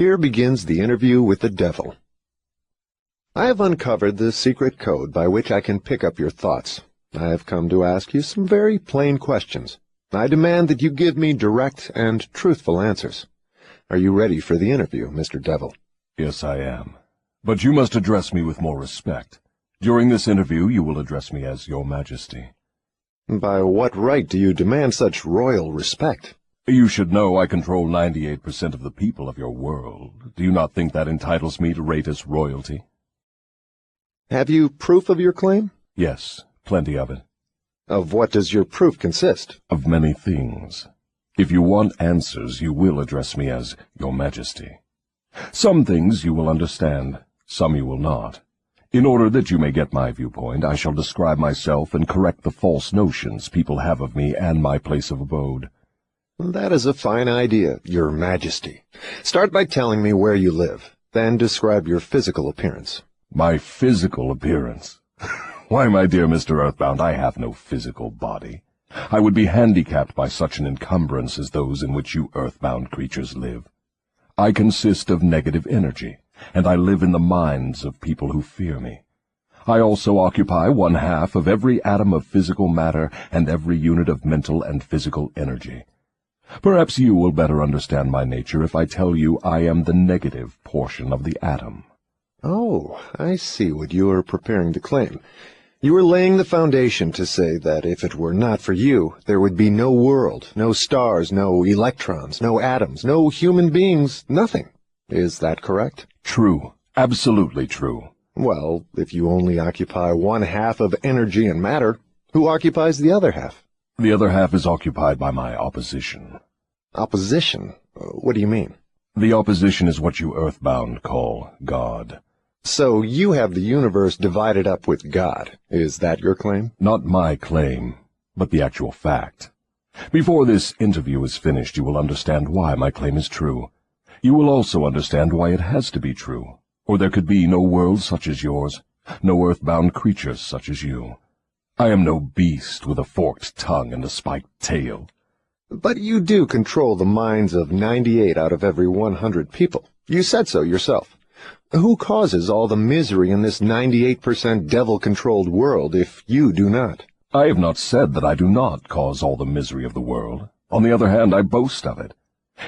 Here begins the interview with the devil. I have uncovered the secret code by which I can pick up your thoughts. I have come to ask you some very plain questions. I demand that you give me direct and truthful answers. Are you ready for the interview, Mr. Devil? Yes, I am. But you must address me with more respect. During this interview, you will address me as Your Majesty. By what right do you demand such royal respect? You should know I control 98% of the people of your world. Do you not think that entitles me to rate as royalty? Have you proof of your claim? Yes, plenty of it. Of what does your proof consist? Of many things. If you want answers, you will address me as Your Majesty. Some things you will understand, some you will not. In order that you may get my viewpoint, I shall describe myself and correct the false notions people have of me and my place of abode. That is a fine idea, Your Majesty. Start by telling me where you live, then describe your physical appearance. My physical appearance? Why, my dear Mr. Earthbound, I have no physical body. I would be handicapped by such an encumbrance as those in which you earthbound creatures live. I consist of negative energy, and I live in the minds of people who fear me. I also occupy 1/2 of every atom of physical matter and every unit of mental and physical energy. Perhaps you will better understand my nature if I tell you I am the negative portion of the atom. Oh, I see what you are preparing to claim. You are laying the foundation to say that if it were not for you, there would be no world, no stars, no electrons, no atoms, no human beings, nothing. Is that correct? True. Absolutely true. Well, if you only occupy 1/2 of energy and matter, who occupies the other half? The other half is occupied by my opposition. Opposition? What do you mean? The opposition is what you earthbound call God. So you have the universe divided up with God. Is that your claim? Not my claim, but the actual fact. Before this interview is finished, you will understand why my claim is true. You will also understand why it has to be true, or there could be no world such as yours, no earthbound creatures such as you. I am no beast with a forked tongue and a spiked tail. But you do control the minds of 98 out of every 100 people. You said so yourself. Who causes all the misery in this 98% devil-controlled world if you do not? I have not said that I do not cause all the misery of the world. On the other hand, I boast of it.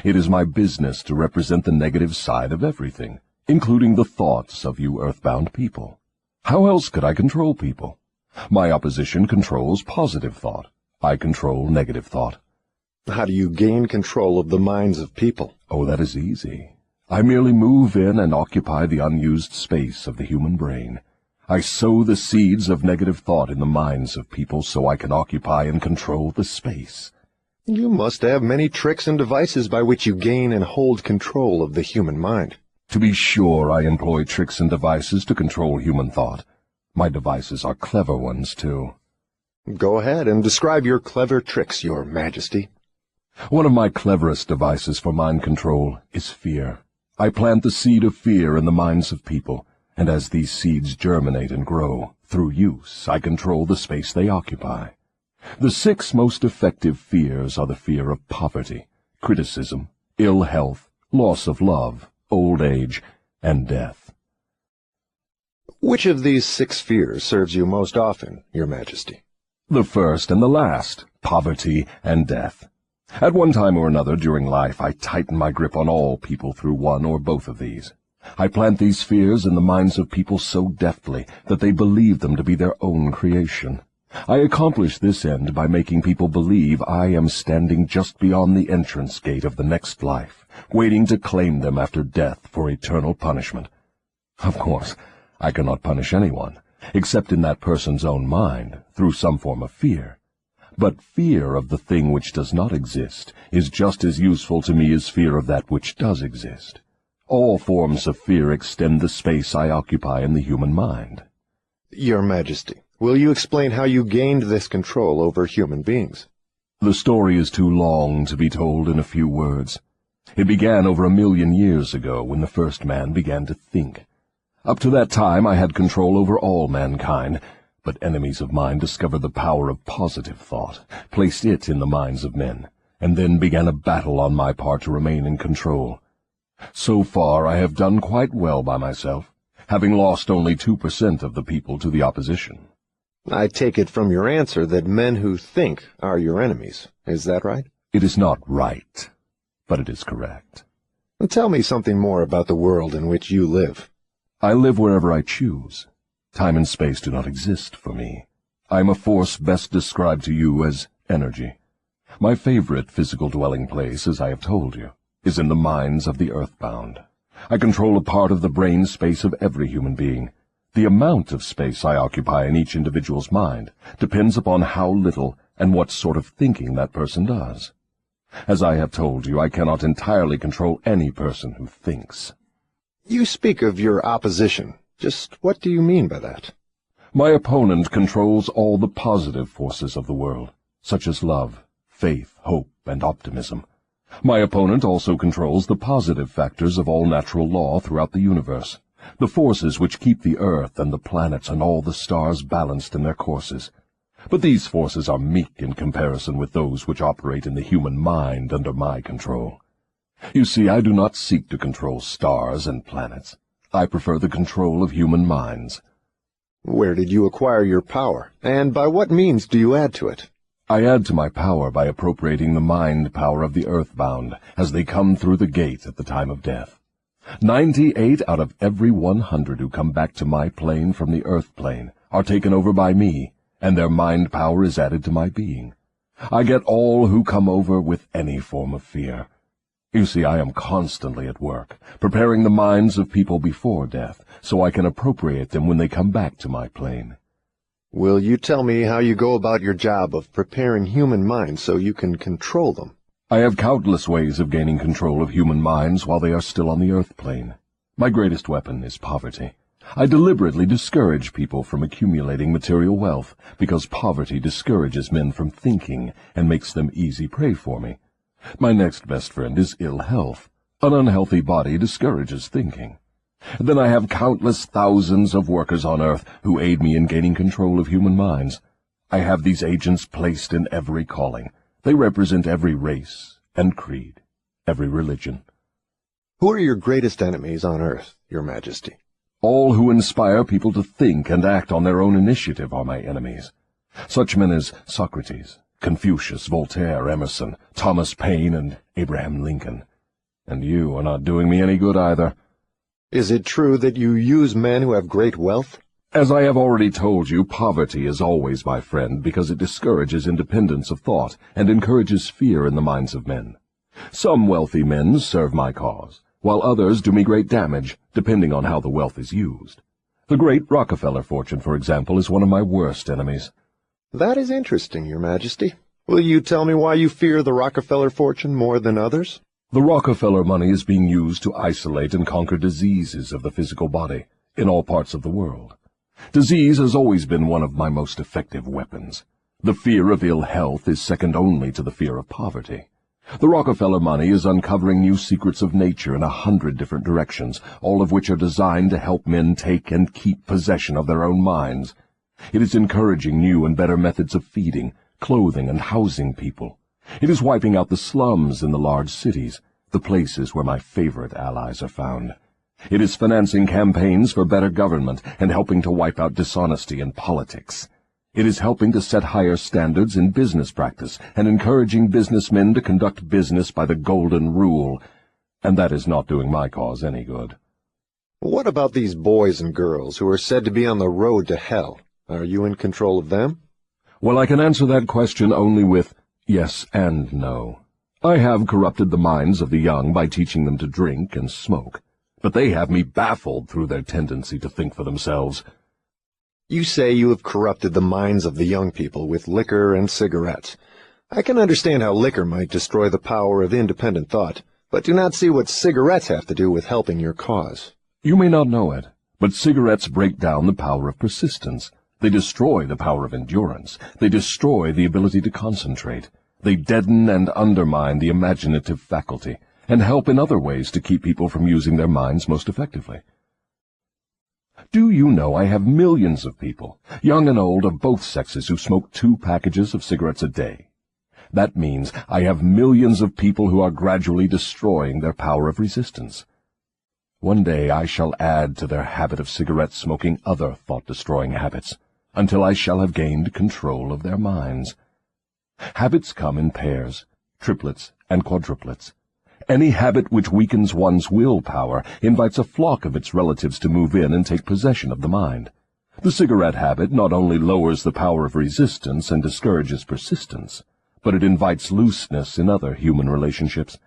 It is my business to represent the negative side of everything, including the thoughts of you earthbound people. How else could I control people? My opposition controls positive thought. I control negative thought. How do you gain control of the minds of people? Oh, that is easy. I merely move in and occupy the unused space of the human brain. I sow the seeds of negative thought in the minds of people so I can occupy and control the space. You must have many tricks and devices by which you gain and hold control of the human mind. To be sure, I employ tricks and devices to control human thought. My devices are clever ones, too. Go ahead and describe your clever tricks, Your Majesty. One of my cleverest devices for mind control is fear. I plant the seed of fear in the minds of people, and as these seeds germinate and grow, through use, I control the space they occupy. The 6 most effective fears are the fear of poverty, criticism, ill health, loss of love, old age, and death. Which of these 6 fears serves you most often, Your Majesty? The first and the last, poverty and death. At one time or another during life, I tighten my grip on all people through one or both of these. I plant these fears in the minds of people so deftly that they believe them to be their own creation. I accomplish this end by making people believe I am standing just beyond the entrance gate of the next life, waiting to claim them after death for eternal punishment. Of course, I cannot punish anyone, except in that person's own mind, through some form of fear. But fear of the thing which does not exist is just as useful to me as fear of that which does exist. All forms of fear extend the space I occupy in the human mind. Your Majesty, will you explain how you gained this control over human beings? The story is too long to be told in a few words. It began over 1,000,000 years ago when the first man began to think. Up to that time I had control over all mankind, but enemies of mine discovered the power of positive thought, placed it in the minds of men, and then began a battle on my part to remain in control. So far I have done quite well by myself, having lost only 2% of the people to the opposition. I take it from your answer that men who think are your enemies. Is that right? It is not right, but it is correct. Tell me something more about the world in which you live. I live wherever I choose. Time and space do not exist for me. I am a force best described to you as energy. My favorite physical dwelling place, as I have told you, is in the minds of the earthbound. I control a part of the brain space of every human being. The amount of space I occupy in each individual's mind depends upon how little and what sort of thinking that person does. As I have told you, I cannot entirely control any person who thinks. You speak of your opposition. Just what do you mean by that? My opponent controls all the positive forces of the world, such as love, faith, hope, and optimism. My opponent also controls the positive factors of all natural law throughout the universe, the forces which keep the earth and the planets and all the stars balanced in their courses. But these forces are meek in comparison with those which operate in the human mind under my control. You see, I do not seek to control stars and planets. I prefer the control of human minds. Where did you acquire your power, and by what means do you add to it? I add to my power by appropriating the mind power of the earthbound as they come through the gate at the time of death. 98 out of every 100 who come back to my plane from the earth plane are taken over by me, and their mind power is added to my being. I get all who come over with any form of fear. You see, I am constantly at work, preparing the minds of people before death, so I can appropriate them when they come back to my plane. Will you tell me how you go about your job of preparing human minds so you can control them? I have countless ways of gaining control of human minds while they are still on the earth plane. My greatest weapon is poverty. I deliberately discourage people from accumulating material wealth because poverty discourages men from thinking and makes them easy prey for me. My next best friend is ill health. An unhealthy body discourages thinking. Then I have countless thousands of workers on earth who aid me in gaining control of human minds. I have these agents placed in every calling. They represent every race and creed, every religion. Who are your greatest enemies on earth, Your Majesty? All who inspire people to think and act on their own initiative are my enemies. Such men as Socrates, Confucius, Voltaire, Emerson, Thomas Paine, and Abraham Lincoln. And you are not doing me any good either. Is it true that you use men who have great wealth? As I have already told you, poverty is always my friend because it discourages independence of thought and encourages fear in the minds of men. Some wealthy men serve my cause, while others do me great damage, depending on how the wealth is used. The great Rockefeller fortune, for example, is one of my worst enemies. That is interesting, Your Majesty. Will you tell me why you fear the Rockefeller fortune more than others? The Rockefeller money is being used to isolate and conquer diseases of the physical body in all parts of the world. Disease has always been one of my most effective weapons. The fear of ill health is second only to the fear of poverty. The Rockefeller money is uncovering new secrets of nature in 100 different directions, all of which are designed to help men take and keep possession of their own minds. It is encouraging new and better methods of feeding, clothing, and housing people. It is wiping out the slums in the large cities, the places where my favorite allies are found. It is financing campaigns for better government and helping to wipe out dishonesty in politics. It is helping to set higher standards in business practice and encouraging businessmen to conduct business by the golden rule, and that is not doing my cause any good. What about these boys and girls who are said to be on the road to hell? Are you in control of them? Well, I can answer that question only with yes and no. I have corrupted the minds of the young by teaching them to drink and smoke, but they have me baffled through their tendency to think for themselves. You say you have corrupted the minds of the young people with liquor and cigarettes. I can understand how liquor might destroy the power of independent thought, but do not see what cigarettes have to do with helping your cause. You may not know it, but cigarettes break down the power of persistence. They destroy the power of endurance. They destroy the ability to concentrate. They deaden and undermine the imaginative faculty, and help in other ways to keep people from using their minds most effectively. Do you know I have millions of people, young and old of both sexes, who smoke 2 packages of cigarettes a day? That means I have millions of people who are gradually destroying their power of resistance. One day I shall add to their habit of cigarette smoking other thought-destroying habits, until I shall have gained control of their minds. Habits come in pairs, triplets, and quadruplets. Any habit which weakens one's willpower invites a flock of its relatives to move in and take possession of the mind. The cigarette habit not only lowers the power of resistance and discourages persistence, but it invites looseness in other human relationships.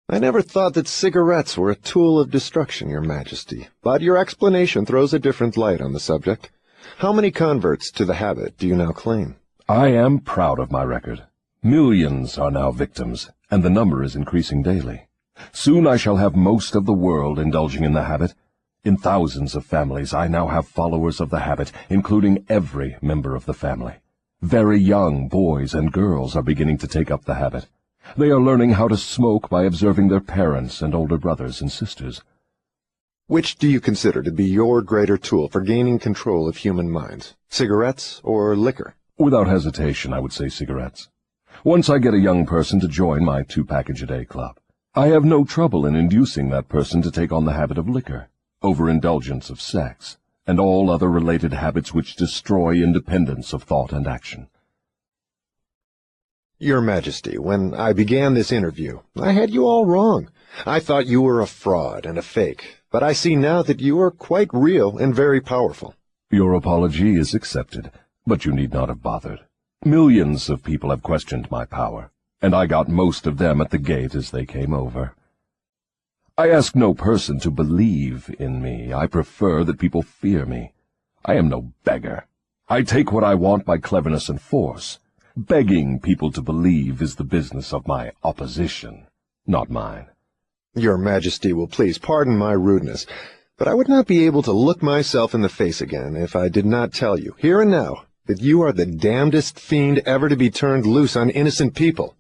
I never thought that cigarettes were a tool of destruction, Your Majesty, but your explanation throws a different light on the subject. How many converts to the habit do you now claim? I am proud of my record. Millions are now victims, and the number is increasing daily. Soon I shall have most of the world indulging in the habit. In thousands of families I now have followers of the habit, including every member of the family. Very young boys and girls are beginning to take up the habit. They are learning how to smoke by observing their parents and older brothers and sisters. Which do you consider to be your greater tool for gaining control of human minds, cigarettes or liquor? Without hesitation, I would say cigarettes. Once I get a young person to join my 2-package-a-day club, I have no trouble in inducing that person to take on the habit of liquor, overindulgence of sex, and all other related habits which destroy independence of thought and action. Your Majesty, when I began this interview, I had you all wrong. I thought you were a fraud and a fake, but I see now that you are quite real and very powerful. Your apology is accepted, but you need not have bothered. Millions of people have questioned my power, and I got most of them at the gate as they came over. I ask no person to believe in me. I prefer that people fear me. I am no beggar. I take what I want by cleverness and force. Begging people to believe is the business of my opposition, not mine. Your Majesty will please pardon my rudeness, but I would not be able to look myself in the face again if I did not tell you, here and now, that you are the damnedest fiend ever to be turned loose on innocent people.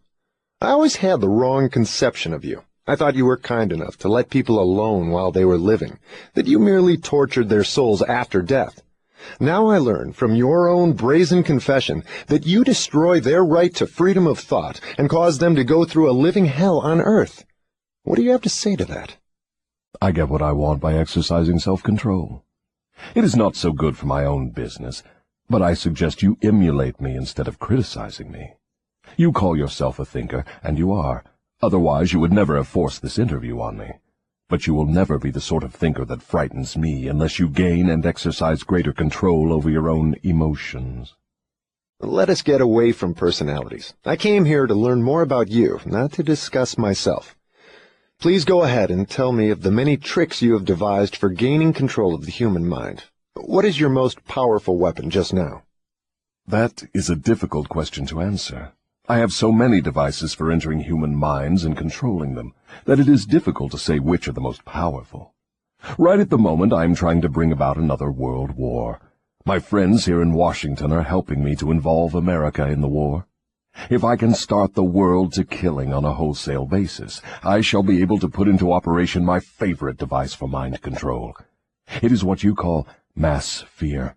I always had the wrong conception of you. I thought you were kind enough to let people alone while they were living, that you merely tortured their souls after death. Now I learn from your own brazen confession that you destroy their right to freedom of thought and cause them to go through a living hell on earth. What do you have to say to that? I get what I want by exercising self-control. It is not so good for my own business, but I suggest you emulate me instead of criticizing me. You call yourself a thinker, and you are. Otherwise you would never have forced this interview on me. But you will never be the sort of thinker that frightens me unless you gain and exercise greater control over your own emotions. Let us get away from personalities. I came here to learn more about you, not to discuss myself. Please go ahead and tell me of the many tricks you have devised for gaining control of the human mind. What is your most powerful weapon just now? That is a difficult question to answer. I have so many devices for entering human minds and controlling them that it is difficult to say which are the most powerful. Right at the moment I am trying to bring about another world war. My friends here in Washington are helping me to involve America in the war. If I can start the world to killing on a wholesale basis, I shall be able to put into operation my favorite device for mind control. It is what you call mass fear.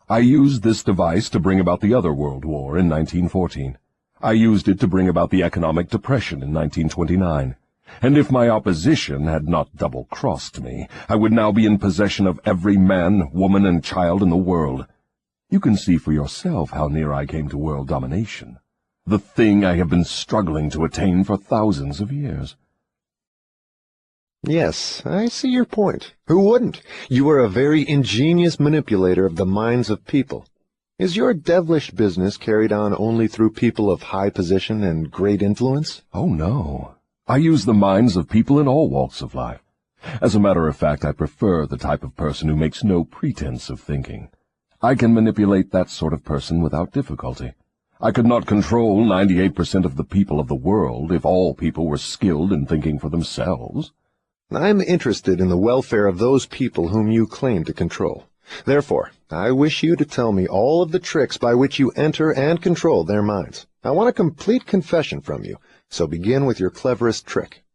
I used this device to bring about the other world war in 1914. I used it to bring about the economic depression in 1929. And if my opposition had not double-crossed me, I would now be in possession of every man, woman, and child in the world. You can see for yourself how near I came to world domination, the thing I have been struggling to attain for thousands of years. Yes, I see your point. Who wouldn't? You are a very ingenious manipulator of the minds of people. Is your devilish business carried on only through people of high position and great influence? Oh, no. I use the minds of people in all walks of life. As a matter of fact, I prefer the type of person who makes no pretense of thinking. I can manipulate that sort of person without difficulty. I could not control 98% of the people of the world if all people were skilled in thinking for themselves. I'm interested in the welfare of those people whom you claim to control. Therefore, I wish you to tell me all of the tricks by which you enter and control their minds. I want a complete confession from you, so begin with your cleverest trick.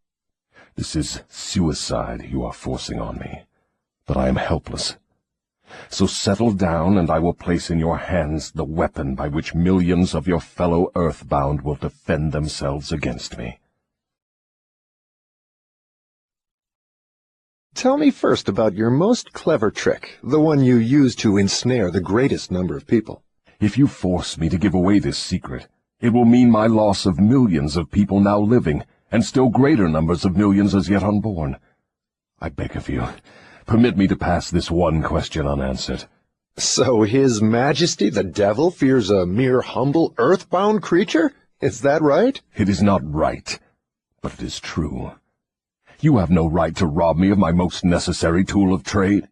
This is suicide you are forcing on me, but I am helpless. So settle down, and I will place in your hands the weapon by which millions of your fellow earthbound will defend themselves against me. Tell me first about your most clever trick, the one you use to ensnare the greatest number of people. If you force me to give away this secret, it will mean my loss of millions of people now living, and still greater numbers of millions as yet unborn. I beg of you, permit me to pass this one question unanswered. So His Majesty the Devil fears a mere humble earthbound creature? Is that right? It is not right, but it is true. You have no right to rob me of my most necessary tool of trade.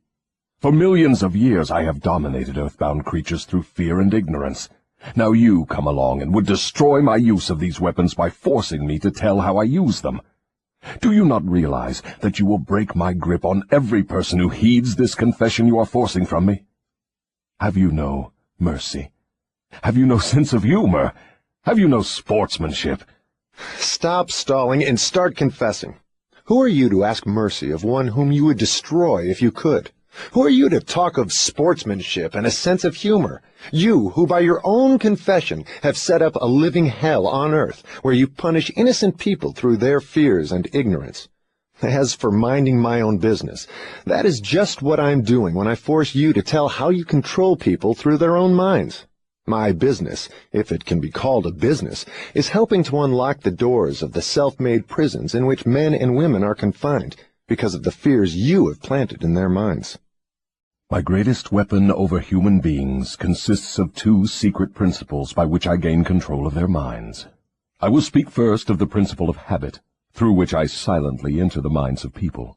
For millions of years I have dominated earthbound creatures through fear and ignorance. Now you come along and would destroy my use of these weapons by forcing me to tell how I use them. Do you not realize that you will break my grip on every person who heeds this confession you are forcing from me? Have you no mercy? Have you no sense of humor? Have you no sportsmanship? Stop stalling and start confessing. Who are you to ask mercy of one whom you would destroy if you could? Who are you to talk of sportsmanship and a sense of humor? You, who by your own confession have set up a living hell on earth, where you punish innocent people through their fears and ignorance. As for minding my own business, that is just what I'm doing when I force you to tell how you control people through their own minds. My business, if it can be called a business, is helping to unlock the doors of the self-made prisons in which men and women are confined because of the fears you have planted in their minds. My greatest weapon over human beings consists of two secret principles by which I gain control of their minds. I will speak first of the principle of habit, through which I silently enter the minds of people.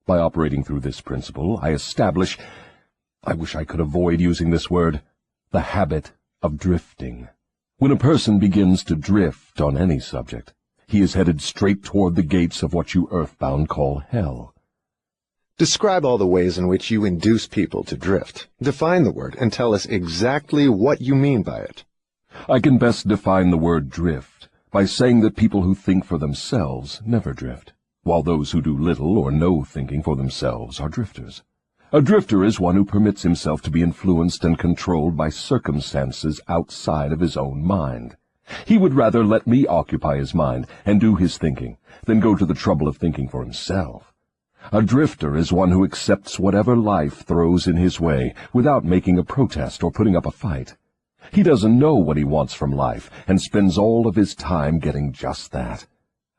By operating through this principle, I establish, I wish I could avoid using this word, the habit of drifting. When a person begins to drift on any subject, he is headed straight toward the gates of what you earthbound call hell. Describe all the ways in which you induce people to drift. Define the word and tell us exactly what you mean by it. I can best define the word drift by saying that people who think for themselves never drift, while those who do little or no thinking for themselves are drifters. A drifter is one who permits himself to be influenced and controlled by circumstances outside of his own mind. He would rather let me occupy his mind and do his thinking than go to the trouble of thinking for himself. A drifter is one who accepts whatever life throws in his way without making a protest or putting up a fight. He doesn't know what he wants from life and spends all of his time getting just that.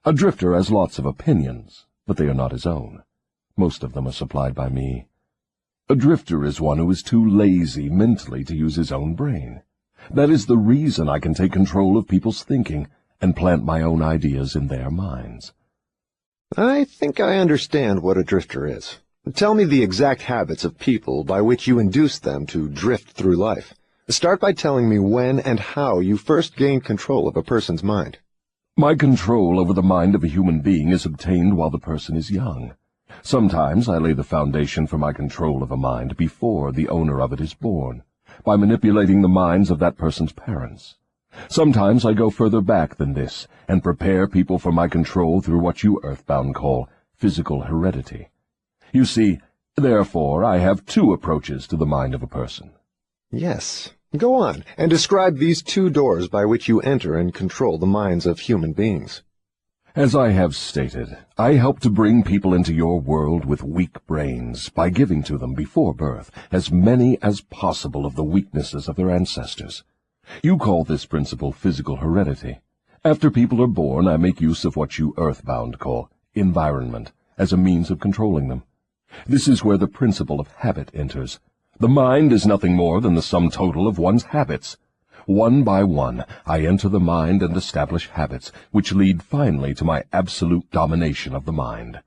A drifter has lots of opinions, but they are not his own. Most of them are supplied by me. A drifter is one who is too lazy mentally to use his own brain. That is the reason I can take control of people's thinking and plant my own ideas in their minds. I think I understand what a drifter is. Tell me the exact habits of people by which you induce them to drift through life. Start by telling me when and how you first gained control of a person's mind. My control over the mind of a human being is obtained while the person is young. Sometimes I lay the foundation for my control of a mind before the owner of it is born, by manipulating the minds of that person's parents. Sometimes I go further back than this, and prepare people for my control through what you earthbound call physical heredity. You see, therefore, I have two approaches to the mind of a person. Yes. Go on, and describe these two doors by which you enter and control the minds of human beings. As I have stated, I help to bring people into your world with weak brains by giving to them before birth as many as possible of the weaknesses of their ancestors. You call this principle physical heredity. After people are born, I make use of what you earthbound call environment as a means of controlling them. This is where the principle of habit enters. The mind is nothing more than the sum total of one's habits. One by one, I enter the mind and establish habits, which lead finally to my absolute domination of the mind.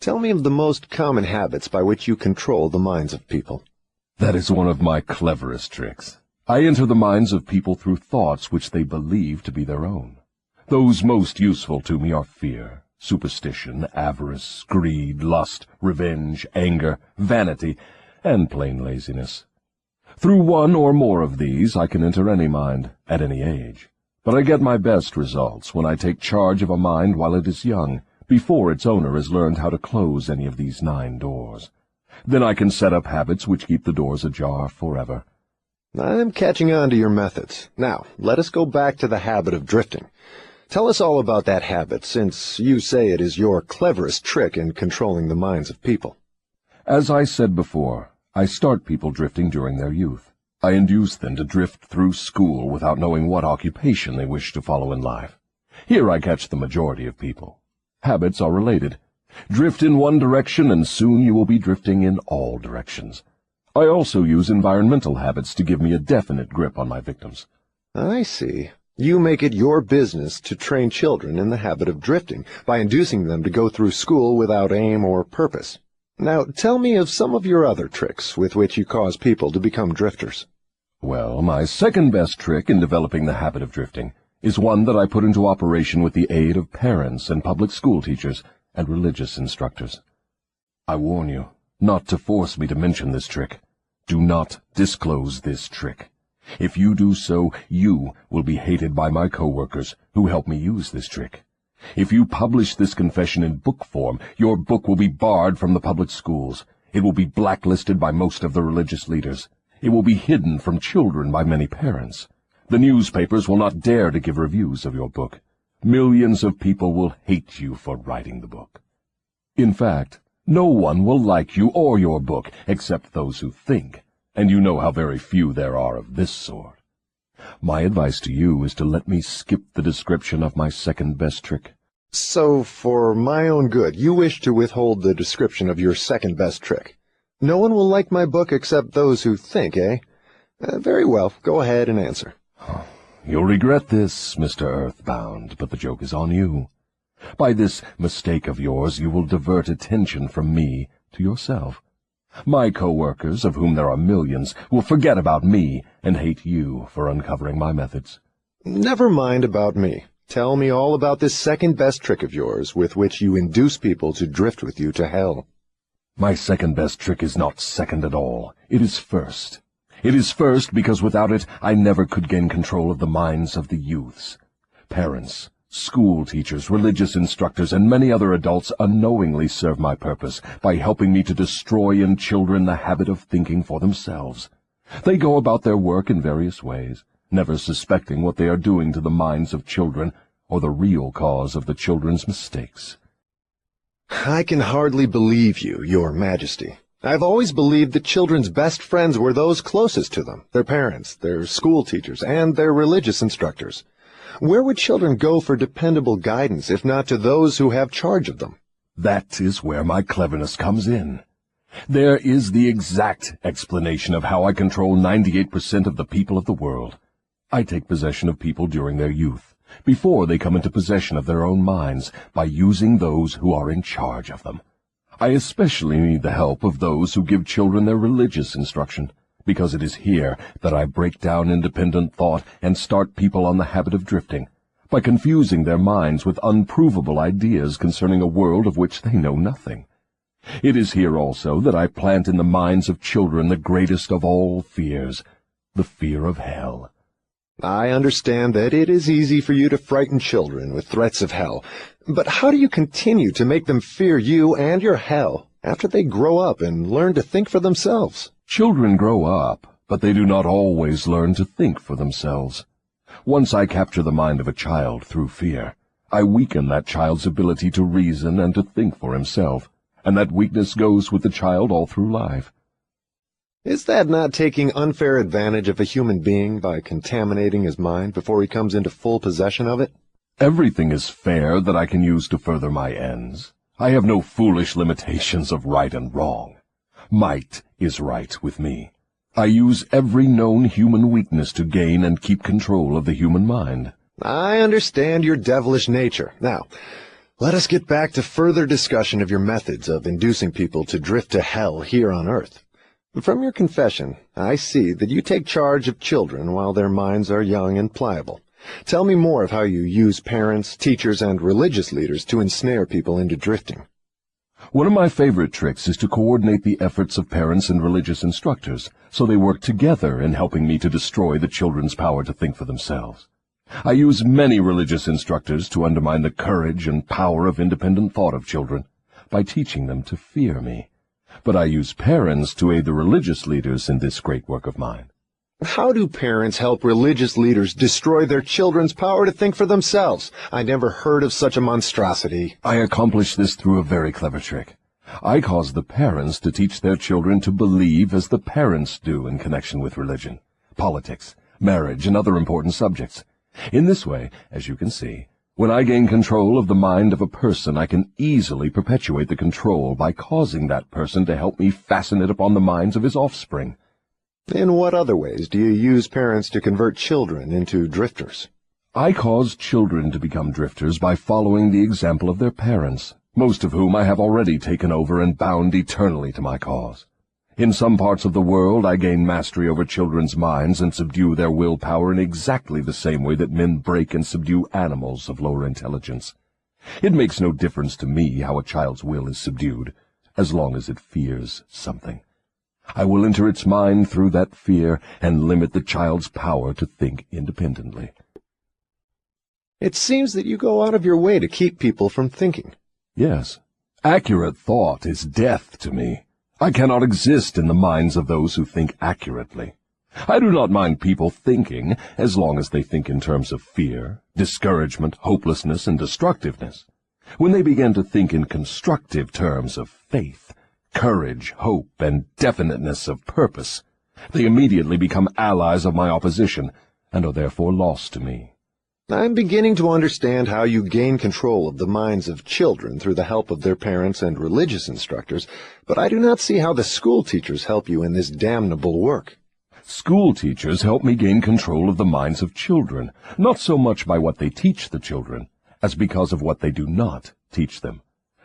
Tell me of the most common habits by which you control the minds of people. That is one of my cleverest tricks. I enter the minds of people through thoughts which they believe to be their own. Those most useful to me are fear, superstition, avarice, greed, lust, revenge, anger, vanity, and plain laziness. Through one or more of these I can enter any mind, at any age. But I get my best results when I take charge of a mind while it is young, before its owner has learned how to close any of these 9 doors. Then I can set up habits which keep the doors ajar forever. I'm catching on to your methods. Now, let us go back to the habit of drifting. Tell us all about that habit, since you say it is your cleverest trick in controlling the minds of people. As I said before, I start people drifting during their youth. I induce them to drift through school without knowing what occupation they wish to follow in life. Here I catch the majority of people. Habits are related. Drift in one direction, and soon you will be drifting in all directions. I also use environmental habits to give me a definite grip on my victims. I see. You make it your business to train children in the habit of drifting by inducing them to go through school without aim or purpose. Now, tell me of some of your other tricks with which you cause people to become drifters. Well, my second best trick in developing the habit of drifting is one that I put into operation with the aid of parents and public school teachers and religious instructors. I warn you not to force me to mention this trick. Do not disclose this trick. If you do so, you will be hated by my co-workers who help me use this trick. If you publish this confession in book form, your book will be barred from the public schools. It will be blacklisted by most of the religious leaders. It will be hidden from children by many parents. The newspapers will not dare to give reviews of your book. Millions of people will hate you for writing the book. In fact, no one will like you or your book except those who think, and you know how very few there are of this sort. My advice to you is to let me skip the description of my second best trick. So, for my own good, you wish to withhold the description of your second best trick. No one will like my book except those who think, eh? Very well, go ahead and answer. You'll regret this, Mr. Earthbound, but the joke is on you. By this mistake of yours, you will divert attention from me to yourself. My co-workers, of whom there are millions, will forget about me and hate you for uncovering my methods. Never mind about me. Tell me all about this second best trick of yours with which you induce people to drift with you to hell. My second best trick is not second at all. It is first. It is first because without it I never could gain control of the minds of the youths. Parents, school teachers, religious instructors, and many other adults unknowingly serve my purpose by helping me to destroy in children the habit of thinking for themselves. They go about their work in various ways, never suspecting what they are doing to the minds of children or the real cause of the children's mistakes. I can hardly believe you, Your Majesty. I've always believed that children's best friends were those closest to them, their parents, their school teachers, and their religious instructors. Where would children go for dependable guidance if not to those who have charge of them? That is where my cleverness comes in. There is the exact explanation of how I control 98% of the people of the world. I take possession of people during their youth, before they come into possession of their own minds, by using those who are in charge of them. I especially need the help of those who give children their religious instruction, because it is here that I break down independent thought and start people on the habit of drifting, by confusing their minds with unprovable ideas concerning a world of which they know nothing. It is here also that I plant in the minds of children the greatest of all fears, the fear of hell. I understand that it is easy for you to frighten children with threats of hell, but how do you continue to make them fear you and your hell after they grow up and learn to think for themselves? Children grow up, but they do not always learn to think for themselves. Once I capture the mind of a child through fear, I weaken that child's ability to reason and to think for himself, and that weakness goes with the child all through life. Is that not taking unfair advantage of a human being by contaminating his mind before he comes into full possession of it? Everything is fair that I can use to further my ends. I have no foolish limitations of right and wrong. Might is right with me. I use every known human weakness to gain and keep control of the human mind. I understand your devilish nature. Now, let us get back to further discussion of your methods of inducing people to drift to hell here on earth. From your confession, I see that you take charge of children while their minds are young and pliable. Tell me more of how you use parents, teachers, and religious leaders to ensnare people into drifting. One of my favorite tricks is to coordinate the efforts of parents and religious instructors, so they work together in helping me to destroy the children's power to think for themselves. I use many religious instructors to undermine the courage and power of independent thought of children by teaching them to fear me. But I use parents to aid the religious leaders in this great work of mine. How do parents help religious leaders destroy their children's power to think for themselves? I never heard of such a monstrosity. I accomplish this through a very clever trick. I cause the parents to teach their children to believe as the parents do in connection with religion, politics, marriage, and other important subjects. In this way, as you can see, when I gain control of the mind of a person, I can easily perpetuate the control by causing that person to help me fasten it upon the minds of his offspring. In what other ways do you use parents to convert children into drifters? I cause children to become drifters by following the example of their parents, most of whom I have already taken over and bound eternally to my cause. In some parts of the world I gain mastery over children's minds and subdue their willpower in exactly the same way that men break and subdue animals of lower intelligence. It makes no difference to me how a child's will is subdued, as long as it fears something. I will enter its mind through that fear and limit the child's power to think independently. It seems that you go out of your way to keep people from thinking. Yes, accurate thought is death to me. I cannot exist in the minds of those who think accurately. I do not mind people thinking, as long as they think in terms of fear, discouragement, hopelessness, and destructiveness. When they begin to think in constructive terms of faith, courage, hope, and definiteness of purpose, they immediately become allies of my opposition, and are therefore lost to me. I'm beginning to understand how you gain control of the minds of children through the help of their parents and religious instructors, but I do not see how the school teachers help you in this damnable work. School teachers help me gain control of the minds of children, not so much by what they teach the children, as because of what they do not teach them.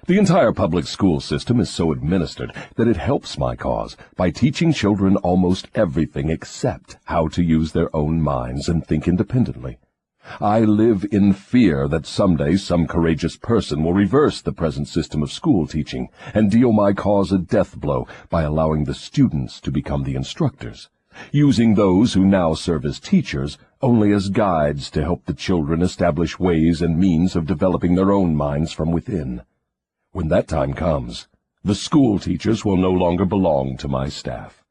The entire public school system is so administered that it helps my cause by teaching children almost everything except how to use their own minds and think independently. I live in fear that someday some courageous person will reverse the present system of school teaching and deal my cause a death blow by allowing the students to become the instructors, using those who now serve as teachers only as guides to help the children establish ways and means of developing their own minds from within. When that time comes, the school teachers will no longer belong to my staff.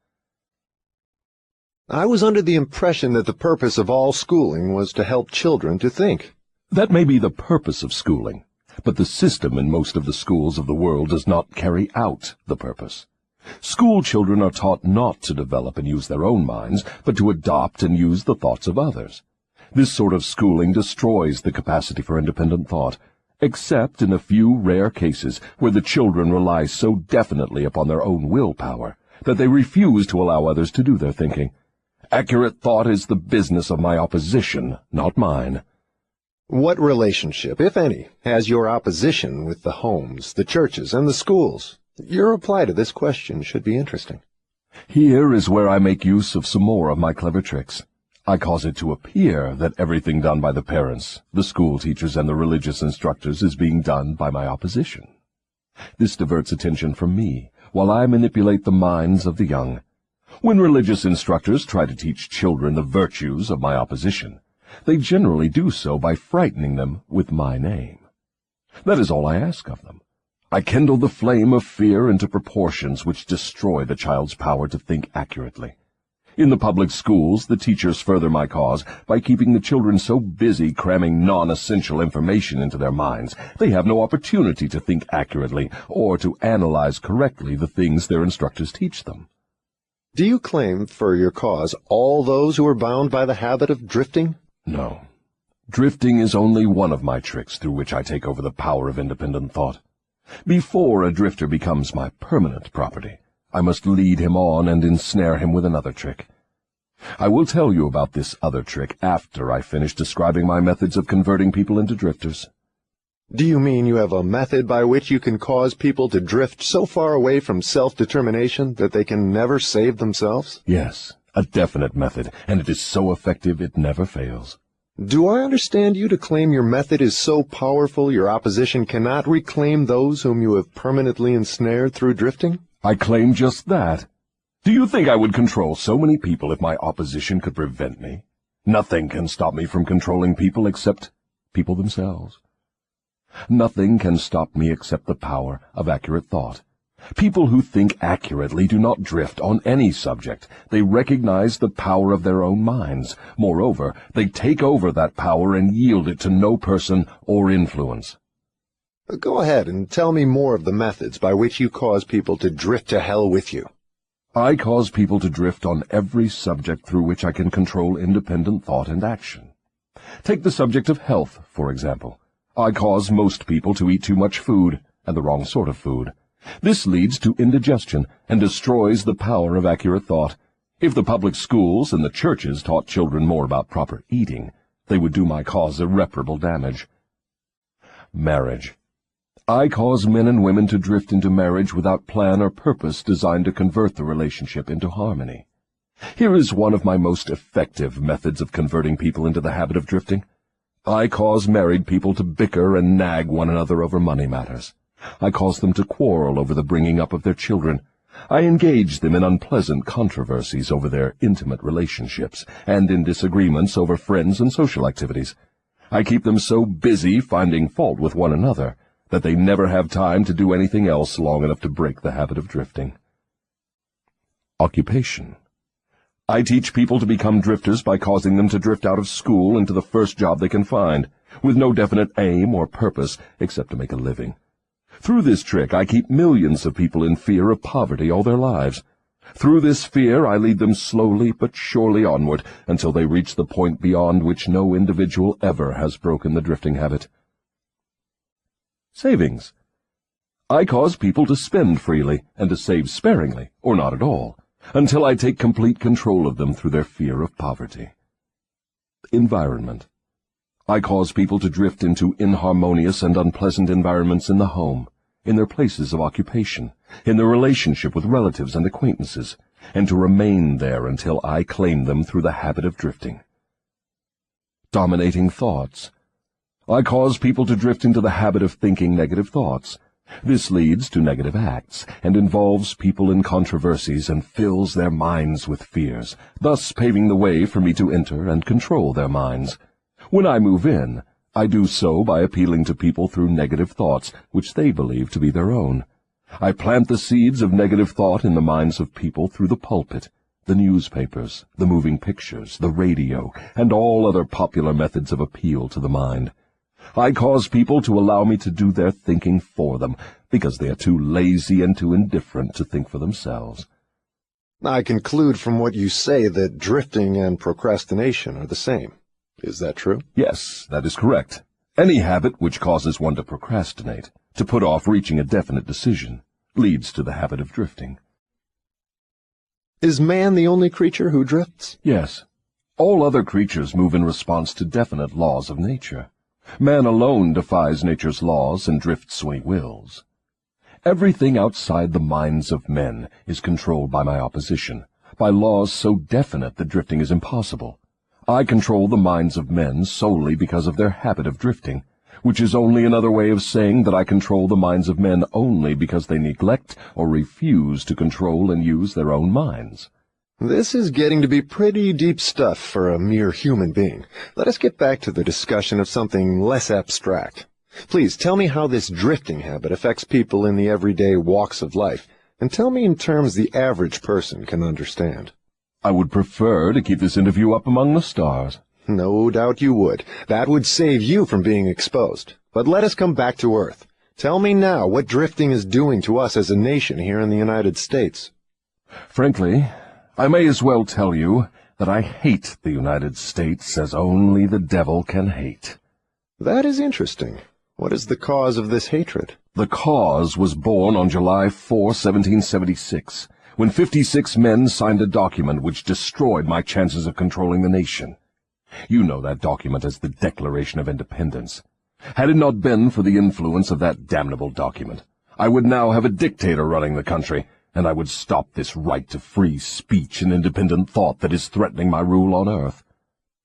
I was under the impression that the purpose of all schooling was to help children to think. That may be the purpose of schooling, but the system in most of the schools of the world does not carry out the purpose. School children are taught not to develop and use their own minds, but to adopt and use the thoughts of others. This sort of schooling destroys the capacity for independent thought, except in a few rare cases where the children rely so definitely upon their own willpower that they refuse to allow others to do their thinking. Accurate thought is the business of my opposition, not mine. What relationship, if any, has your opposition with the homes, the churches, and the schools? Your reply to this question should be interesting. Here is where I make use of some more of my clever tricks. I cause it to appear that everything done by the parents, the school teachers, and the religious instructors is being done by my opposition. This diverts attention from me, while I manipulate the minds of the young. When religious instructors try to teach children the virtues of my opposition, they generally do so by frightening them with my name. That is all I ask of them. I kindle the flame of fear into proportions which destroy the child's power to think accurately. In the public schools, the teachers further my cause by keeping the children so busy cramming non-essential information into their minds, they have no opportunity to think accurately or to analyze correctly the things their instructors teach them. Do you claim for your cause all those who are bound by the habit of drifting? No. Drifting is only one of my tricks through which I take over the power of independent thought. Before a drifter becomes my permanent property, I must lead him on and ensnare him with another trick. I will tell you about this other trick after I finish describing my methods of converting people into drifters. Do you mean you have a method by which you can cause people to drift so far away from self-determination that they can never save themselves? Yes, a definite method, and it is so effective it never fails. Do I understand you to claim your method is so powerful your opposition cannot reclaim those whom you have permanently ensnared through drifting? I claim just that. Do you think I would control so many people if my opposition could prevent me? Nothing can stop me from controlling people except people themselves. Nothing can stop me except the power of accurate thought, People who think accurately do not drift on any subject. They recognize the power of their own minds. Moreover, they take over that power and yield it to no person or influence. Go ahead and tell me more of the methods by which you cause people to drift to hell with you. I cause people to drift on every subject through which I can control independent thought and action. Take the subject of health, for example. I cause most people to eat too much food, and the wrong sort of food. This leads to indigestion and destroys the power of accurate thought. If the public schools and the churches taught children more about proper eating, they would do my cause irreparable damage. Marriage. I cause men and women to drift into marriage without plan or purpose designed to convert the relationship into harmony. Here is one of my most effective methods of converting people into the habit of drifting. I cause married people to bicker and nag one another over money matters. I cause them to quarrel over the bringing up of their children. I engage them in unpleasant controversies over their intimate relationships and in disagreements over friends and social activities. I keep them so busy finding fault with one another that they never have time to do anything else long enough to break the habit of drifting. Occupation. I teach people to become drifters by causing them to drift out of school into the first job they can find, with no definite aim or purpose except to make a living. Through this trick, I keep millions of people in fear of poverty all their lives. Through this fear, I lead them slowly but surely onward until they reach the point beyond which no individual ever has broken the drifting habit. Savings. I cause people to spend freely and to save sparingly, or not at all, until I take complete control of them through their fear of poverty. Environment. I cause people to drift into inharmonious and unpleasant environments in the home, in their places of occupation, in their relationship with relatives and acquaintances, and to remain there until I claim them through the habit of drifting. Dominating thoughts. I cause people to drift into the habit of thinking negative thoughts. This leads to negative acts, and involves people in controversies and fills their minds with fears, thus paving the way for me to enter and control their minds. When I move in, I do so by appealing to people through negative thoughts, which they believe to be their own. I plant the seeds of negative thought in the minds of people through the pulpit, the newspapers, the moving pictures, the radio, and all other popular methods of appeal to the mind. I cause people to allow me to do their thinking for them, because they are too lazy and too indifferent to think for themselves. I conclude from what you say that drifting and procrastination are the same. Is that true? Yes, that is correct. Any habit which causes one to procrastinate, to put off reaching a definite decision, leads to the habit of drifting. Is man the only creature who drifts? Yes. All other creatures move in response to definite laws of nature. Man alone defies nature's laws and drifts when he wills. Everything outside the minds of men is controlled by my opposition, by laws so definite that drifting is impossible. I control the minds of men solely because of their habit of drifting, which is only another way of saying that I control the minds of men only because they neglect or refuse to control and use their own minds. This is getting to be pretty deep stuff for a mere human being. Let us get back to the discussion of something less abstract. Please tell me how this drifting habit affects people in the everyday walks of life, and tell me in terms the average person can understand. I would prefer to keep this interview up among the stars. No doubt you would. That would save you from being exposed. But let us come back to Earth. Tell me now what drifting is doing to us as a nation here in the United States. Frankly, I may as well tell you that I hate the United States as only the devil can hate. That is interesting. What is the cause of this hatred? The cause was born on July 4, 1776, when 56 men signed a document which destroyed my chances of controlling the nation. You know that document as the Declaration of Independence. Had it not been for the influence of that damnable document, I would now have a dictator running the country, and I would stop this right to free speech and independent thought that is threatening my rule on earth.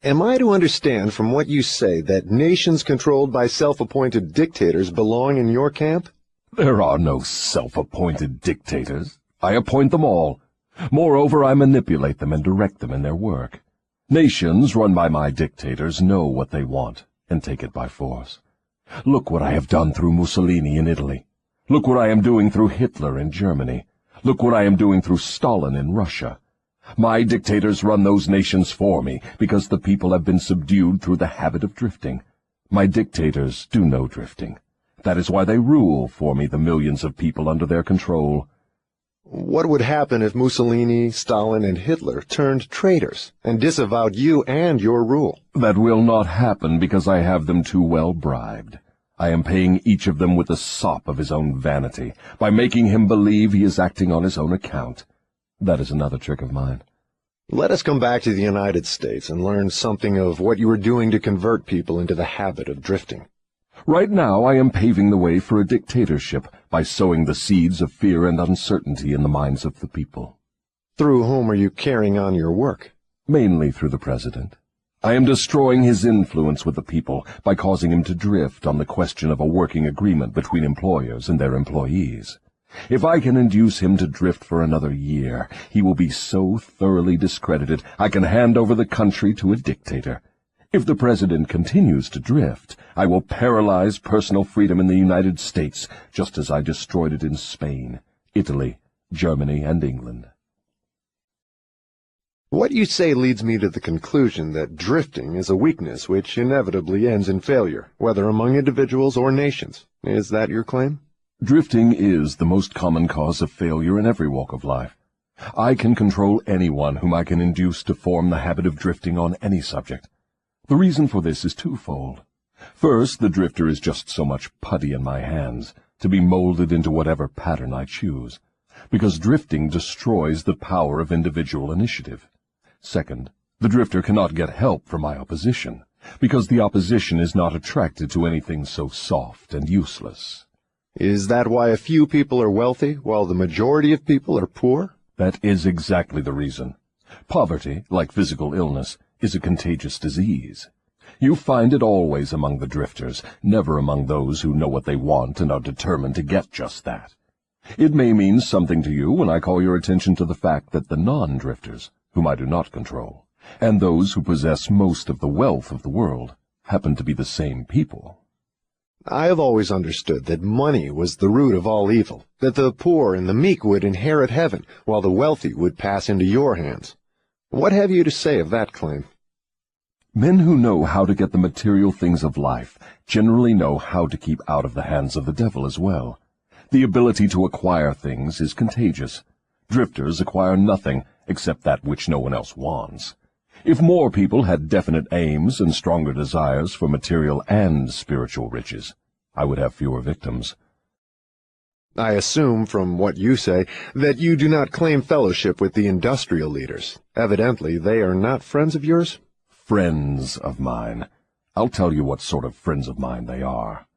Am I to understand from what you say that nations controlled by self-appointed dictators belong in your camp? There are no self-appointed dictators. I appoint them all. Moreover, I manipulate them and direct them in their work. Nations run by my dictators know what they want and take it by force. Look what I have done through Mussolini in Italy. Look what I am doing through Hitler in Germany. Look what I am doing through Stalin in Russia. My dictators run those nations for me because the people have been subdued through the habit of drifting. My dictators do no drifting. That is why they rule for me the millions of people under their control. What would happen if Mussolini, Stalin, and Hitler turned traitors and disavowed you and your rule? That will not happen because I have them too well bribed. I am paying each of them with the sop of his own vanity, by making him believe he is acting on his own account. That is another trick of mine. Let us come back to the United States and learn something of what you are doing to convert people into the habit of drifting. Right now I am paving the way for a dictatorship by sowing the seeds of fear and uncertainty in the minds of the people. Through whom are you carrying on your work? Mainly through the president. I am destroying his influence with the people by causing him to drift on the question of a working agreement between employers and their employees. If I can induce him to drift for another year, he will be so thoroughly discredited I can hand over the country to a dictator. If the president continues to drift, I will paralyze personal freedom in the United States, just as I destroyed it in Spain, Italy, Germany, and England. What you say leads me to the conclusion that drifting is a weakness which inevitably ends in failure, whether among individuals or nations. Is that your claim? Drifting is the most common cause of failure in every walk of life. I can control anyone whom I can induce to form the habit of drifting on any subject. The reason for this is twofold. First, the drifter is just so much putty in my hands, to be molded into whatever pattern I choose, because drifting destroys the power of individual initiative. Second, the drifter cannot get help from my opposition, because the opposition is not attracted to anything so soft and useless. Is that why a few people are wealthy, while the majority of people are poor? That is exactly the reason. Poverty, like physical illness, is a contagious disease. You find it always among the drifters, never among those who know what they want and are determined to get just that. It may mean something to you when I call your attention to the fact that the non-drifters, whom I do not control, and those who possess most of the wealth of the world, happen to be the same people. I have always understood that money was the root of all evil, that the poor and the meek would inherit heaven, while the wealthy would pass into your hands. What have you to say of that claim? Men who know how to get the material things of life generally know how to keep out of the hands of the devil as well. The ability to acquire things is contagious. Drifters acquire nothing except that which no one else wants. If more people had definite aims and stronger desires for material and spiritual riches, I would have fewer victims. I assume, from what you say, that you do not claim fellowship with the industrial leaders. Evidently, they are not friends of yours? Friends of mine. I'll tell you what sort of friends of mine they are.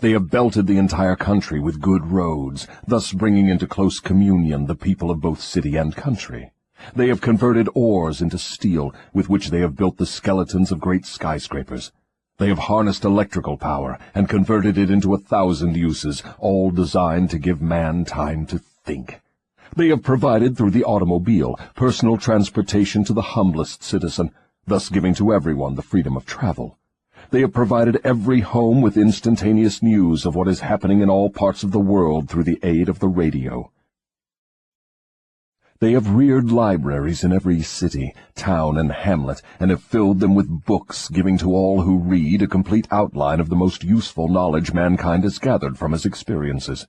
They have belted the entire country with good roads, thus bringing into close communion the people of both city and country. They have converted ores into steel, with which they have built the skeletons of great skyscrapers. They have harnessed electrical power and converted it into 1,000 uses, all designed to give man time to think. They have provided through the automobile personal transportation to the humblest citizen, thus giving to everyone the freedom of travel. They have provided every home with instantaneous news of what is happening in all parts of the world through the aid of the radio. They have reared libraries in every city, town, and hamlet, and have filled them with books, giving to all who read a complete outline of the most useful knowledge mankind has gathered from his experiences.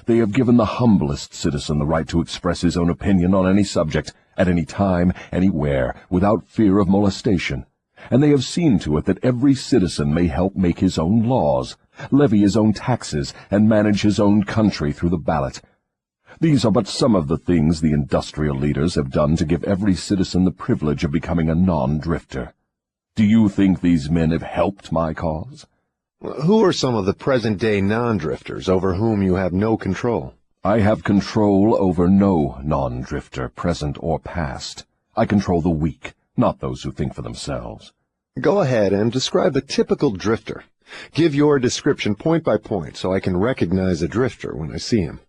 They have given the humblest citizen the right to express his own opinion on any subject, at any time, anywhere, without fear of molestation. And they have seen to it that every citizen may help make his own laws, levy his own taxes, and manage his own country through the ballot. These are but some of the things the industrial leaders have done to give every citizen the privilege of becoming a non-drifter. Do you think these men have helped my cause? Who are some of the present-day non-drifters over whom you have no control? I have control over no non-drifter, present or past. I control the weak, not those who think for themselves. Go ahead and describe a typical drifter. Give your description point by point so I can recognize a drifter when I see him.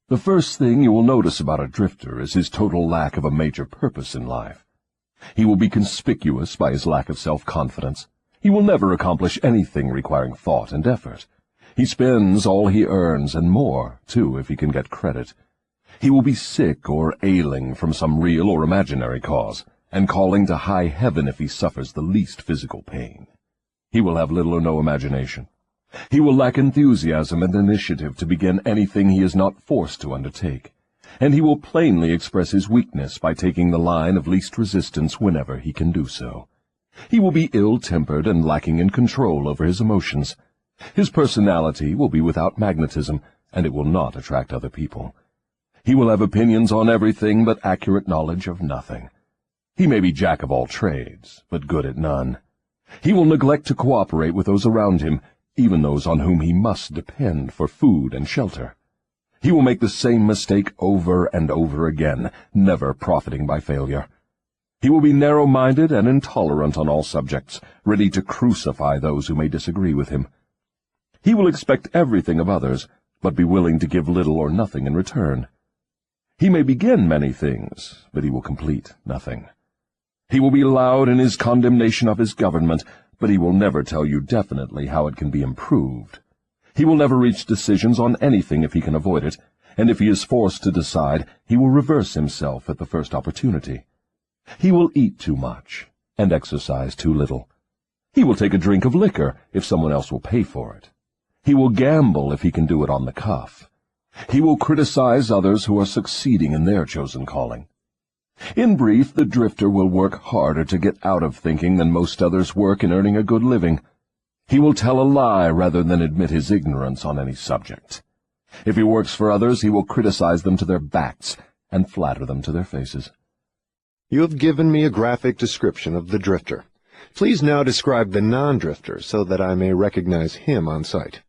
The first thing you will notice about a drifter is his total lack of a major purpose in life. He will be conspicuous by his lack of self-confidence. He will never accomplish anything requiring thought and effort. He spends all he earns, and more, too, if he can get credit. He will be sick or ailing from some real or imaginary cause, and calling to high heaven if he suffers the least physical pain. He will have little or no imagination. He will lack enthusiasm and initiative to begin anything he is not forced to undertake, and he will plainly express his weakness by taking the line of least resistance whenever he can do so. He will be ill-tempered and lacking in control over his emotions. His personality will be without magnetism, and it will not attract other people. He will have opinions on everything but accurate knowledge of nothing. He may be jack of all trades, but good at none. He will neglect to cooperate with those around him, even those on whom he must depend for food and shelter. He will make the same mistake over and over again, never profiting by failure. He will be narrow-minded and intolerant on all subjects, ready to crucify those who may disagree with him. He will expect everything of others, but be willing to give little or nothing in return. He may begin many things, but he will complete nothing. He will be loud in his condemnation of his government, but he will never tell you definitely how it can be improved. He will never reach decisions on anything if he can avoid it, and if he is forced to decide, he will reverse himself at the first opportunity. He will eat too much and exercise too little. He will take a drink of liquor if someone else will pay for it. He will gamble if he can do it on the cuff. He will criticize others who are succeeding in their chosen calling. In brief, the drifter will work harder to get out of thinking than most others work in earning a good living. He will tell a lie rather than admit his ignorance on any subject. If he works for others, he will criticize them to their backs and flatter them to their faces. You have given me a graphic description of the drifter. Please now describe the non-drifter so that I may recognize him on sight.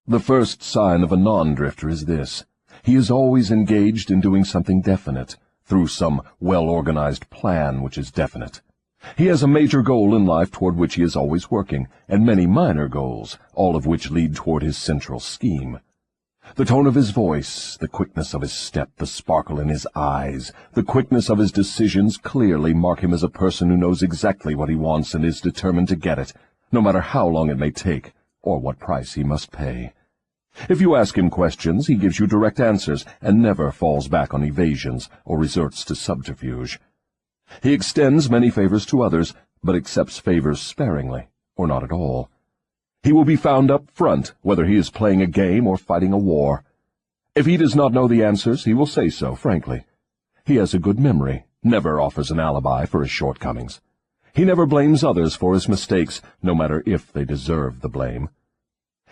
The first sign of a non-drifter is this. He is always engaged in doing something definite, through some well-organized plan which is definite. He has a major goal in life toward which he is always working, and many minor goals, all of which lead toward his central scheme. The tone of his voice, the quickness of his step, the sparkle in his eyes, the quickness of his decisions clearly mark him as a person who knows exactly what he wants and is determined to get it, no matter how long it may take, or what price he must pay. If you ask him questions, he gives you direct answers, and never falls back on evasions or resorts to subterfuge. He extends many favors to others, but accepts favors sparingly, or not at all. He will be found up front, whether he is playing a game or fighting a war. If he does not know the answers, he will say so, frankly. He has a good memory, never offers an alibi for his shortcomings. He never blames others for his mistakes, no matter if they deserve the blame.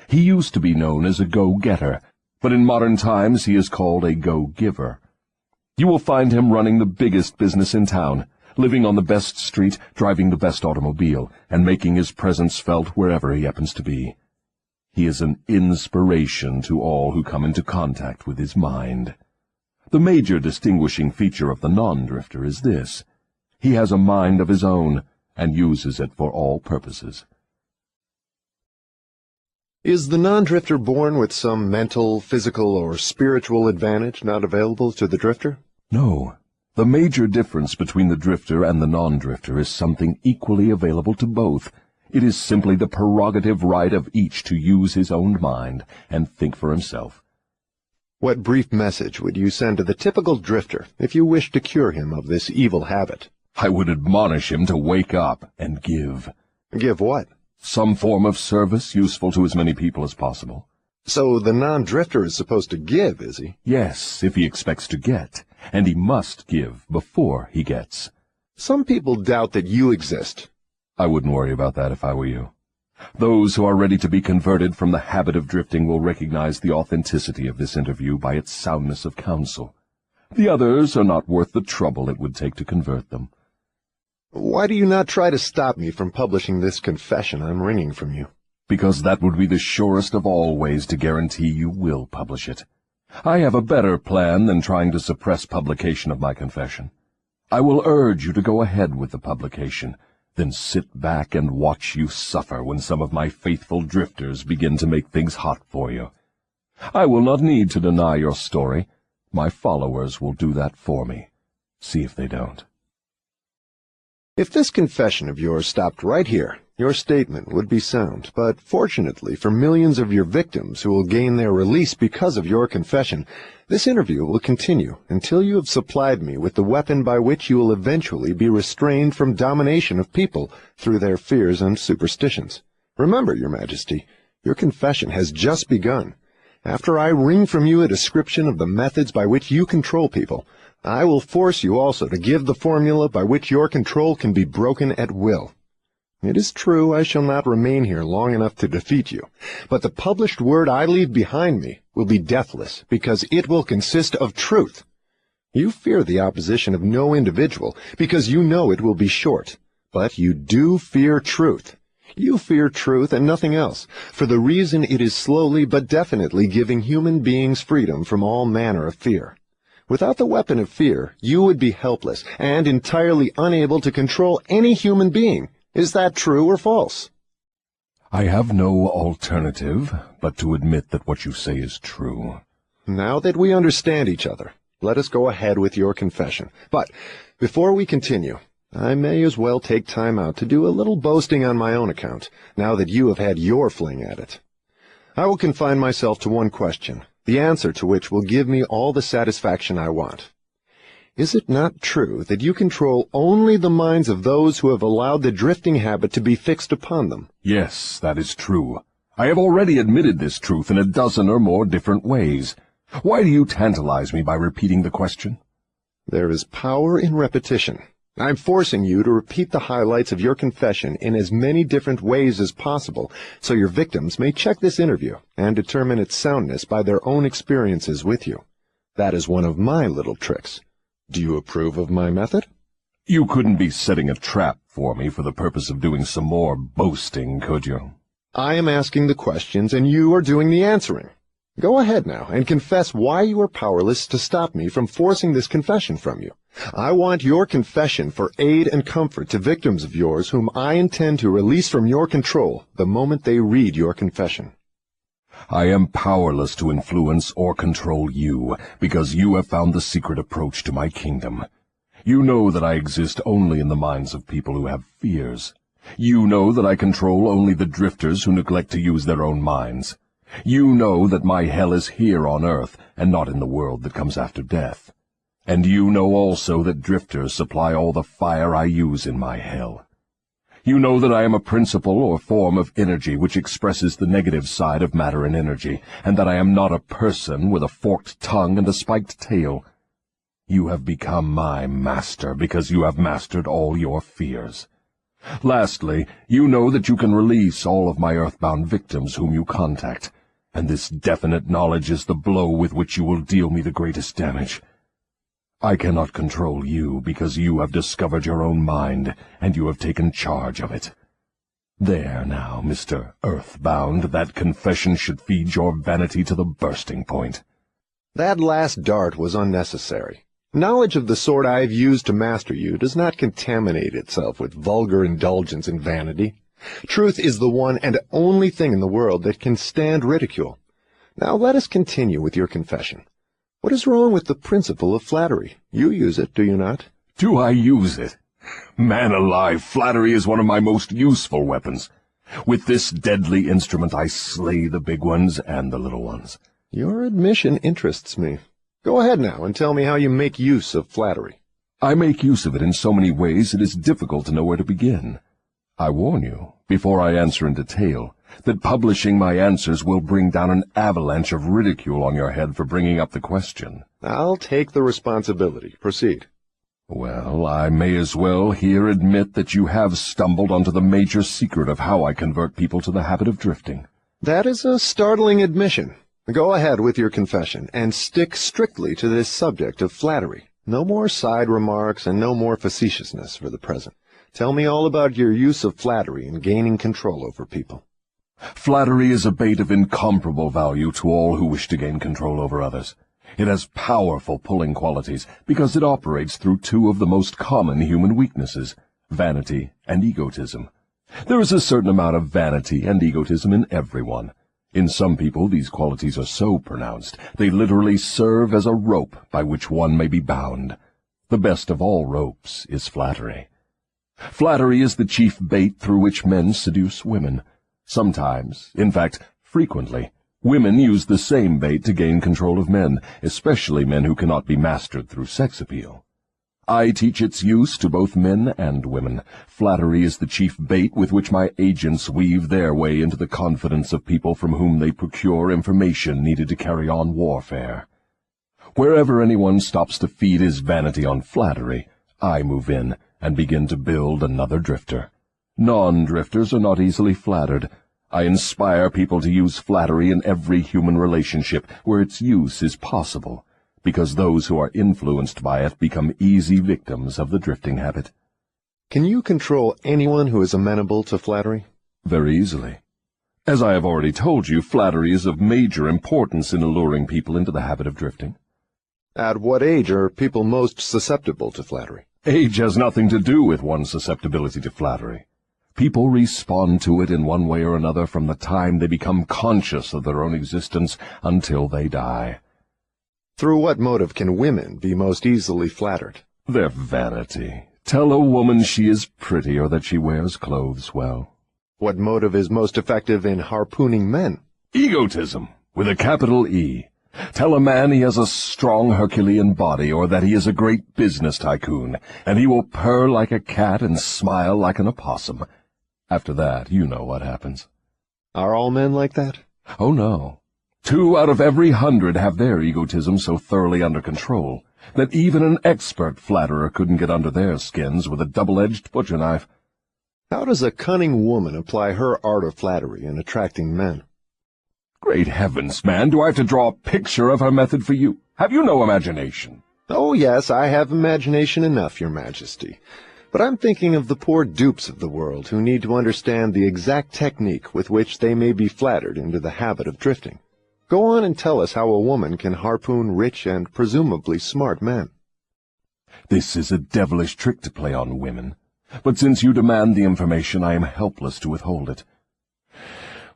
He used to be known as a go-getter, but in modern times he is called a go-giver. You will find him running the biggest business in town, living on the best street, driving the best automobile, and making his presence felt wherever he happens to be. He is an inspiration to all who come into contact with his mind. The major distinguishing feature of the non-drifter is this. He has a mind of his own, and uses it for all purposes. Is the non-drifter born with some mental, physical, or spiritual advantage not available to the drifter? No. The major difference between the drifter and the non-drifter is something equally available to both. It is simply the prerogative right of each to use his own mind and think for himself. What brief message would you send to the typical drifter if you wished to cure him of this evil habit? I would admonish him to wake up and give. Give what? Some form of service useful to as many people as possible. So the non-drifter is supposed to give, is he? Yes, if he expects to get, and he must give before he gets. Some people doubt that you exist. I wouldn't worry about that if I were you. Those who are ready to be converted from the habit of drifting will recognize the authenticity of this interview by its soundness of counsel. The others are not worth the trouble it would take to convert them. Why do you not try to stop me from publishing this confession I'm wringing from you? Because that would be the surest of all ways to guarantee you will publish it. I have a better plan than trying to suppress publication of my confession. I will urge you to go ahead with the publication, then sit back and watch you suffer when some of my faithful drifters begin to make things hot for you. I will not need to deny your story. My followers will do that for me. See if they don't. If this confession of yours stopped right here, Your statement would be sound, but fortunately for millions of your victims who will gain their release because of your confession, this interview will continue until you have supplied me with the weapon by which you will eventually be restrained from domination of people through their fears and superstitions. Remember, Your Majesty, your confession has just begun. After I wring from you a description of the methods by which you control people, I will force you also to give the formula by which your control can be broken at will. It is true I shall not remain here long enough to defeat you, but the published word I leave behind me will be deathless, because it will consist of truth. You fear the opposition of no individual, because you know it will be short, but you do fear truth. You fear truth and nothing else, for the reason it is slowly but definitely giving human beings freedom from all manner of fear. Without the weapon of fear, you would be helpless and entirely unable to control any human being. Is that true or false? I have no alternative but to admit that what you say is true. Now that we understand each other, let us go ahead with your confession. But before we continue, I may as well take time out to do a little boasting on my own account, now that you have had your fling at it. I will confine myself to one question, the answer to which will give me all the satisfaction I want. Is it not true that you control only the minds of those who have allowed the drifting habit to be fixed upon them? Yes, that is true. I have already admitted this truth in a dozen or more different ways. Why do you tantalize me by repeating the question? There is power in repetition. I'm forcing you to repeat the highlights of your confession in as many different ways as possible, so your victims may check this interview and determine its soundness by their own experiences with you. That is one of my little tricks. Do you approve of my method? You couldn't be setting a trap for me for the purpose of doing some more boasting, could you? I am asking the questions, and you are doing the answering. Go ahead now and confess why you are powerless to stop me from forcing this confession from you. I want your confession for aid and comfort to victims of yours whom I intend to release from your control the moment they read your confession. I am powerless to influence or control you, because you have found the secret approach to my kingdom. You know that I exist only in the minds of people who have fears. You know that I control only the drifters who neglect to use their own minds. You know that my hell is here on earth, and not in the world that comes after death. And you know also that drifters supply all the fire I use in my hell. You know that I am a principle or form of energy which expresses the negative side of matter and energy, and that I am not a person with a forked tongue and a spiked tail. You have become my master because you have mastered all your fears. Lastly, you know that you can release all of my earthbound victims whom you contact, and this definite knowledge is the blow with which you will deal me the greatest damage. I cannot control you because you have discovered your own mind, and you have taken charge of it. There now, Mr. Earthbound, that confession should feed your vanity to the bursting point. That last dart was unnecessary. Knowledge of the sort I have used to master you does not contaminate itself with vulgar indulgence and vanity. Truth is the one and only thing in the world that can stand ridicule. Now let us continue with your confession. What is wrong with the principle of flattery? You use it, do you not? Do I use it? Man alive, flattery is one of my most useful weapons. With this deadly instrument I slay the big ones and the little ones. Your admission interests me. Go ahead now and tell me how you make use of flattery. I make use of it in so many ways it is difficult to know where to begin. I warn you, before I answer in detail, that publishing my answers will bring down an avalanche of ridicule on your head for bringing up the question. I'll take the responsibility. Proceed. Well, I may as well here admit that you have stumbled onto the major secret of how I convert people to the habit of drifting. That is a startling admission. Go ahead with your confession, and stick strictly to this subject of flattery. No more side remarks and no more facetiousness for the present. Tell me all about your use of flattery in gaining control over people. Flattery is a bait of incomparable value to all who wish to gain control over others. It has powerful pulling qualities because it operates through two of the most common human weaknesses, vanity and egotism. There is a certain amount of vanity and egotism in everyone. In some people these qualities are so pronounced, they literally serve as a rope by which one may be bound. The best of all ropes is flattery. Flattery is the chief bait through which men seduce women. Sometimes, in fact, frequently, women use the same bait to gain control of men, especially men who cannot be mastered through sex appeal. I teach its use to both men and women. Flattery is the chief bait with which my agents weave their way into the confidence of people from whom they procure information needed to carry on warfare. Wherever anyone stops to feed his vanity on flattery, I move in and begin to build another drifter. Non-drifters are not easily flattered. I inspire people to use flattery in every human relationship where its use is possible, because those who are influenced by it become easy victims of the drifting habit. Can you control anyone who is amenable to flattery? Very easily. As I have already told you, flattery is of major importance in alluring people into the habit of drifting. At what age are people most susceptible to flattery? Age has nothing to do with one's susceptibility to flattery. People respond to it in one way or another from the time they become conscious of their own existence until they die. Through what motive can women be most easily flattered? Their vanity. Tell a woman she is pretty or that she wears clothes well. What motive is most effective in harpooning men? Egotism, with a capital E. Tell a man he has a strong Herculean body or that he is a great business tycoon, and he will purr like a cat and smile like an opossum. After that, you know what happens. Are all men like that? Oh, no. 2 out of every 100 have their egotism so thoroughly under control that even an expert flatterer couldn't get under their skins with a double-edged butcher knife. How does a cunning woman apply her art of flattery in attracting men? Great heavens, man, do I have to draw a picture of her method for you? Have you no imagination? Oh, yes, I have imagination enough, Your Majesty. But I'm thinking of the poor dupes of the world who need to understand the exact technique with which they may be flattered into the habit of drifting. Go on and tell us how a woman can harpoon rich and presumably smart men. This is a devilish trick to play on women, but since you demand the information, I am helpless to withhold it.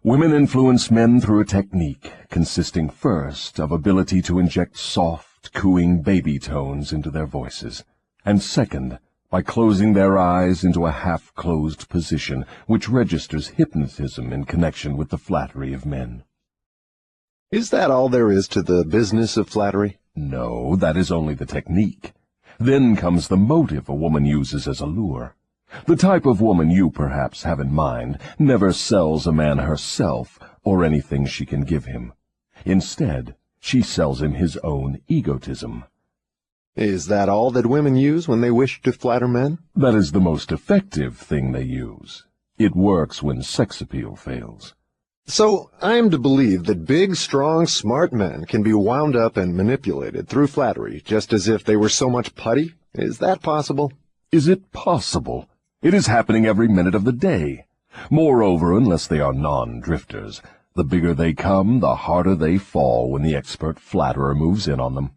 Women influence men through a technique consisting first of ability to inject soft, cooing baby tones into their voices, and second, by closing their eyes into a half-closed position which registers hypnotism in connection with the flattery of men. Is that all there is to the business of flattery? No, that is only the technique. Then comes the motive a woman uses as a lure. The type of woman you perhaps have in mind never sells a man herself or anything she can give him. Instead, she sells him his own egotism. Is that all that women use when they wish to flatter men? That is the most effective thing they use. It works when sex appeal fails. So I am to believe that big, strong, smart men can be wound up and manipulated through flattery just as if they were so much putty? Is that possible? Is it possible? It is happening every minute of the day. Moreover, unless they are non-drifters, the bigger they come, the harder they fall when the expert flatterer moves in on them.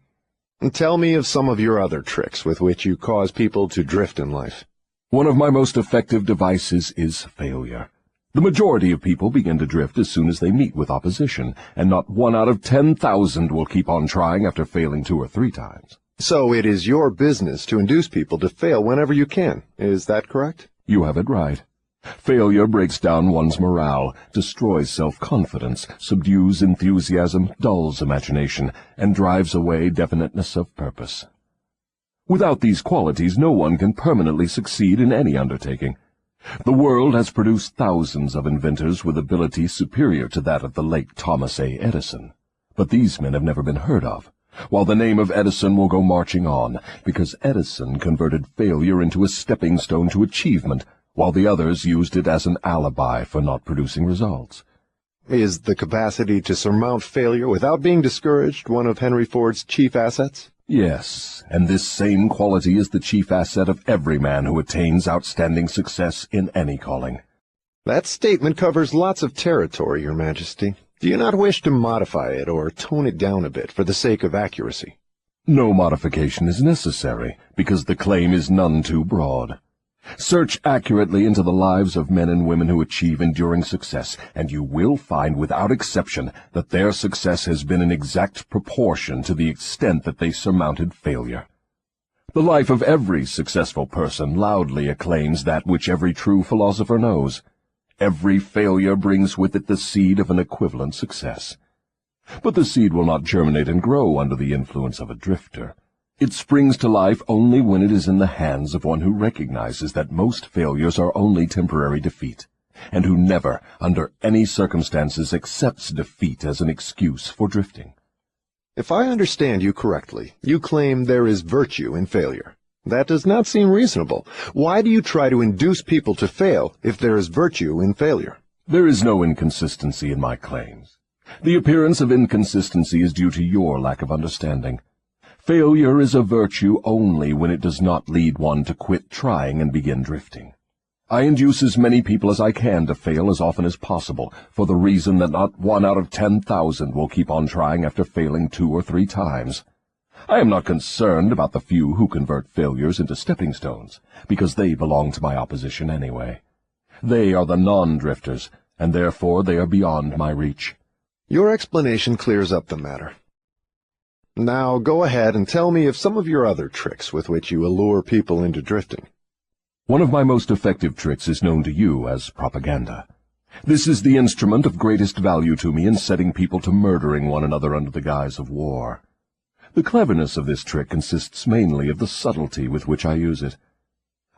And tell me of some of your other tricks with which you cause people to drift in life. One of my most effective devices is failure. The majority of people begin to drift as soon as they meet with opposition, and not 1 out of 10,000 will keep on trying after failing 2 or 3 times. So it is your business to induce people to fail whenever you can. Is that correct? You have it right. Failure breaks down one's morale, destroys self-confidence, subdues enthusiasm, dulls imagination, and drives away definiteness of purpose. Without these qualities, no one can permanently succeed in any undertaking. The world has produced thousands of inventors with ability superior to that of the late Thomas A. Edison. But these men have never been heard of, while the name of Edison will go marching on, because Edison converted failure into a stepping stone to achievement, while the others used it as an alibi for not producing results. Is the capacity to surmount failure without being discouraged one of Henry Ford's chief assets? Yes, and this same quality is the chief asset of every man who attains outstanding success in any calling. That statement covers lots of territory, Your Majesty. Do you not wish to modify it or tone it down a bit for the sake of accuracy? No modification is necessary, because the claim is none too broad. Search accurately into the lives of men and women who achieve enduring success, and you will find without exception that their success has been in exact proportion to the extent that they surmounted failure. The life of every successful person loudly acclaims that which every true philosopher knows. Every failure brings with it the seed of an equivalent success. But the seed will not germinate and grow under the influence of a drifter. It springs to life only when it is in the hands of one who recognizes that most failures are only temporary defeat, and who never, under any circumstances, accepts defeat as an excuse for drifting. If I understand you correctly, you claim there is virtue in failure. That does not seem reasonable. Why do you try to induce people to fail if there is virtue in failure? There is no inconsistency in my claims. The appearance of inconsistency is due to your lack of understanding. Failure is a virtue only when it does not lead one to quit trying and begin drifting. I induce as many people as I can to fail as often as possible, for the reason that not 1 out of 10,000 will keep on trying after failing 2 or 3 times. I am not concerned about the few who convert failures into stepping stones, because they belong to my opposition anyway. They are the non-drifters, and therefore they are beyond my reach. Your explanation clears up the matter. Now go ahead and tell me of some of your other tricks with which you allure people into drifting. One of my most effective tricks is known to you as propaganda. This is the instrument of greatest value to me in setting people to murdering one another under the guise of war. The cleverness of this trick consists mainly of the subtlety with which I use it.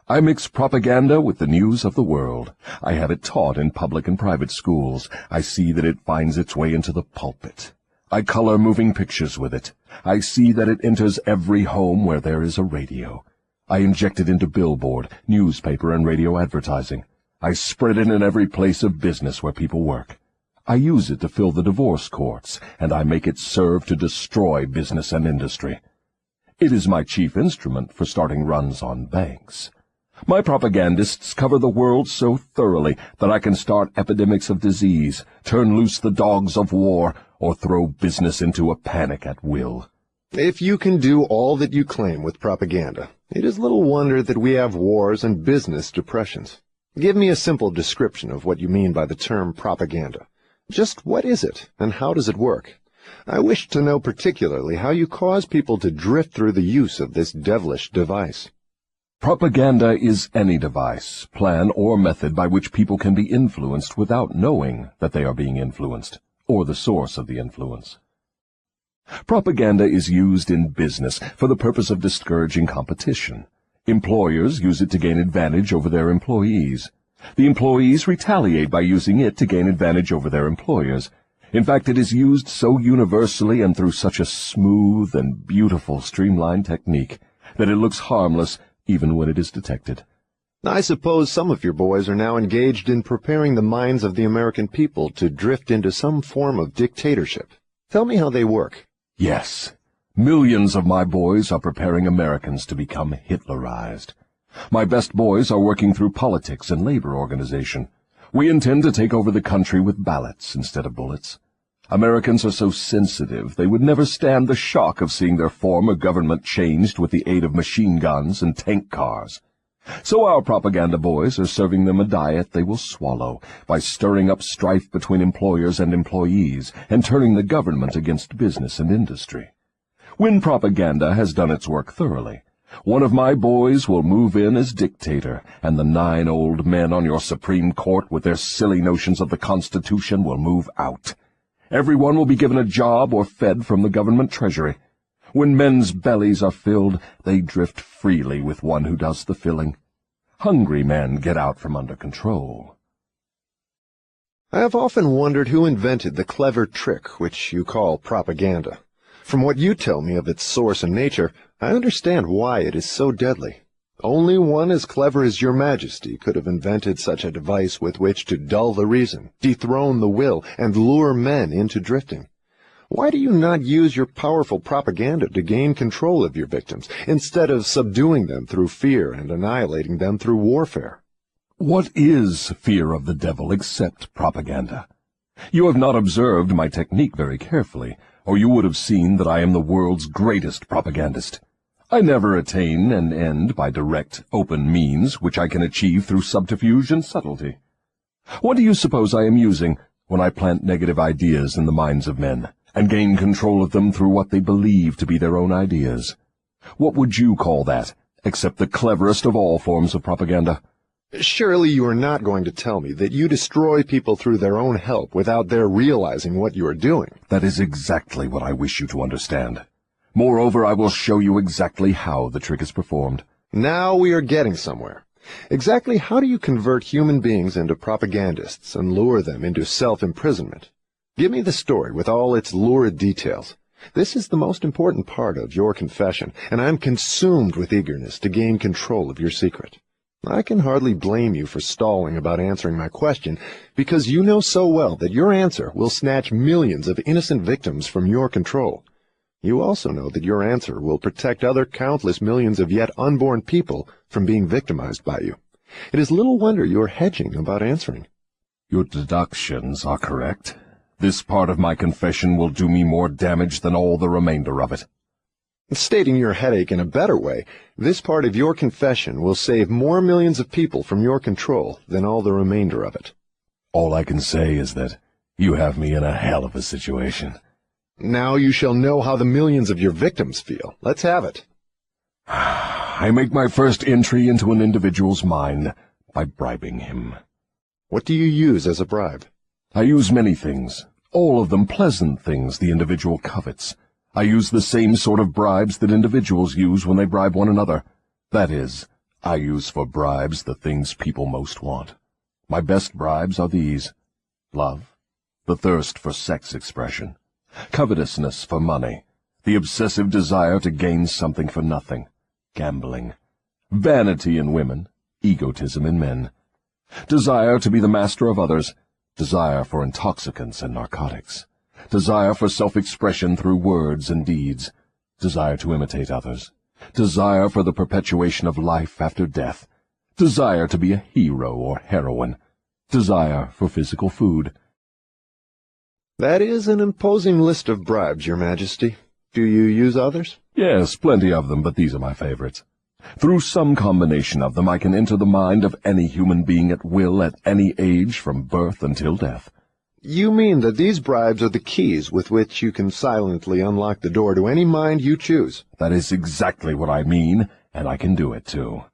I mix propaganda with the news of the world. I have it taught in public and private schools. I see that it finds its way into the pulpit. I color moving pictures with it. I see that it enters every home where there is a radio. I inject it into billboard, newspaper, and radio advertising. I spread it in every place of business where people work. I use it to fill the divorce courts, and I make it serve to destroy business and industry. It is my chief instrument for starting runs on banks. My propagandists cover the world so thoroughly that I can start epidemics of disease, turn loose the dogs of war, or throw business into a panic at will. If you can do all that you claim with propaganda, it is little wonder that we have wars and business depressions. Give me a simple description of what you mean by the term propaganda. Just what is it, and how does it work? I wish to know particularly how you cause people to drift through the use of this devilish device. Propaganda is any device, plan, or method by which people can be influenced without knowing that they are being influenced, or the source of the influence. Propaganda is used in business for the purpose of discouraging competition. Employers use it to gain advantage over their employees. The employees retaliate by using it to gain advantage over their employers. In fact, it is used so universally and through such a smooth and beautiful streamlined technique that it looks harmless even when it is detected. I suppose some of your boys are now engaged in preparing the minds of the American people to drift into some form of dictatorship. Tell me how they work. Yes, millions of my boys are preparing Americans to become Hitlerized. My best boys are working through politics and labor organization. We intend to take over the country with ballots instead of bullets. Americans are so sensitive they would never stand the shock of seeing their form of government changed with the aid of machine guns and tank cars. So our propaganda boys are serving them a diet they will swallow by stirring up strife between employers and employees and turning the government against business and industry. When propaganda has done its work thoroughly, one of my boys will move in as dictator, and the 9 old men on your Supreme Court with their silly notions of the Constitution will move out. Everyone will be given a job or fed from the government treasury. When men's bellies are filled, they drift freely with one who does the filling. Hungry men get out from under control. I have often wondered who invented the clever trick which you call propaganda. From what you tell me of its source and nature, I understand why it is so deadly. Only one as clever as your Majesty could have invented such a device with which to dull the reason, dethrone the will, and lure men into drifting. Why do you not use your powerful propaganda to gain control of your victims, instead of subduing them through fear and annihilating them through warfare? What is fear of the devil except propaganda? You have not observed my technique very carefully, or you would have seen that I am the world's greatest propagandist. I never attain an end by direct, open means which I can achieve through subterfuge and subtlety. What do you suppose I am using when I plant negative ideas in the minds of men, and gain control of them through what they believe to be their own ideas? What would you call that, except the cleverest of all forms of propaganda? Surely you are not going to tell me that you destroy people through their own help without their realizing what you are doing. That is exactly what I wish you to understand. Moreover, I will show you exactly how the trick is performed. Now we are getting somewhere. Exactly how do you convert human beings into propagandists and lure them into self-imprisonment? Give me the story with all its lurid details. This is the most important part of your confession, and I am consumed with eagerness to gain control of your secret. I can hardly blame you for stalling about answering my question, because you know so well that your answer will snatch millions of innocent victims from your control. You also know that your answer will protect other countless millions of yet unborn people from being victimized by you. It is little wonder you are hedging about answering. Your deductions are correct. This part of my confession will do me more damage than all the remainder of it. Stating your headache in a better way, this part of your confession will save more millions of people from your control than all the remainder of it. All I can say is that you have me in a hell of a situation. Now you shall know how the millions of your victims feel. Let's have it. I make my first entry into an individual's mind by bribing him. What do you use as a bribe? I use many things, all of them pleasant things the individual covets. I use the same sort of bribes that individuals use when they bribe one another. That is, I use for bribes the things people most want. My best bribes are these: love, the thirst for sex expression, covetousness for money, the obsessive desire to gain something for nothing, gambling, vanity in women, egotism in men, desire to be the master of others, desire for intoxicants and narcotics, desire for self-expression through words and deeds, desire to imitate others, desire for the perpetuation of life after death, desire to be a hero or heroine, desire for physical food. That is an imposing list of bribes, Your Majesty. Do you use others? Yes, plenty of them, but these are my favorites. Through some combination of them I can enter the mind of any human being at will at any age from birth until death. You mean that these bribes are the keys with which you can silently unlock the door to any mind you choose? That is exactly what I mean, and I can do it too.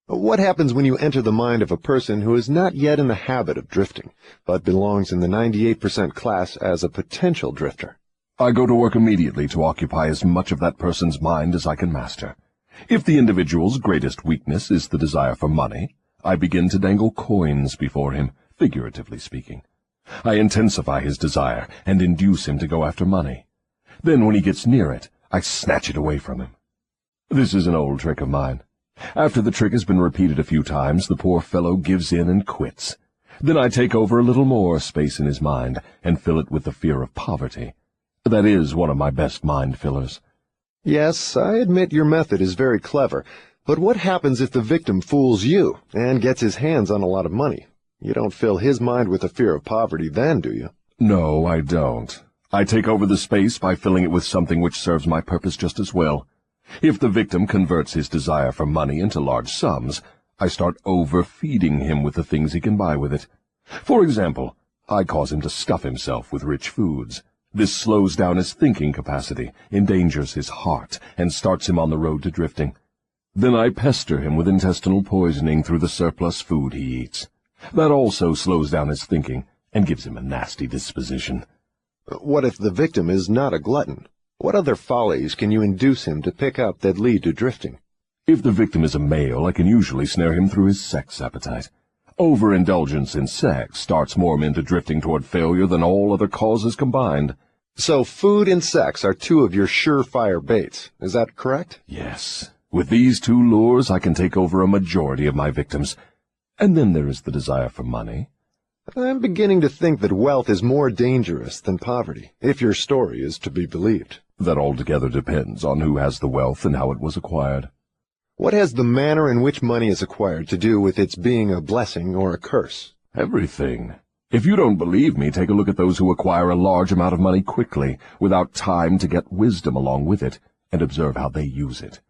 What happens when you enter the mind of a person who is not yet in the habit of drifting, but belongs in the 98% class as a potential drifter? I go to work immediately to occupy as much of that person's mind as I can master. If the individual's greatest weakness is the desire for money, I begin to dangle coins before him, figuratively speaking. I intensify his desire and induce him to go after money. Then when he gets near it, I snatch it away from him. This is an old trick of mine. After the trick has been repeated a few times, the poor fellow gives in and quits. Then I take over a little more space in his mind and fill it with the fear of poverty. That is one of my best mind fillers. Yes, I admit your method is very clever, but what happens if the victim fools you and gets his hands on a lot of money? You don't fill his mind with the fear of poverty then, do you? No, I don't. I take over the space by filling it with something which serves my purpose just as well. If the victim converts his desire for money into large sums, I start overfeeding him with the things he can buy with it. For example, I cause him to stuff himself with rich foods. This slows down his thinking capacity, endangers his heart, and starts him on the road to drifting. Then I pester him with intestinal poisoning through the surplus food he eats. That also slows down his thinking and gives him a nasty disposition. What if the victim is not a glutton? What other follies can you induce him to pick up that lead to drifting? If the victim is a male, I can usually snare him through his sex appetite. Overindulgence in sex starts more men into drifting toward failure than all other causes combined. So food and sex are two of your surefire baits. Is that correct? Yes. With these two lures, I can take over a majority of my victims. And then there is the desire for money. I'm beginning to think that wealth is more dangerous than poverty, if your story is to be believed. That altogether depends on who has the wealth and how it was acquired. What has the manner in which money is acquired to do with its being a blessing or a curse? Everything. If you don't believe me, take a look at those who acquire a large amount of money quickly, without time to get wisdom along with it, and observe how they use it.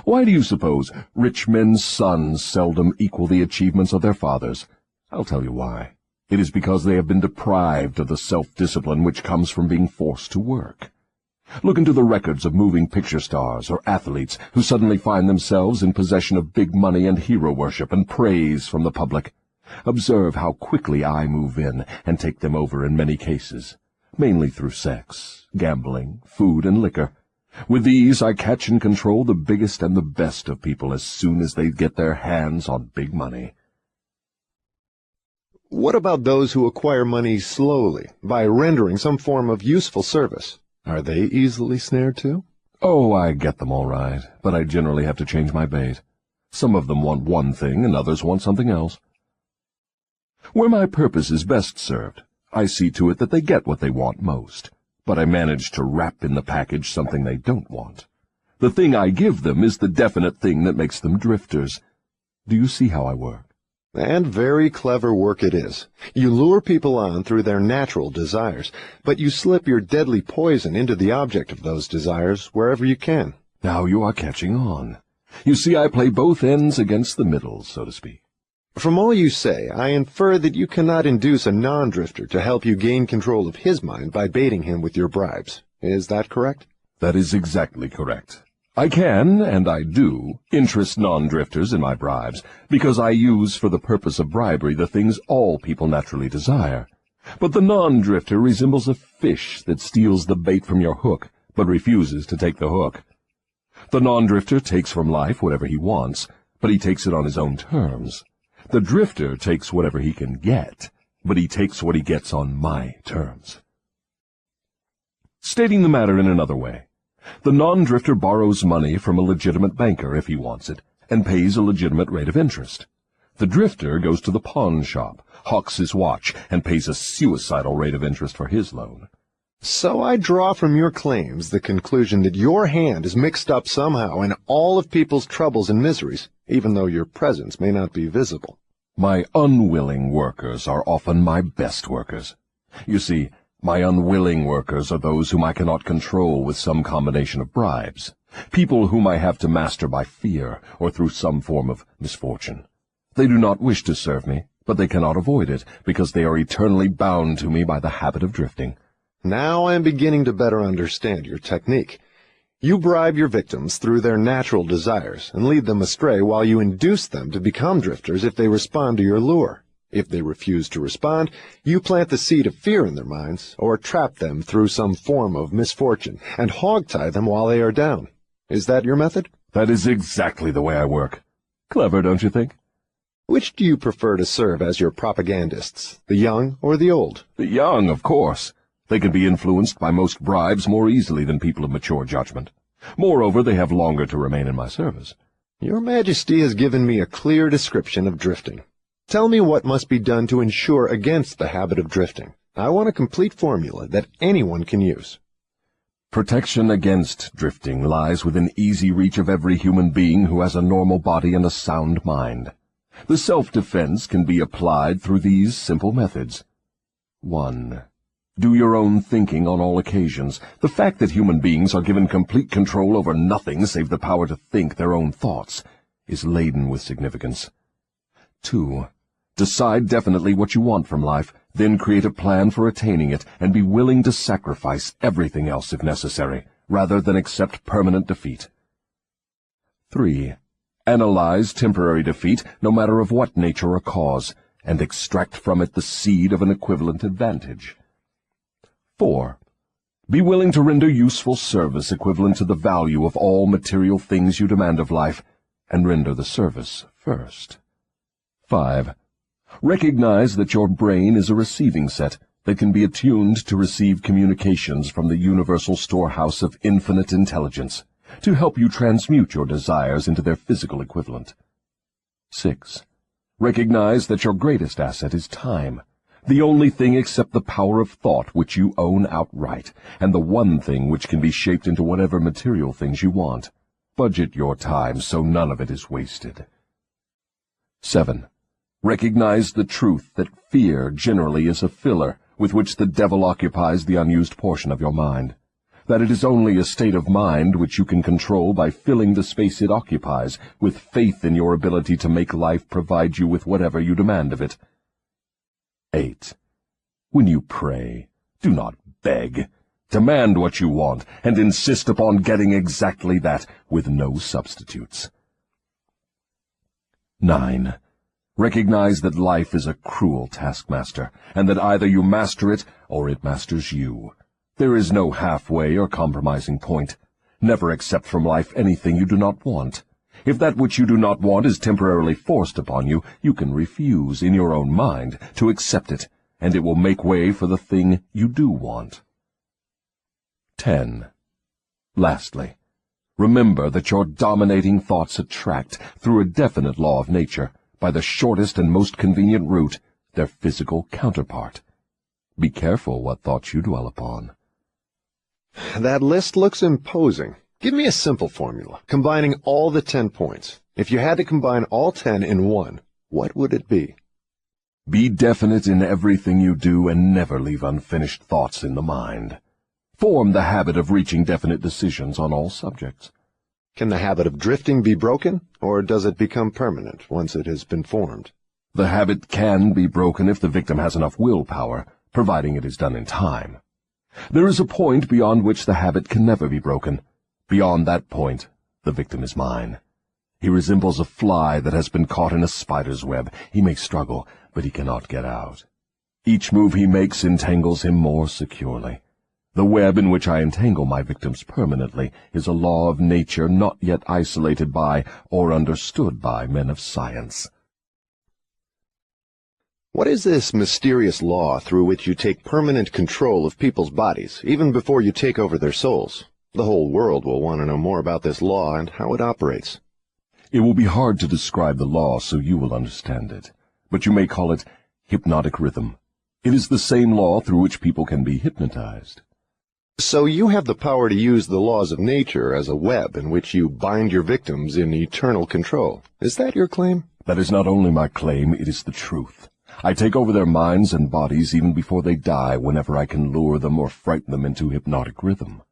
Why do you suppose rich men's sons seldom equal the achievements of their fathers? I'll tell you why. It is because they have been deprived of the self-discipline which comes from being forced to work. Look into the records of moving picture stars or athletes who suddenly find themselves in possession of big money and hero worship and praise from the public. Observe how quickly I move in and take them over in many cases, mainly through sex, gambling, food, and liquor. With these, I catch and control the biggest and the best of people as soon as they get their hands on big money. What about those who acquire money slowly, by rendering some form of useful service? Are they easily snared too? Oh, I get them all right, but I generally have to change my bait. Some of them want one thing and others want something else. Where my purpose is best served, I see to it that they get what they want most, but I manage to wrap in the package something they don't want. The thing I give them is the definite thing that makes them drifters. Do you see how I work? And very clever work it is. You lure people on through their natural desires, but you slip your deadly poison into the object of those desires wherever you can. Now you are catching on. You see, I play both ends against the middle, so to speak. From all you say, I infer that you cannot induce a non-drifter to help you gain control of his mind by baiting him with your bribes. Is that correct? That is exactly correct. I can, and I do, interest non-drifters in my bribes, because I use for the purpose of bribery the things all people naturally desire. But the non-drifter resembles a fish that steals the bait from your hook, but refuses to take the hook. The non-drifter takes from life whatever he wants, but he takes it on his own terms. The drifter takes whatever he can get, but he takes what he gets on my terms. Stating the matter in another way, the non-drifter borrows money from a legitimate banker if he wants it, and pays a legitimate rate of interest. The drifter goes to the pawn shop, hawks his watch, and pays a suicidal rate of interest for his loan. So I draw from your claims the conclusion that your hand is mixed up somehow in all of people's troubles and miseries, even though your presence may not be visible. My unwilling workers are often my best workers. You see, my unwilling workers are those whom I cannot control with some combination of bribes, people whom I have to master by fear or through some form of misfortune. They do not wish to serve me, but they cannot avoid it, because they are eternally bound to me by the habit of drifting. Now I am beginning to better understand your technique. You bribe your victims through their natural desires and lead them astray while you induce them to become drifters if they respond to your lure. If they refuse to respond, you plant the seed of fear in their minds, or trap them through some form of misfortune, and hog-tie them while they are down. Is that your method? That is exactly the way I work. Clever, don't you think? Which do you prefer to serve as your propagandists, the young or the old? The young, of course. They can be influenced by most bribes more easily than people of mature judgment. Moreover, they have longer to remain in my service. Your Majesty has given me a clear description of drifting. Tell me what must be done to ensure against the habit of drifting. I want a complete formula that anyone can use. Protection against drifting lies within easy reach of every human being who has a normal body and a sound mind. The self-defense can be applied through these simple methods. 1. Do your own thinking on all occasions. The fact that human beings are given complete control over nothing save the power to think their own thoughts is laden with significance. 2. Decide definitely what you want from life, then create a plan for attaining it, and be willing to sacrifice everything else if necessary, rather than accept permanent defeat. 3. Analyze temporary defeat, no matter of what nature or cause, and extract from it the seed of an equivalent advantage. 4. Be willing to render useful service equivalent to the value of all material things you demand of life, and render the service first. 5. Recognize that your brain is a receiving set that can be attuned to receive communications from the universal storehouse of infinite intelligence, to help you transmute your desires into their physical equivalent. 6. Recognize that your greatest asset is time, the only thing except the power of thought which you own outright, and the one thing which can be shaped into whatever material things you want. Budget your time so none of it is wasted. 7. Recognize the truth that fear generally is a filler with which the devil occupies the unused portion of your mind, that it is only a state of mind which you can control by filling the space it occupies with faith in your ability to make life provide you with whatever you demand of it. 8. When you pray, do not beg. Demand what you want, and insist upon getting exactly that, with no substitutes. 9. Recognize that life is a cruel taskmaster, and that either you master it, or it masters you. There is no halfway or compromising point. Never accept from life anything you do not want. If that which you do not want is temporarily forced upon you, you can refuse, in your own mind, to accept it, and it will make way for the thing you do want. 10. Lastly, remember that your dominating thoughts attract, through a definite law of nature, by the shortest and most convenient route, their physical counterpart. Be careful what thoughts you dwell upon. That list looks imposing. Give me a simple formula, combining all the 10 points. If you had to combine all 10 in one, what would it be? Be definite in everything you do, and never leave unfinished thoughts in the mind. Form the habit of reaching definite decisions on all subjects. Can the habit of drifting be broken, or does it become permanent once it has been formed? The habit can be broken if the victim has enough willpower, providing it is done in time. There is a point beyond which the habit can never be broken. Beyond that point, the victim is mine. He resembles a fly that has been caught in a spider's web. He may struggle, but he cannot get out. Each move he makes entangles him more securely. The web in which I entangle my victims permanently is a law of nature not yet isolated by or understood by men of science. What is this mysterious law through which you take permanent control of people's bodies, even before you take over their souls? The whole world will want to know more about this law and how it operates. It will be hard to describe the law so you will understand it, but you may call it hypnotic rhythm. It is the same law through which people can be hypnotized. So you have the power to use the laws of nature as a web in which you bind your victims in eternal control. Is that your claim? That is not only my claim, it is the truth. I take over their minds and bodies even before they die whenever I can lure them or frighten them into hypnotic rhythm.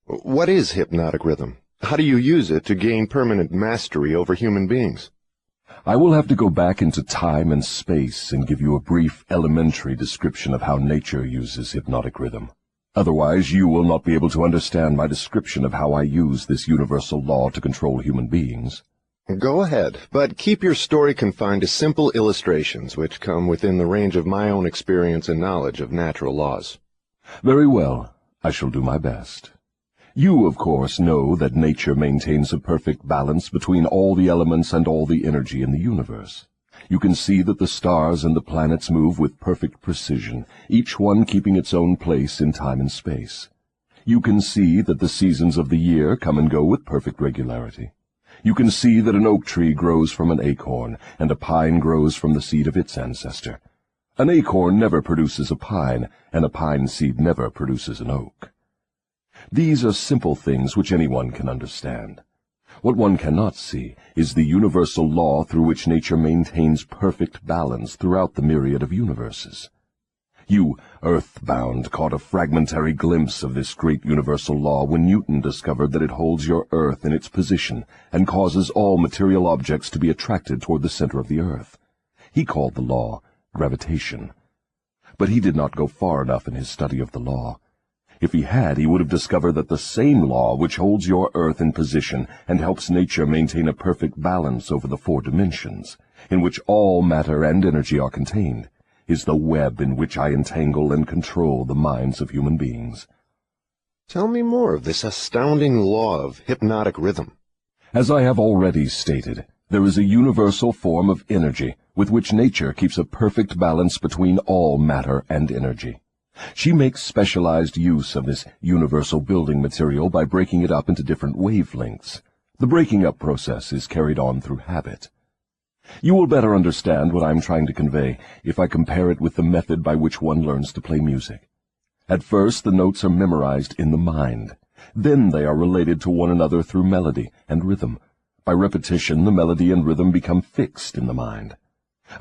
What is hypnotic rhythm? How do you use it to gain permanent mastery over human beings? I will have to go back into time and space and give you a brief, elementary description of how nature uses hypnotic rhythm. Otherwise, you will not be able to understand my description of how I use this universal law to control human beings. Go ahead, but keep your story confined to simple illustrations which come within the range of my own experience and knowledge of natural laws. Very well. I shall do my best. You, of course, know that nature maintains a perfect balance between all the elements and all the energy in the universe. You can see that the stars and the planets move with perfect precision, each one keeping its own place in time and space. You can see that the seasons of the year come and go with perfect regularity. You can see that an oak tree grows from an acorn, and a pine grows from the seed of its ancestor. An acorn never produces a pine, and a pine seed never produces an oak. These are simple things which anyone can understand. What one cannot see is the universal law through which nature maintains perfect balance throughout the myriad of universes. You, earthbound, caught a fragmentary glimpse of this great universal law when Newton discovered that it holds your earth in its position and causes all material objects to be attracted toward the center of the earth. He called the law gravitation. But he did not go far enough in his study of the law. If he had, he would have discovered that the same law which holds your earth in position and helps nature maintain a perfect balance over the 4 dimensions, in which all matter and energy are contained, is the web in which I entangle and control the minds of human beings. Tell me more of this astounding law of hypnotic rhythm. As I have already stated, there is a universal form of energy with which nature keeps a perfect balance between all matter and energy. She makes specialized use of this universal building material by breaking it up into different wavelengths. The breaking up process is carried on through habit. You will better understand what I am trying to convey if I compare it with the method by which one learns to play music. At first, the notes are memorized in the mind. Then they are related to one another through melody and rhythm. By repetition, the melody and rhythm become fixed in the mind.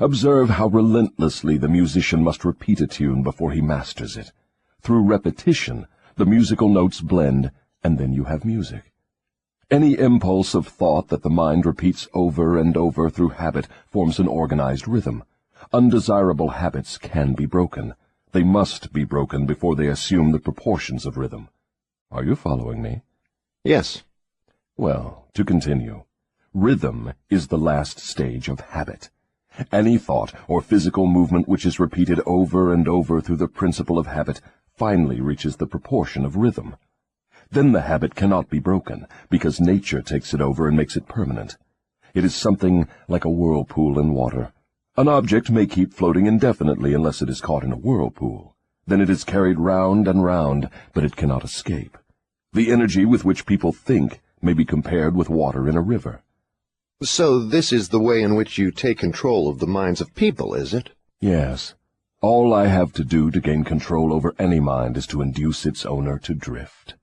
Observe how relentlessly the musician must repeat a tune before he masters it. Through repetition, the musical notes blend, and then you have music. Any impulse of thought that the mind repeats over and over through habit forms an organized rhythm. Undesirable habits can be broken. They must be broken before they assume the proportions of rhythm. Are you following me? Yes. Well, to continue, rhythm is the last stage of habit. Any thought or physical movement which is repeated over and over through the principle of habit finally reaches the proportion of rhythm. Then the habit cannot be broken, because nature takes it over and makes it permanent. It is something like a whirlpool in water. An object may keep floating indefinitely unless it is caught in a whirlpool. Then it is carried round and round, but it cannot escape. The energy with which people think may be compared with water in a river. So this is the way in which you take control of the minds of people, is it? Yes. All I have to do to gain control over any mind is to induce its owner to drift.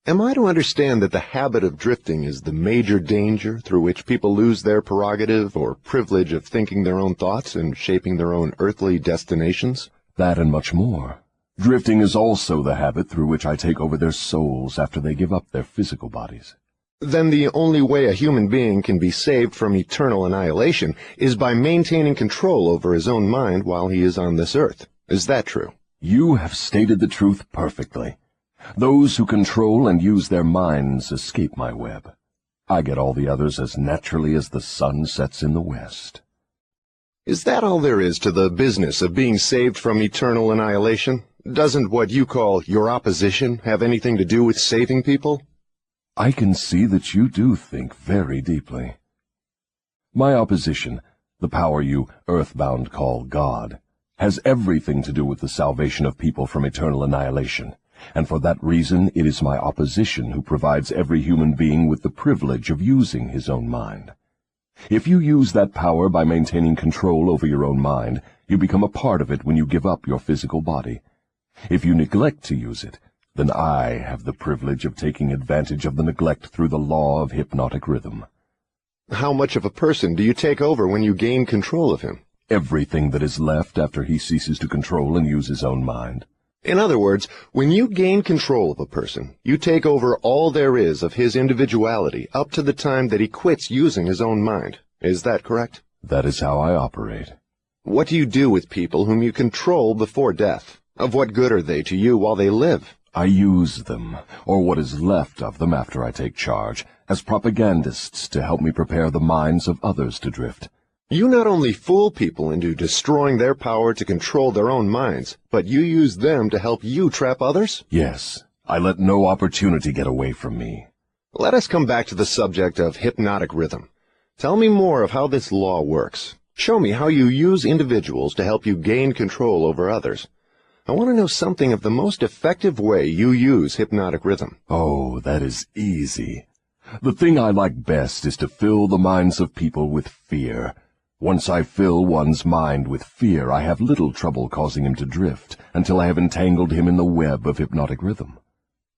Am I to understand that the habit of drifting is the major danger through which people lose their prerogative or privilege of thinking their own thoughts and shaping their own earthly destinations? That and much more. Drifting is also the habit through which I take over their souls after they give up their physical bodies. Then the only way a human being can be saved from eternal annihilation is by maintaining control over his own mind while he is on this earth. Is that true? You have stated the truth perfectly. Those who control and use their minds escape my web. I get all the others as naturally as the sun sets in the west. Is that all there is to the business of being saved from eternal annihilation? Doesn't what you call your opposition have anything to do with saving people? I can see that you do think very deeply. My opposition, the power you earthbound call God, has everything to do with the salvation of people from eternal annihilation, and for that reason it is my opposition who provides every human being with the privilege of using his own mind. If you use that power by maintaining control over your own mind, you become a part of it when you give up your physical body. If you neglect to use it, then I have the privilege of taking advantage of the neglect through the law of hypnotic rhythm. How much of a person do you take over when you gain control of him? Everything that is left after he ceases to control and use his own mind. In other words, when you gain control of a person, you take over all there is of his individuality up to the time that he quits using his own mind. Is that correct? That is how I operate. What do you do with people whom you control before death? Of what good are they to you while they live? I use them, or what is left of them after I take charge, as propagandists to help me prepare the minds of others to drift. You not only fool people into destroying their power to control their own minds, but you use them to help you trap others? Yes, I let no opportunity get away from me. Let us come back to the subject of hypnotic rhythm. Tell me more of how this law works. Show me how you use individuals to help you gain control over others. I want to know something of the most effective way you use hypnotic rhythm. Oh, that is easy. The thing I like best is to fill the minds of people with fear. Once I fill one's mind with fear, I have little trouble causing him to drift until I have entangled him in the web of hypnotic rhythm.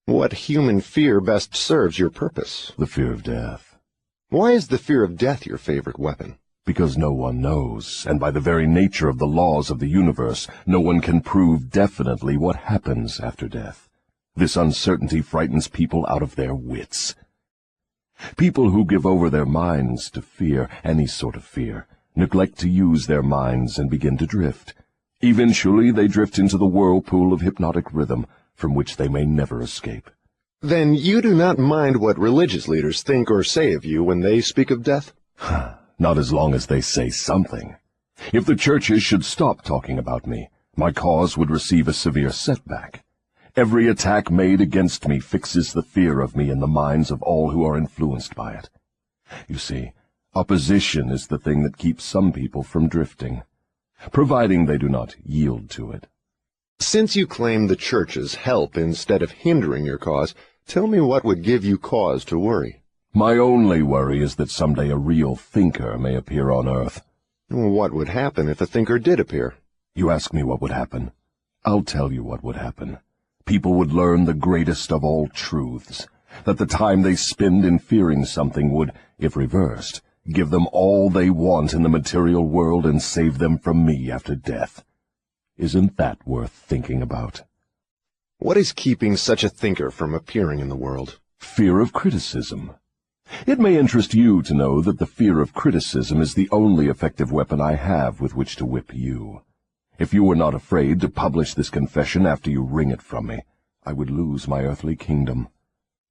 What human fear best serves your purpose? The fear of death. Why is the fear of death your favorite weapon? Because no one knows, and by the very nature of the laws of the universe, no one can prove definitely what happens after death. This uncertainty frightens people out of their wits. People who give over their minds to fear, any sort of fear, neglect to use their minds and begin to drift. Eventually they drift into the whirlpool of hypnotic rhythm, from which they may never escape. Then you do not mind what religious leaders think or say of you when they speak of death? Not as long as they say something. If the churches should stop talking about me, my cause would receive a severe setback. Every attack made against me fixes the fear of me in the minds of all who are influenced by it. You see, opposition is the thing that keeps some people from drifting, providing they do not yield to it. Since you claim the churches help instead of hindering your cause, tell me what would give you cause to worry. My only worry is that someday a real thinker may appear on earth. What would happen if a thinker did appear? You ask me what would happen. I'll tell you what would happen. People would learn the greatest of all truths, that the time they spend in fearing something would, if reversed, give them all they want in the material world and save them from me after death. Isn't that worth thinking about? What is keeping such a thinker from appearing in the world? Fear of criticism. It may interest you to know that the fear of criticism is the only effective weapon I have with which to whip you. If you were not afraid to publish this confession after you wring it from me, I would lose my earthly kingdom.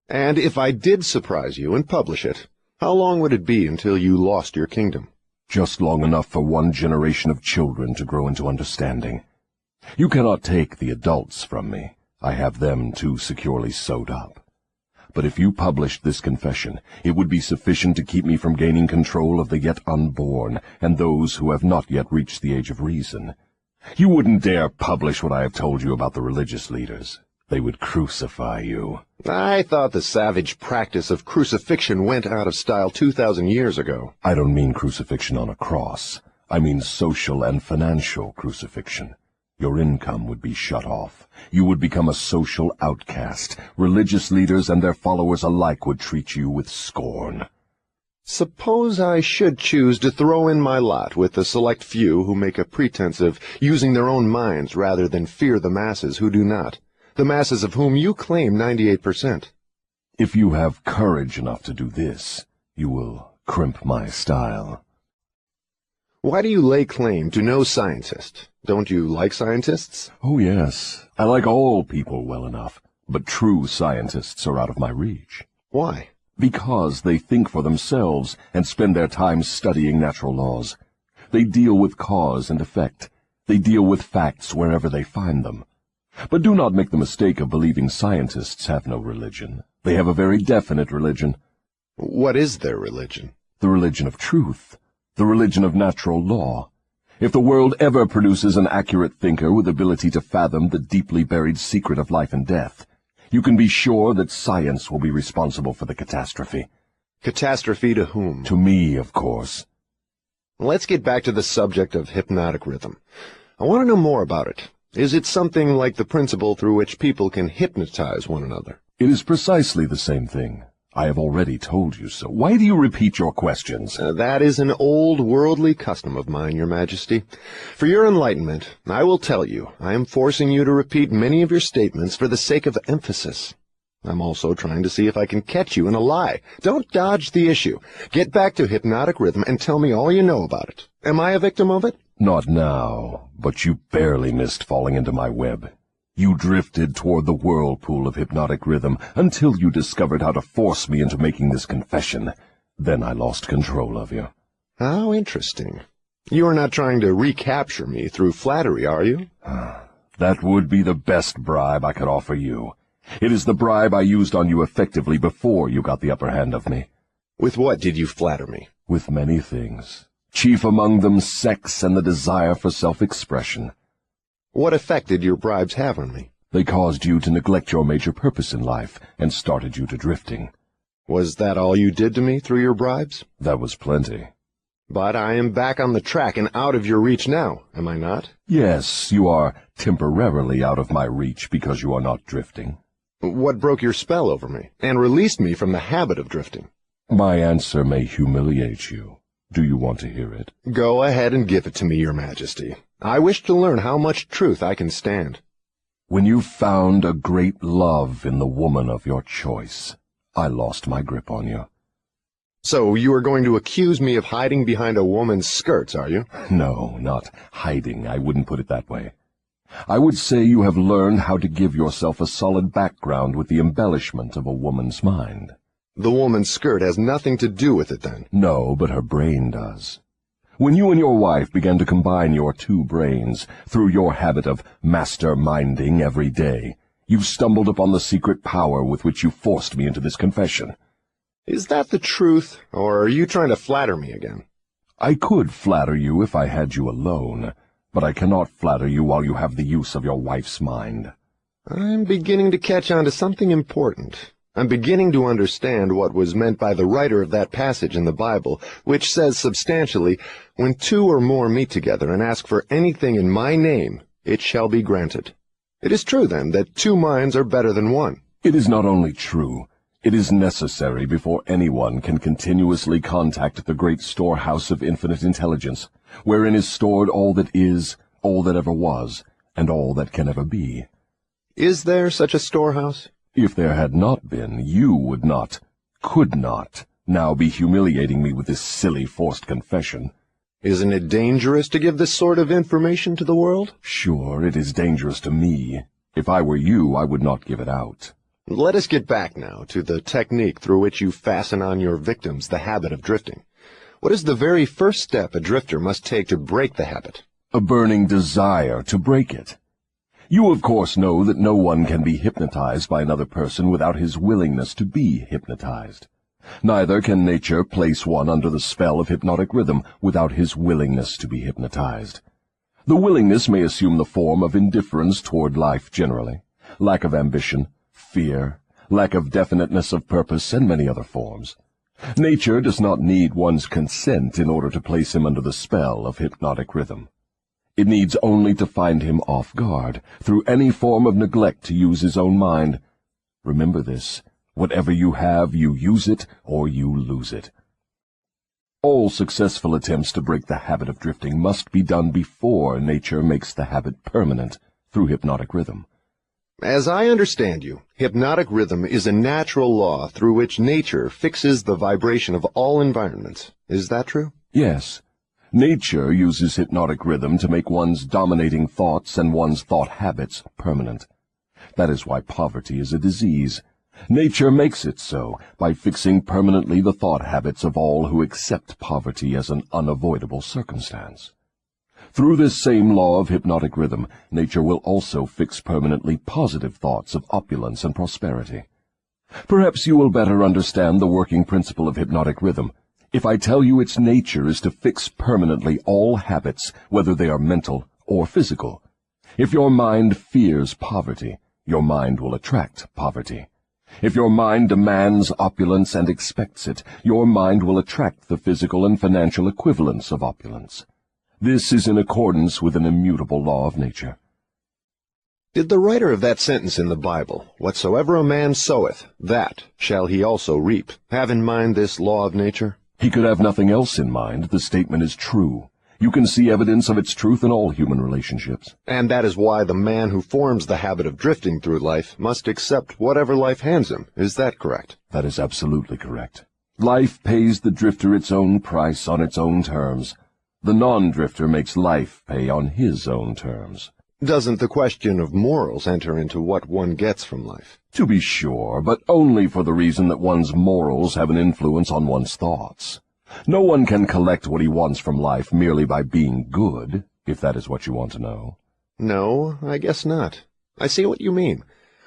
And if I did surprise you and publish it, how long would it be until you lost your kingdom? Just long enough for one generation of children to grow into understanding. You cannot take the adults from me. I have them too securely sewed up. But if you published this confession, it would be sufficient to keep me from gaining control of the yet unborn and those who have not yet reached the age of reason. You wouldn't dare publish what I have told you about the religious leaders. They would crucify you. I thought the savage practice of crucifixion went out of style 2,000 years ago. I don't mean crucifixion on a cross. I mean social and financial crucifixion. Your income would be shut off. You would become a social outcast. Religious leaders and their followers alike would treat you with scorn. Suppose I should choose to throw in my lot with the select few who make a pretense of using their own minds rather than fear the masses who do not, the masses of whom you claim 98%. If you have courage enough to do this, you will crimp my style. Why do you lay claim to no scientist? Don't you like scientists? Oh, yes. I like all people well enough, but true scientists are out of my reach. Why? Because they think for themselves and spend their time studying natural laws. They deal with cause and effect. They deal with facts wherever they find them. But do not make the mistake of believing scientists have no religion. They have a very definite religion. What is their religion? The religion of truth. The religion of natural law. If the world ever produces an accurate thinker with ability to fathom the deeply buried secret of life and death, you can be sure that science will be responsible for the catastrophe. Catastrophe to whom? To me, of course. Let's get back to the subject of hypnotic rhythm. I want to know more about it. Is it something like the principle through which people can hypnotize one another? It is precisely the same thing. I have already told you so. Why do you repeat your questions? That is an old worldly custom of mine, Your Majesty. For your enlightenment, I will tell you, I am forcing you to repeat many of your statements for the sake of emphasis. I'm also trying to see if I can catch you in a lie. Don't dodge the issue. Get back to hypnotic rhythm and tell me all you know about it. Am I a victim of it? Not now, but you barely missed falling into my web. You drifted toward the whirlpool of hypnotic rhythm until you discovered how to force me into making this confession. Then I lost control of you. How interesting. You are not trying to recapture me through flattery, are you? That would be the best bribe I could offer you. It is the bribe I used on you effectively before you got the upper hand of me. With what did you flatter me? With many things. Chief among them sex and the desire for self-expression. What effect did your bribes have on me? They caused you to neglect your major purpose in life and started you to drifting. Was that all you did to me through your bribes? That was plenty. But I am back on the track and out of your reach now, am I not? Yes, you are temporarily out of my reach because you are not drifting. What broke your spell over me and released me from the habit of drifting? My answer may humiliate you. Do you want to hear it? Go ahead and give it to me, Your Majesty. I wish to learn how much truth I can stand. When you found a great love in the woman of your choice, I lost my grip on you. So you are going to accuse me of hiding behind a woman's skirts, are you? No, not hiding. I wouldn't put it that way. I would say you have learned how to give yourself a solid background with the embellishment of a woman's mind. The woman's skirt has nothing to do with it, then? No, but her brain does. When you and your wife began to combine your two brains through your habit of master-minding every day, you stumbled upon the secret power with which you forced me into this confession. Is that the truth, or are you trying to flatter me again? I could flatter you if I had you alone, but I cannot flatter you while you have the use of your wife's mind. I'm beginning to catch on to something important. I'm beginning to understand what was meant by the writer of that passage in the Bible, which says substantially, "When two or more meet together and ask for anything in my name, it shall be granted." It is true, then, that two minds are better than one. It is not only true, it is necessary before anyone can continuously contact the great storehouse of infinite intelligence, wherein is stored all that is, all that ever was, and all that can ever be. Is there such a storehouse? If there had not been, you would not, could not, now be humiliating me with this silly forced confession. Isn't it dangerous to give this sort of information to the world? Sure, it is dangerous to me. If I were you, I would not give it out. Let us get back now to the technique through which you fasten on your victims the habit of drifting. What is the very first step a drifter must take to break the habit? A burning desire to break it. You, of course, know that no one can be hypnotized by another person without his willingness to be hypnotized. Neither can nature place one under the spell of hypnotic rhythm without his willingness to be hypnotized. The willingness may assume the form of indifference toward life generally, lack of ambition, fear, lack of definiteness of purpose, and many other forms. Nature does not need one's consent in order to place him under the spell of hypnotic rhythm. It needs only to find him off guard, through any form of neglect to use his own mind. Remember this. Whatever you have, you use it or you lose it. All successful attempts to break the habit of drifting must be done before nature makes the habit permanent through hypnotic rhythm. As I understand you, hypnotic rhythm is a natural law through which nature fixes the vibration of all environments. Is that true? Yes. Nature uses hypnotic rhythm to make one's dominating thoughts and one's thought habits permanent. That is why poverty is a disease. Nature makes it so by fixing permanently the thought habits of all who accept poverty as an unavoidable circumstance. Through this same law of hypnotic rhythm, nature will also fix permanently positive thoughts of opulence and prosperity. Perhaps you will better understand the working principle of hypnotic rhythm if I tell you its nature is to fix permanently all habits, whether they are mental or physical. If your mind fears poverty, your mind will attract poverty. If your mind demands opulence and expects it, your mind will attract the physical and financial equivalents of opulence. This is in accordance with an immutable law of nature. Did the writer of that sentence in the Bible, "Whatsoever a man soweth, that shall he also reap," have in mind this law of nature? He could have nothing else in mind. The statement is true. You can see evidence of its truth in all human relationships. And that is why the man who forms the habit of drifting through life must accept whatever life hands him. Is that correct? That is absolutely correct. Life pays the drifter its own price on its own terms. The non-drifter makes life pay on his own terms. Doesn't the question of morals enter into what one gets from life? To be sure, but only for the reason that one's morals have an influence on one's thoughts. No one can collect what he wants from life merely by being good, if that is what you want to know. No, I guess not. I see what you mean.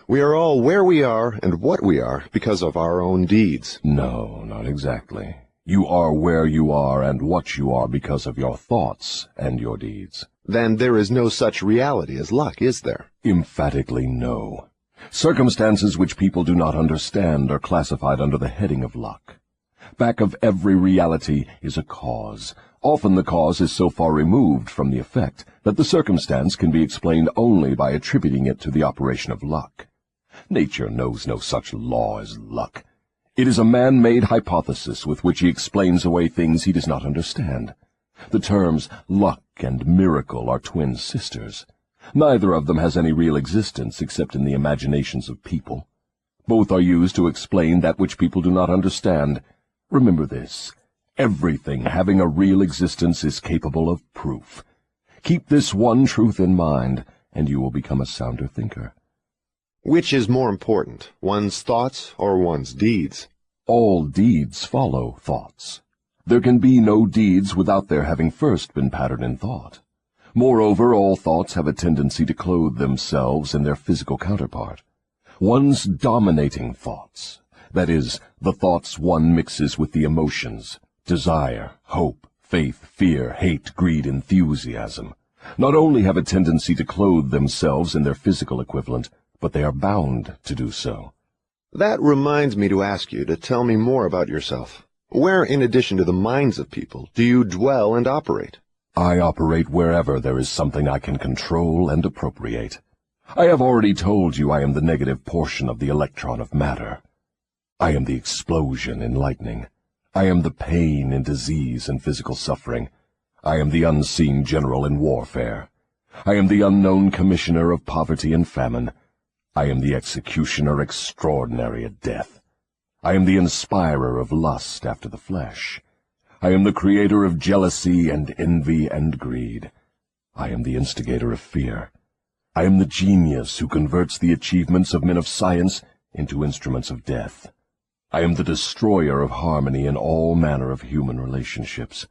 We are all where we are and what we are because of our own deeds. No, not exactly. You are where you are and what you are because of your thoughts and your deeds. Then there is no such reality as luck, is there? Emphatically no. Circumstances which people do not understand are classified under the heading of luck. Back of every reality is a cause. Often the cause is so far removed from the effect that the circumstance can be explained only by attributing it to the operation of luck. Nature knows no such law as luck. It is a man-made hypothesis with which he explains away things he does not understand. The terms luck and miracle are twin sisters. Neither of them has any real existence except in the imaginations of people. Both are used to explain that which people do not understand. Remember this. Everything having a real existence is capable of proof. Keep this one truth in mind, and you will become a sounder thinker. Which is more important, one's thoughts or one's deeds? All deeds follow thoughts. There can be no deeds without their having first been patterned in thought. Moreover, all thoughts have a tendency to clothe themselves in their physical counterpart. One's dominating thoughts, that is, the thoughts one mixes with the emotions, desire, hope, faith, fear, hate, greed, enthusiasm, not only have a tendency to clothe themselves in their physical equivalent, but they are bound to do so. That reminds me to ask you to tell me more about yourself. Where, in addition to the minds of people, do you dwell and operate? I operate wherever there is something I can control and appropriate. I have already told you I am the negative portion of the electron of matter. I am the explosion in lightning. I am the pain in disease and physical suffering. I am the unseen general in warfare. I am the unknown commissioner of poverty and famine. I am the executioner extraordinary at death. I am the inspirer of lust after the flesh. I am the creator of jealousy and envy and greed. I am the instigator of fear. I am the genius who converts the achievements of men of science into instruments of death. I am the destroyer of harmony in all manner of human relationships.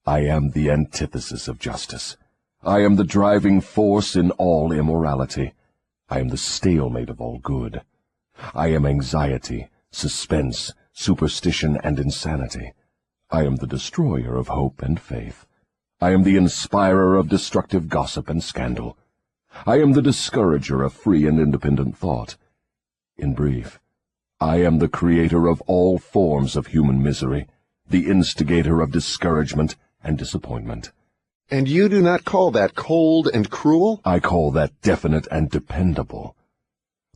I am the antithesis of justice. I am the driving force in all immorality. I am the stalemate of all good. I am anxiety, suspense, superstition, and insanity. I am the destroyer of hope and faith. I am the inspirer of destructive gossip and scandal. I am the discourager of free and independent thought. In brief, I am the creator of all forms of human misery, the instigator of discouragement and disappointment. And you do not call that cold and cruel? I call that definite and dependable.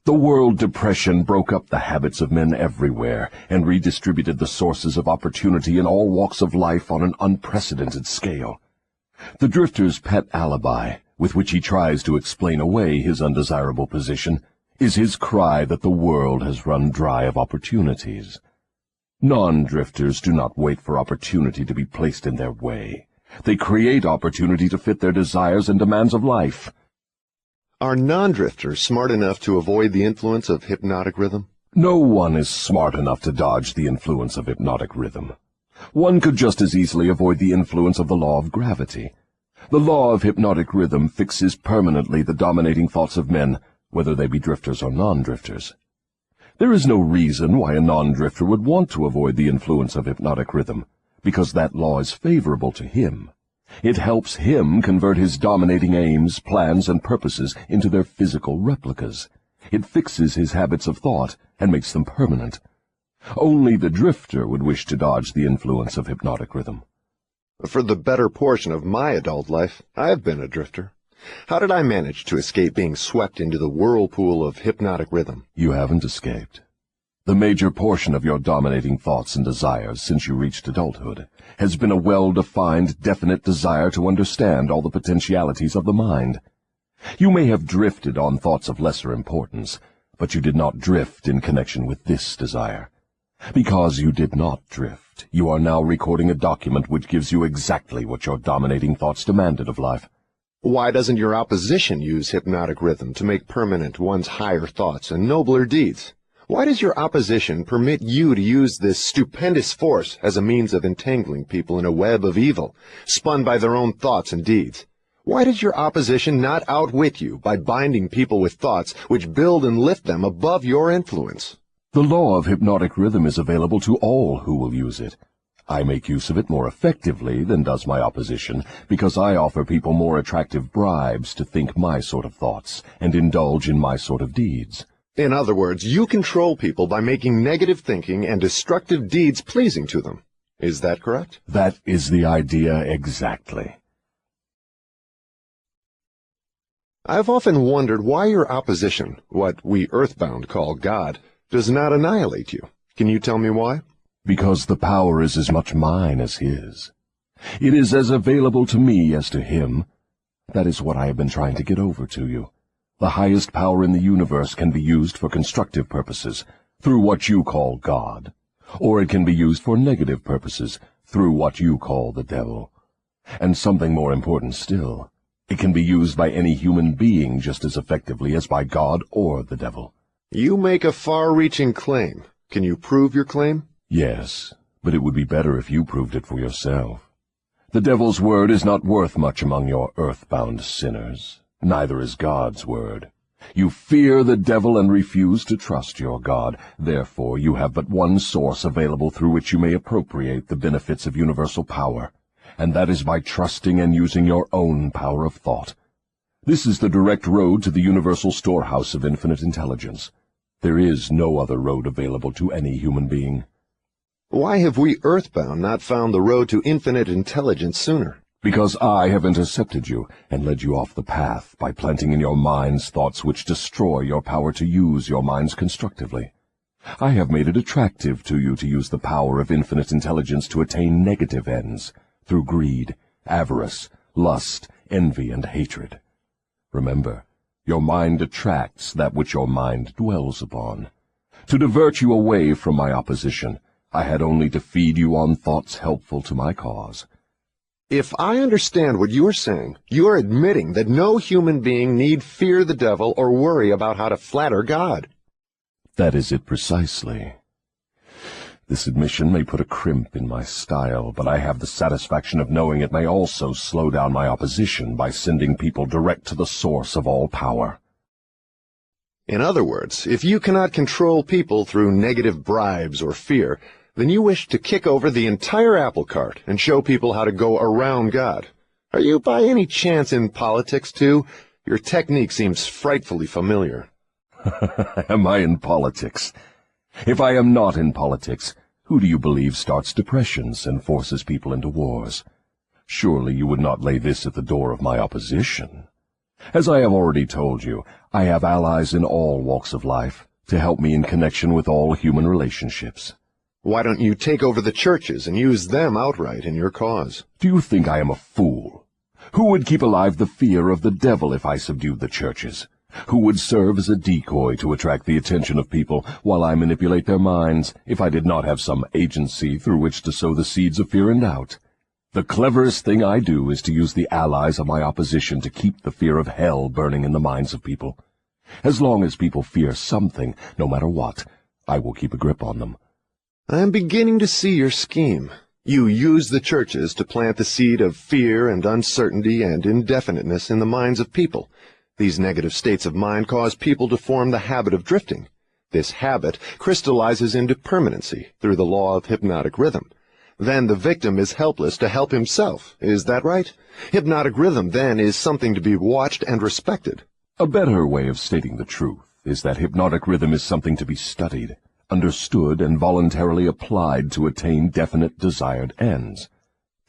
The world depression broke up the habits of men everywhere and redistributed the sources of opportunity in all walks of life on an unprecedented scale. The drifter's pet alibi, with which he tries to explain away his undesirable position, is his cry that the world has run dry of opportunities. Non-drifters do not wait for opportunity to be placed in their way. They create opportunity to fit their desires and demands of life. Are non-drifters smart enough to avoid the influence of hypnotic rhythm? No one is smart enough to dodge the influence of hypnotic rhythm. One could just as easily avoid the influence of the law of gravity. The law of hypnotic rhythm fixes permanently the dominating thoughts of men, whether they be drifters or non-drifters. There is no reason why a non-drifter would want to avoid the influence of hypnotic rhythm, because that law is favorable to him. It helps him convert his dominating aims, plans, and purposes into their physical replicas. It fixes his habits of thought and makes them permanent. Only the drifter would wish to dodge the influence of hypnotic rhythm. For the better portion of my adult life, I've been a drifter. How did I manage to escape being swept into the whirlpool of hypnotic rhythm? You haven't escaped. The major portion of your dominating thoughts and desires since you reached adulthood has been a well-defined, definite desire to understand all the potentialities of the mind. You may have drifted on thoughts of lesser importance, but you did not drift in connection with this desire. Because you did not drift, you are now recording a document which gives you exactly what your dominating thoughts demanded of life. Why doesn't your opposition use hypnotic rhythm to make permanent one's higher thoughts and nobler deeds? Why does your opposition permit you to use this stupendous force as a means of entangling people in a web of evil, spun by their own thoughts and deeds? Why does your opposition not outwit you by binding people with thoughts which build and lift them above your influence? The law of hypnotic rhythm is available to all who will use it. I make use of it more effectively than does my opposition, because I offer people more attractive bribes to think my sort of thoughts and indulge in my sort of deeds. In other words, you control people by making negative thinking and destructive deeds pleasing to them. Is that correct? That is the idea exactly. I've often wondered why your opposition, what we earthbound call God, does not annihilate you. Can you tell me why? Because the power is as much mine as his. It is as available to me as to him. That is what I have been trying to get over to you. The highest power in the universe can be used for constructive purposes, through what you call God, or it can be used for negative purposes, through what you call the devil. And something more important still, it can be used by any human being just as effectively as by God or the devil. You make a far-reaching claim. Can you prove your claim? Yes, but it would be better if you proved it for yourself. The devil's word is not worth much among your earthbound sinners. Neither is God's word. You fear the devil and refuse to trust your God. Therefore, you have but one source available through which you may appropriate the benefits of universal power, and that is by trusting and using your own power of thought. This is the direct road to the universal storehouse of infinite intelligence. There is no other road available to any human being. Why have we earthbound not found the road to infinite intelligence sooner? Because I have intercepted you and led you off the path by planting in your minds thoughts which destroy your power to use your minds constructively. I have made it attractive to you to use the power of infinite intelligence to attain negative ends, through greed, avarice, lust, envy, and hatred. Remember, your mind attracts that which your mind dwells upon. To divert you away from my opposition, I had only to feed you on thoughts helpful to my cause. If I understand what you're saying, you're admitting that no human being need fear the devil or worry about how to flatter God. That is it precisely. This admission may put a crimp in my style, but I have the satisfaction of knowing it may also slow down my opposition by sending people direct to the source of all power. In other words, if you cannot control people through negative bribes or fear, then you wish to kick over the entire apple cart and show people how to go around God. Are you by any chance in politics, too? Your technique seems frightfully familiar. Am I in politics? If I am not in politics, who do you believe starts depressions and forces people into wars? Surely you would not lay this at the door of my opposition. As I have already told you, I have allies in all walks of life to help me in connection with all human relationships. Why don't you take over the churches and use them outright in your cause? Do you think I am a fool? Who would keep alive the fear of the devil if I subdued the churches? Who would serve as a decoy to attract the attention of people while I manipulate their minds if I did not have some agency through which to sow the seeds of fear and doubt? The cleverest thing I do is to use the allies of my opposition to keep the fear of hell burning in the minds of people. As long as people fear something, no matter what, I will keep a grip on them. I am beginning to see your scheme. You use the churches to plant the seed of fear and uncertainty and indefiniteness in the minds of people. These negative states of mind cause people to form the habit of drifting. This habit crystallizes into permanency through the law of hypnotic rhythm. Then the victim is helpless to help himself. Is that right? Hypnotic rhythm, then, is something to be watched and respected. A better way of stating the truth is that hypnotic rhythm is something to be studied, understood, and voluntarily applied to attain definite desired ends.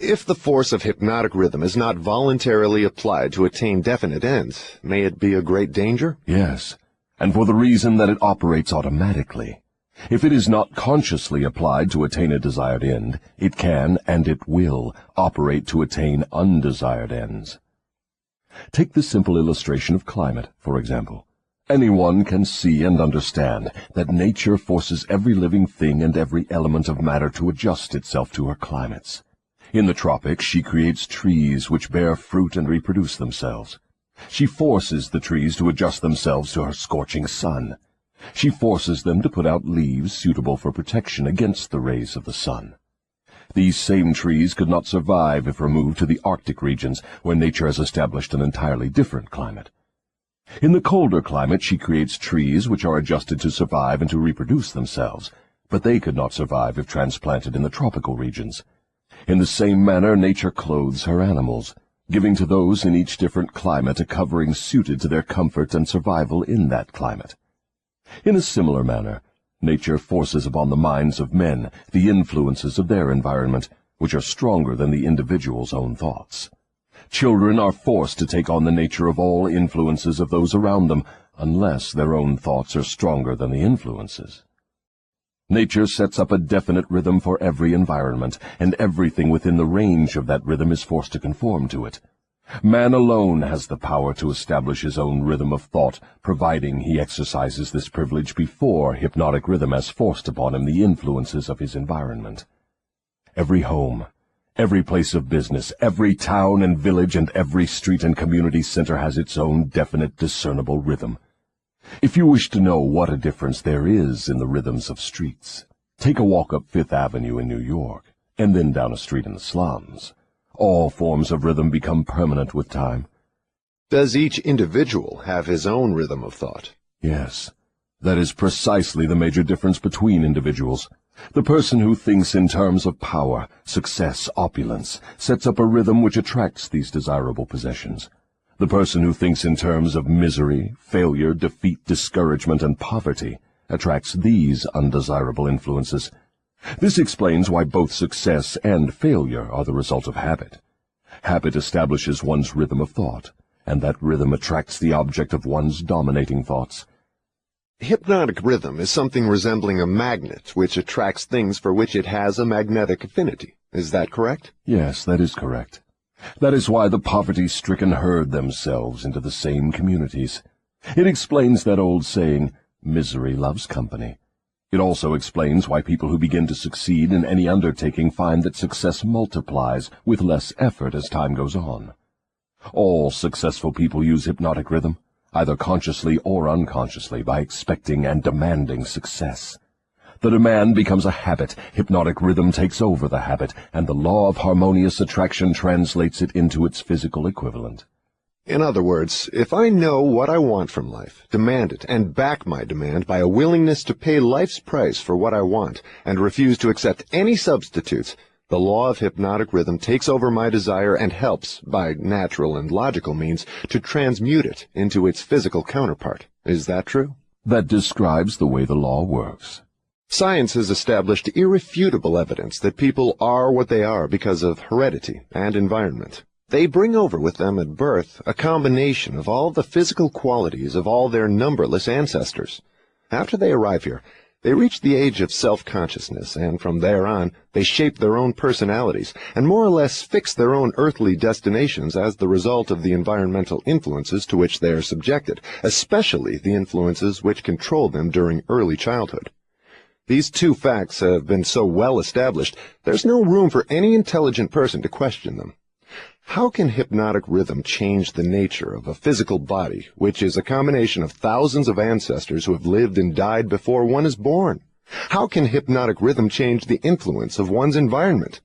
If the force of hypnotic rhythm is not voluntarily applied to attain definite ends, may it be a great danger? Yes, and for the reason that it operates automatically. If it is not consciously applied to attain a desired end, it can, and it will, operate to attain undesired ends. Take the simple illustration of climate, for example. Anyone can see and understand that nature forces every living thing and every element of matter to adjust itself to her climates. In the tropics, she creates trees which bear fruit and reproduce themselves. She forces the trees to adjust themselves to her scorching sun. She forces them to put out leaves suitable for protection against the rays of the sun. These same trees could not survive if removed to the Arctic regions, where nature has established an entirely different climate. In the colder climate, she creates trees which are adjusted to survive and to reproduce themselves, but they could not survive if transplanted in the tropical regions. In the same manner, nature clothes her animals, giving to those in each different climate a covering suited to their comfort and survival in that climate. In a similar manner, nature forces upon the minds of men the influences of their environment, which are stronger than the individual's own thoughts. Children are forced to take on the nature of all influences of those around them, unless their own thoughts are stronger than the influences. Nature sets up a definite rhythm for every environment, and everything within the range of that rhythm is forced to conform to it. Man alone has the power to establish his own rhythm of thought, providing he exercises this privilege before hypnotic rhythm has forced upon him the influences of his environment. Every home, every place of business, every town and village, and every street and community center has its own definite, discernible rhythm. If you wish to know what a difference there is in the rhythms of streets, take a walk up Fifth Avenue in New York, and then down a street in the slums. All forms of rhythm become permanent with time. Does each individual have his own rhythm of thought? Yes, that is precisely the major difference between individuals. The person who thinks in terms of power, success, opulence, sets up a rhythm which attracts these desirable possessions. The person who thinks in terms of misery, failure, defeat, discouragement, and poverty attracts these undesirable influences. This explains why both success and failure are the result of habit. Habit establishes one's rhythm of thought, and that rhythm attracts the object of one's dominating thoughts. Hypnotic rhythm is something resembling a magnet which attracts things for which it has a magnetic affinity. Is that correct? Yes, that is correct. That is why the poverty-stricken herd themselves into the same communities. It explains that old saying, misery loves company. It also explains why people who begin to succeed in any undertaking find that success multiplies with less effort as time goes on. All successful people use hypnotic rhythm, either consciously or unconsciously, by expecting and demanding success. The demand becomes a habit, hypnotic rhythm takes over the habit, and the law of harmonious attraction translates it into its physical equivalent. In other words, if I know what I want from life, demand it, and back my demand by a willingness to pay life's price for what I want, and refuse to accept any substitutes, the law of hypnotic rhythm takes over my desire and helps, by natural and logical means, to transmute it into its physical counterpart. Is that true? That describes the way the law works. Science has established irrefutable evidence that people are what they are because of heredity and environment. They bring over with them at birth a combination of all the physical qualities of all their numberless ancestors. After they arrive here, they reach the age of self-consciousness, and from there on, they shape their own personalities and more or less fix their own earthly destinations as the result of the environmental influences to which they are subjected, especially the influences which control them during early childhood. These two facts have been so well established, there's no room for any intelligent person to question them. How can hypnotic rhythm change the nature of a physical body, which is a combination of thousands of ancestors who have lived and died before one is born? How can hypnotic rhythm change the influence of one's environment?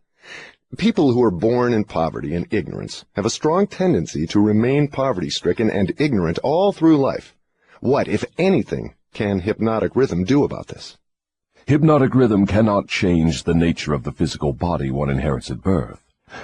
People who are born in poverty and ignorance have a strong tendency to remain poverty-stricken and ignorant all through life. What, if anything, can hypnotic rhythm do about this? Hypnotic rhythm cannot change the nature of the physical body one inherits at birth,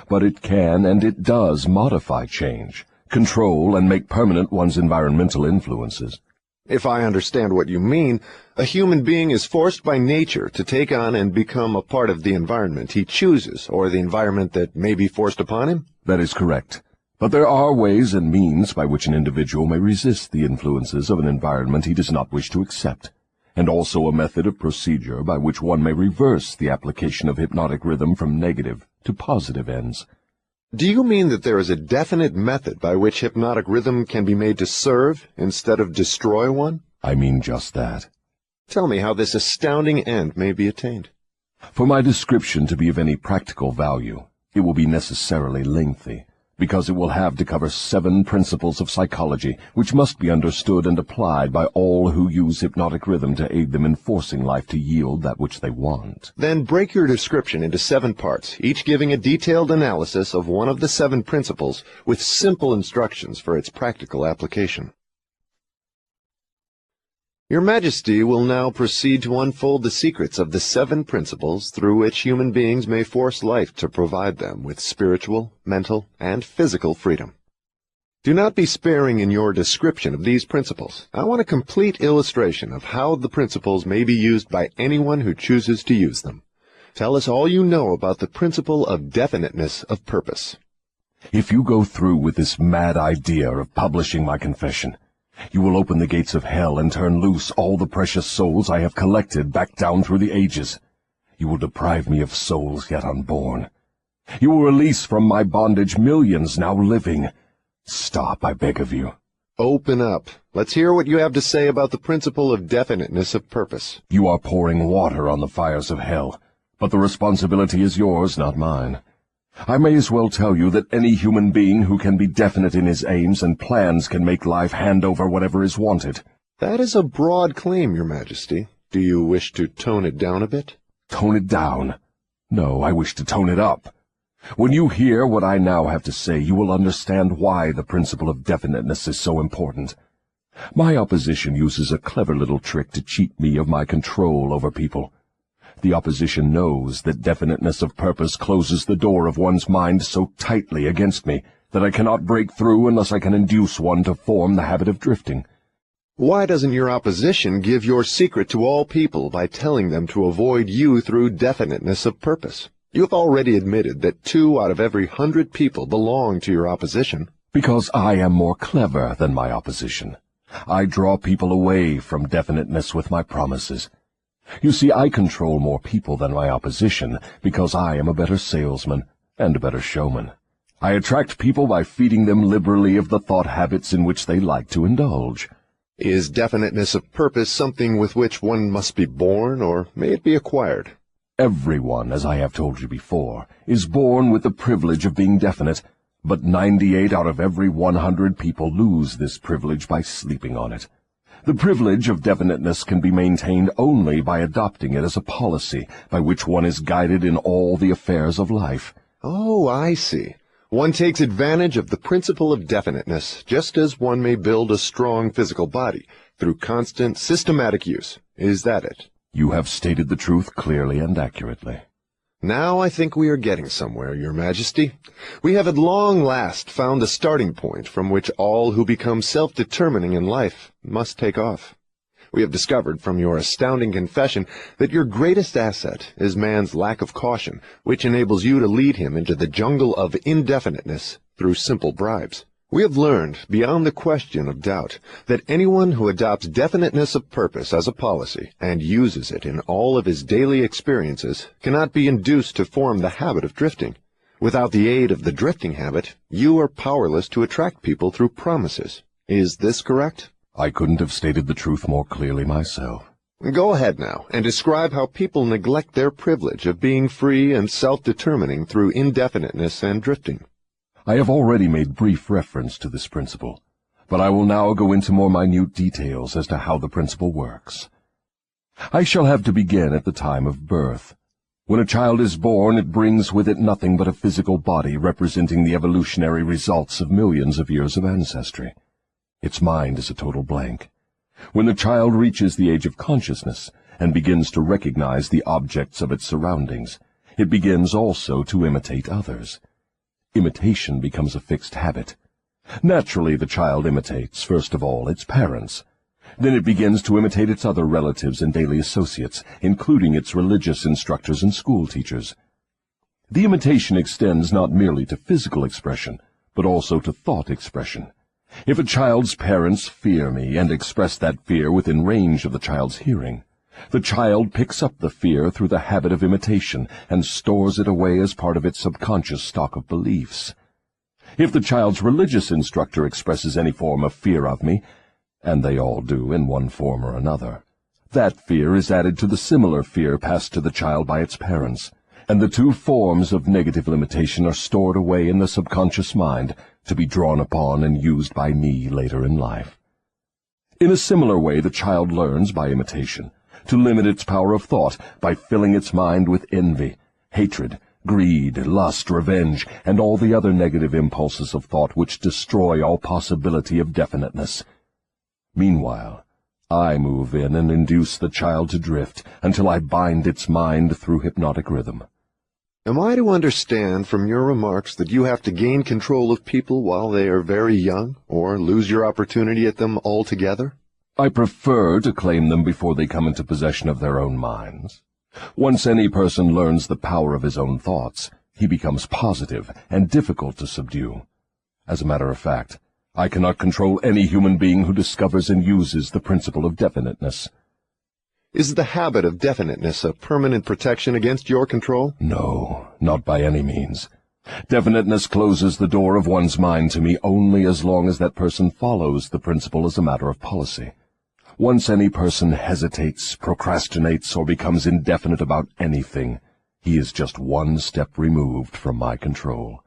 but it can and it does modify change, control and make permanent one's environmental influences. If I understand what you mean, a human being is forced by nature to take on and become a part of the environment he chooses, or the environment that may be forced upon him? That is correct. But there are ways and means by which an individual may resist the influences of an environment he does not wish to accept, and also a method of procedure by which one may reverse the application of hypnotic rhythm from negative to positive ends. Do you mean that there is a definite method by which hypnotic rhythm can be made to serve instead of destroy one? I mean just that. Tell me how this astounding end may be attained. For my description to be of any practical value, it will be necessarily lengthy, because it will have to cover 7 principles of psychology which must be understood and applied by all who use hypnotic rhythm to aid them in forcing life to yield that which they want. Then break your description into 7 parts, each giving a detailed analysis of one of the 7 principles with simple instructions for its practical application. Your Majesty will now proceed to unfold the secrets of the 7 principles through which human beings may force life to provide them with spiritual, mental, and physical freedom. Do not be sparing in your description of these principles. I want a complete illustration of how the principles may be used by anyone who chooses to use them. Tell us all you know about the principle of definiteness of purpose. If you go through with this mad idea of publishing my confession, you will open the gates of hell and turn loose all the precious souls I have collected back down through the ages. You will deprive me of souls yet unborn. You will release from my bondage millions now living. Stop, I beg of you. Open up. Let's hear what you have to say about the principle of definiteness of purpose. You are pouring water on the fires of hell, but the responsibility is yours, not mine. I may as well tell you that any human being who can be definite in his aims and plans can make life hand over whatever is wanted. That is a broad claim, Your Majesty. Do you wish to tone it down a bit? Tone it down? No, I wish to tone it up. When you hear what I now have to say, you will understand why the principle of definiteness is so important. My opposition uses a clever little trick to cheat me of my control over people. The opposition knows that definiteness of purpose closes the door of one's mind so tightly against me that I cannot break through unless I can induce one to form the habit of drifting. Why doesn't your opposition give your secret to all people by telling them to avoid you through definiteness of purpose? You have already admitted that 2 out of every 100 people belong to your opposition. Because I am more clever than my opposition. I draw people away from definiteness with my promises. You see, I control more people than my opposition because I am a better salesman and a better showman. I attract people by feeding them liberally of the thought habits in which they like to indulge. Is definiteness of purpose something with which one must be born, or may it be acquired? Everyone, as I have told you before, is born with the privilege of being definite, but 98 out of every 100 people lose this privilege by sleeping on it. The privilege of definiteness can be maintained only by adopting it as a policy by which one is guided in all the affairs of life. Oh, I see. One takes advantage of the principle of definiteness, just as one may build a strong physical body, through constant, systematic use. Is that it? You have stated the truth clearly and accurately. Now I think we are getting somewhere, Your Majesty. We have at long last found the starting point from which all who become self-determining in life must take off. We have discovered from your astounding confession that your greatest asset is man's lack of caution, which enables you to lead him into the jungle of indefiniteness through simple bribes. We have learned, beyond the question of doubt, that anyone who adopts definiteness of purpose as a policy and uses it in all of his daily experiences cannot be induced to form the habit of drifting. Without the aid of the drifting habit, you are powerless to attract people through promises. Is this correct? I couldn't have stated the truth more clearly myself. Go ahead now and describe how people neglect their privilege of being free and self-determining through indefiniteness and drifting. I have already made brief reference to this principle, but I will now go into more minute details as to how the principle works. I shall have to begin at the time of birth. When a child is born, it brings with it nothing but a physical body representing the evolutionary results of millions of years of ancestry. Its mind is a total blank. When the child reaches the age of consciousness and begins to recognize the objects of its surroundings, it begins also to imitate others. Imitation becomes a fixed habit. Naturally, the child imitates, first of all, its parents. Then it begins to imitate its other relatives and daily associates, including its religious instructors and school teachers. The imitation extends not merely to physical expression, but also to thought expression. If a child's parents fear me and express that fear within range of the child's hearing, the child picks up the fear through the habit of imitation and stores it away as part of its subconscious stock of beliefs. If the child's religious instructor expresses any form of fear of me, and they all do in one form or another, that fear is added to the similar fear passed to the child by its parents, and the two forms of negative limitation are stored away in the subconscious mind to be drawn upon and used by me later in life. In a similar way, the child learns by imitation to limit its power of thought by filling its mind with envy, hatred, greed, lust, revenge, and all the other negative impulses of thought which destroy all possibility of definiteness. Meanwhile, I move in and induce the child to drift until I bind its mind through hypnotic rhythm. Am I to understand from your remarks that you have to gain control of people while they are very young, or lose your opportunity at them altogether? I prefer to claim them before they come into possession of their own minds. Once any person learns the power of his own thoughts, he becomes positive and difficult to subdue. As a matter of fact, I cannot control any human being who discovers and uses the principle of definiteness. Is the habit of definiteness a permanent protection against your control? No, not by any means. Definiteness closes the door of one's mind to me only as long as that person follows the principle as a matter of policy. Once any person hesitates, procrastinates, or becomes indefinite about anything, he is just one step removed from my control.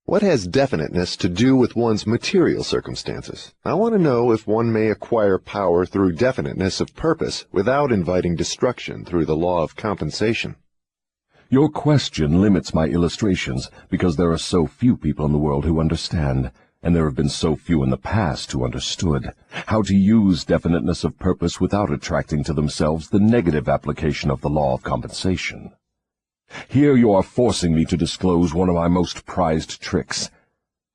What has definiteness to do with one's material circumstances? I want to know if one may acquire power through definiteness of purpose without inviting destruction through the law of compensation. Your question limits my illustrations because there are so few people in the world who understand, and there have been so few in the past who understood, how to use definiteness of purpose without attracting to themselves the negative application of the law of compensation. Here you are forcing me to disclose one of my most prized tricks.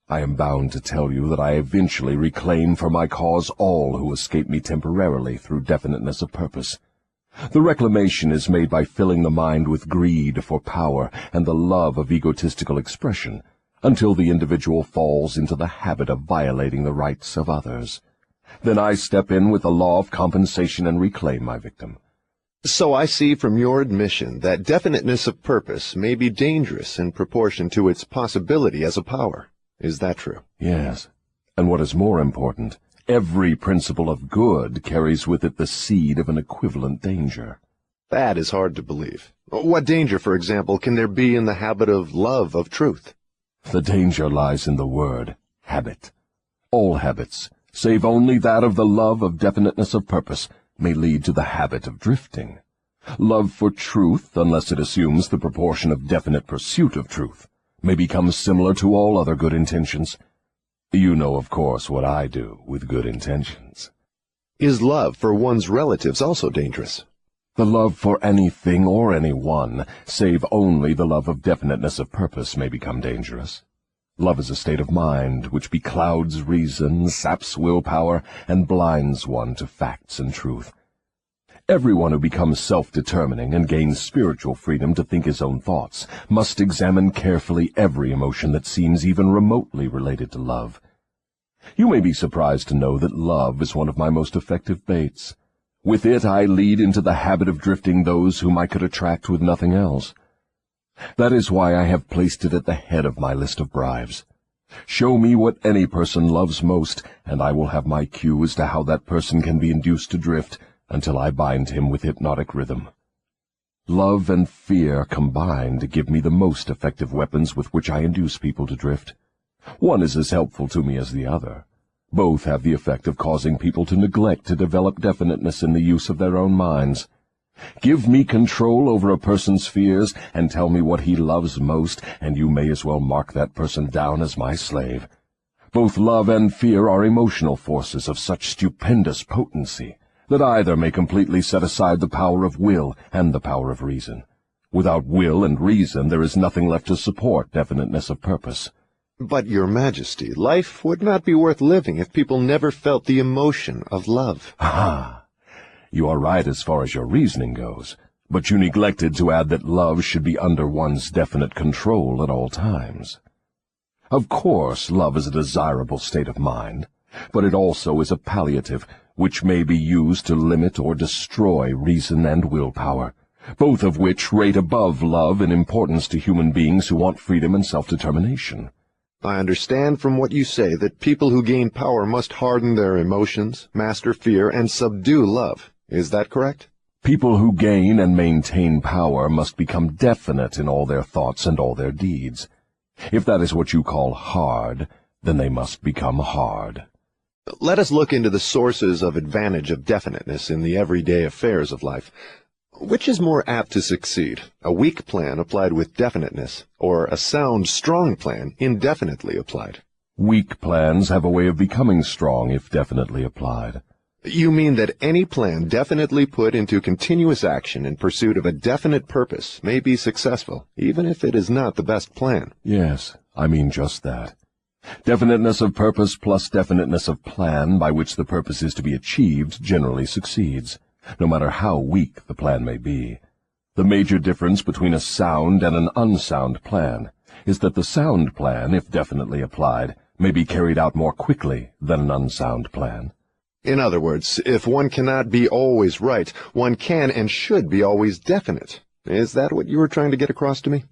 I am bound to tell you that I eventually reclaim for my cause all who escape me temporarily through definiteness of purpose. The reclamation is made by filling the mind with greed for power and the love of egotistical expression, until the individual falls into the habit of violating the rights of others. Then I step in with the law of compensation and reclaim my victim. So I see from your admission that definiteness of purpose may be dangerous in proportion to its possibility as a power. Is that true? Yes, and what is more important, Every principle of good carries with it the seed of an equivalent danger. That is hard to believe. What danger, for example, can there be in the habit of love of truth? The danger lies in the word habit. All habits, save only that of the love of definiteness of purpose, may lead to the habit of drifting. Love for truth, unless it assumes the proportion of definite pursuit of truth, may become similar to all other good intentions. You know, of course, what I do with good intentions. Is love for one's relatives also dangerous? The love for anything or anyone, save only the love of definiteness of purpose, may become dangerous. Love is a state of mind which beclouds reason, saps willpower, and blinds one to facts and truth. Everyone who becomes self-determining and gains spiritual freedom to think his own thoughts must examine carefully every emotion that seems even remotely related to love. You may be surprised to know that love is one of my most effective baits. With it I lead into the habit of drifting those whom I could attract with nothing else. That is why I have placed it at the head of my list of bribes. Show me what any person loves most, and I will have my cue as to how that person can be induced to drift, until I bind him with hypnotic rhythm. Love and fear combined give me the most effective weapons with which I induce people to drift. One is as helpful to me as the other. Both have the effect of causing people to neglect to develop definiteness in the use of their own minds. Give me control over a person's fears, and tell me what he loves most, and you may as well mark that person down as my slave. Both love and fear are emotional forces of such stupendous potency that either may completely set aside the power of will and the power of reason. Without will and reason there is nothing left to support definiteness of purpose. But, Your Majesty, life would not be worth living if people never felt the emotion of love. Ah, you are right as far as your reasoning goes, but you neglected to add that love should be under one's definite control at all times. Of course, love is a desirable state of mind, but it also is a palliative which may be used to limit or destroy reason and willpower, both of which rate above love in importance to human beings who want freedom and self-determination. I understand from what you say that people who gain power must harden their emotions, master fear, and subdue love. Is that correct? People who gain and maintain power must become definite in all their thoughts and all their deeds. If that is what you call hard, then they must become hard. Let us look into the sources of advantage of definiteness in the everyday affairs of life. Which is more apt to succeed, a weak plan applied with definiteness, or a sound, strong plan indefinitely applied? Weak plans have a way of becoming strong if definitely applied. You mean that any plan definitely put into continuous action in pursuit of a definite purpose may be successful, even if it is not the best plan? Yes, I mean just that. Definiteness of purpose plus definiteness of plan by which the purpose is to be achieved generally succeeds, no matter how weak the plan may be. The major difference between a sound and an unsound plan is that the sound plan, if definitely applied, may be carried out more quickly than an unsound plan. In other words, if one cannot be always right, one can and should be always definite. Is that what you were trying to get across to me?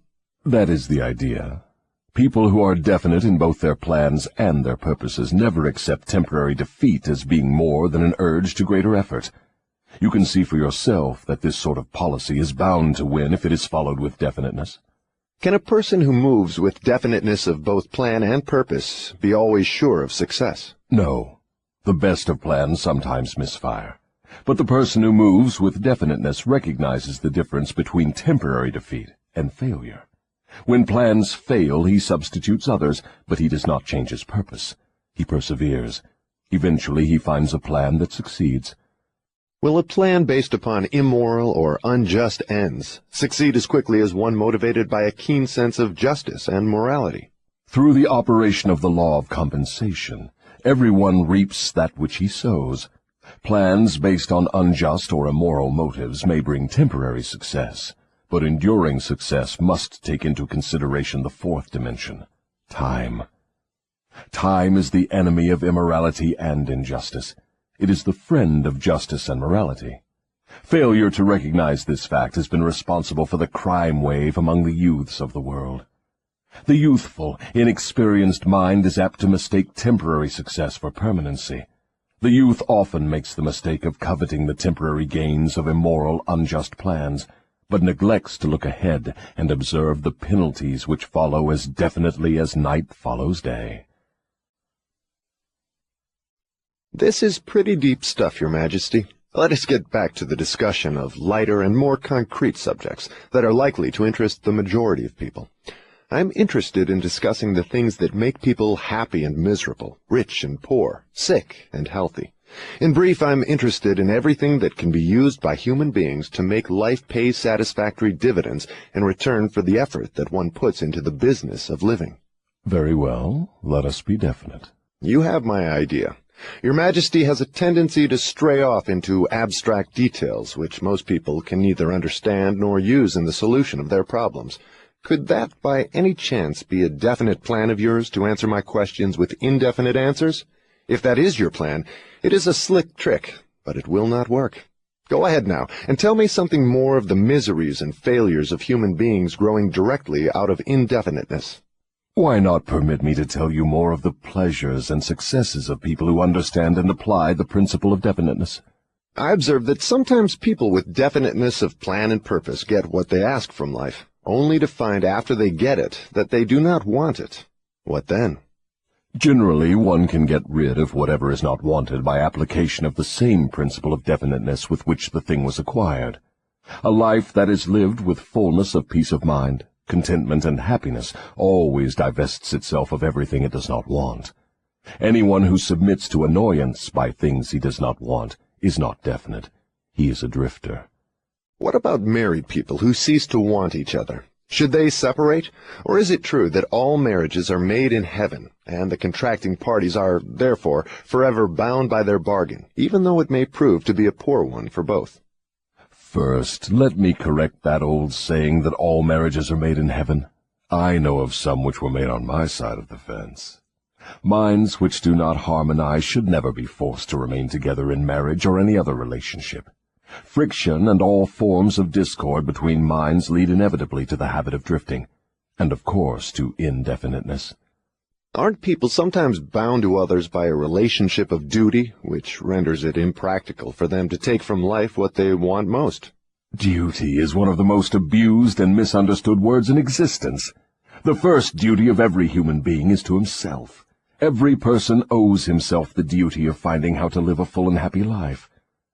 That is the idea. People who are definite in both their plans and their purposes never accept temporary defeat as being more than an urge to greater effort. You can see for yourself that this sort of policy is bound to win if it is followed with definiteness. Can a person who moves with definiteness of both plan and purpose be always sure of success? No. The best of plans sometimes misfire. But the person who moves with definiteness recognizes the difference between temporary defeat and failure. When plans fail, he substitutes others, but he does not change his purpose. He perseveres. Eventually he finds a plan that succeeds. Will a plan based upon immoral or unjust ends succeed as quickly as one motivated by a keen sense of justice and morality? Through the operation of the law of compensation, everyone reaps that which he sows. Plans based on unjust or immoral motives may bring temporary success, but enduring success must take into consideration the fourth dimension, time. Time is the enemy of immorality and injustice. It is the friend of justice and morality. Failure to recognize this fact has been responsible for the crime wave among the youths of the world. The youthful, inexperienced mind is apt to mistake temporary success for permanency. The youth often makes the mistake of coveting the temporary gains of immoral, unjust plans, but neglects to look ahead and observe the penalties which follow as definitely as night follows day. This is pretty deep stuff, Your Majesty. Let us get back to the discussion of lighter and more concrete subjects that are likely to interest the majority of people. I'm interested in discussing the things that make people happy and miserable, rich and poor, sick and healthy. In brief, I'm interested in everything that can be used by human beings to make life pay satisfactory dividends in return for the effort that one puts into the business of living. Very well, let us be definite. You have my idea. Your Majesty has a tendency to stray off into abstract details which most people can neither understand nor use in the solution of their problems. Could that, by any chance, be a definite plan of yours to answer my questions with indefinite answers? If that is your plan, it is a slick trick, but it will not work. Go ahead now, and tell me something more of the miseries and failures of human beings growing directly out of indefiniteness. Why not permit me to tell you more of the pleasures and successes of people who understand and apply the principle of definiteness? I observe that sometimes people with definiteness of plan and purpose get what they ask from life, only to find after they get it that they do not want it. What then? Generally, one can get rid of whatever is not wanted by application of the same principle of definiteness with which the thing was acquired. A life that is lived with fullness of peace of mind, contentment, and happiness always divests itself of everything it does not want. Anyone who submits to annoyance by things he does not want is not definite. He is a drifter. What about married people who cease to want each other? Should they separate? Or is it true that all marriages are made in heaven, and the contracting parties are, therefore, forever bound by their bargain, even though it may prove to be a poor one for both? First, let me correct that old saying that all marriages are made in heaven. I know of some which were made on my side of the fence. Minds which do not harmonize should never be forced to remain together in marriage or any other relationship. Friction and all forms of discord between minds lead inevitably to the habit of drifting, and of course to indefiniteness. Aren't people sometimes bound to others by a relationship of duty, which renders it impractical for them to take from life what they want most? Duty is one of the most abused and misunderstood words in existence. The first duty of every human being is to himself. Every person owes himself the duty of finding how to live a full and happy life.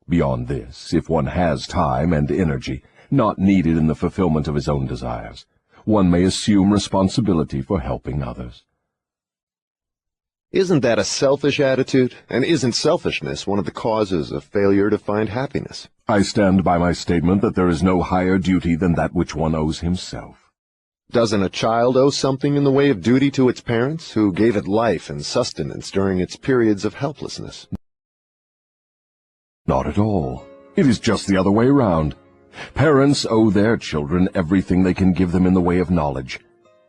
Beyond this, if one has time and energy, not needed in the fulfillment of his own desires, one may assume responsibility for helping others. Isn't that a selfish attitude? And isn't selfishness one of the causes of failure to find happiness? I stand by my statement that there is no higher duty than that which one owes himself. Doesn't a child owe something in the way of duty to its parents, who gave it life and sustenance during its periods of helplessness? Not at all. It is just the other way round. Parents owe their children everything they can give them in the way of knowledge.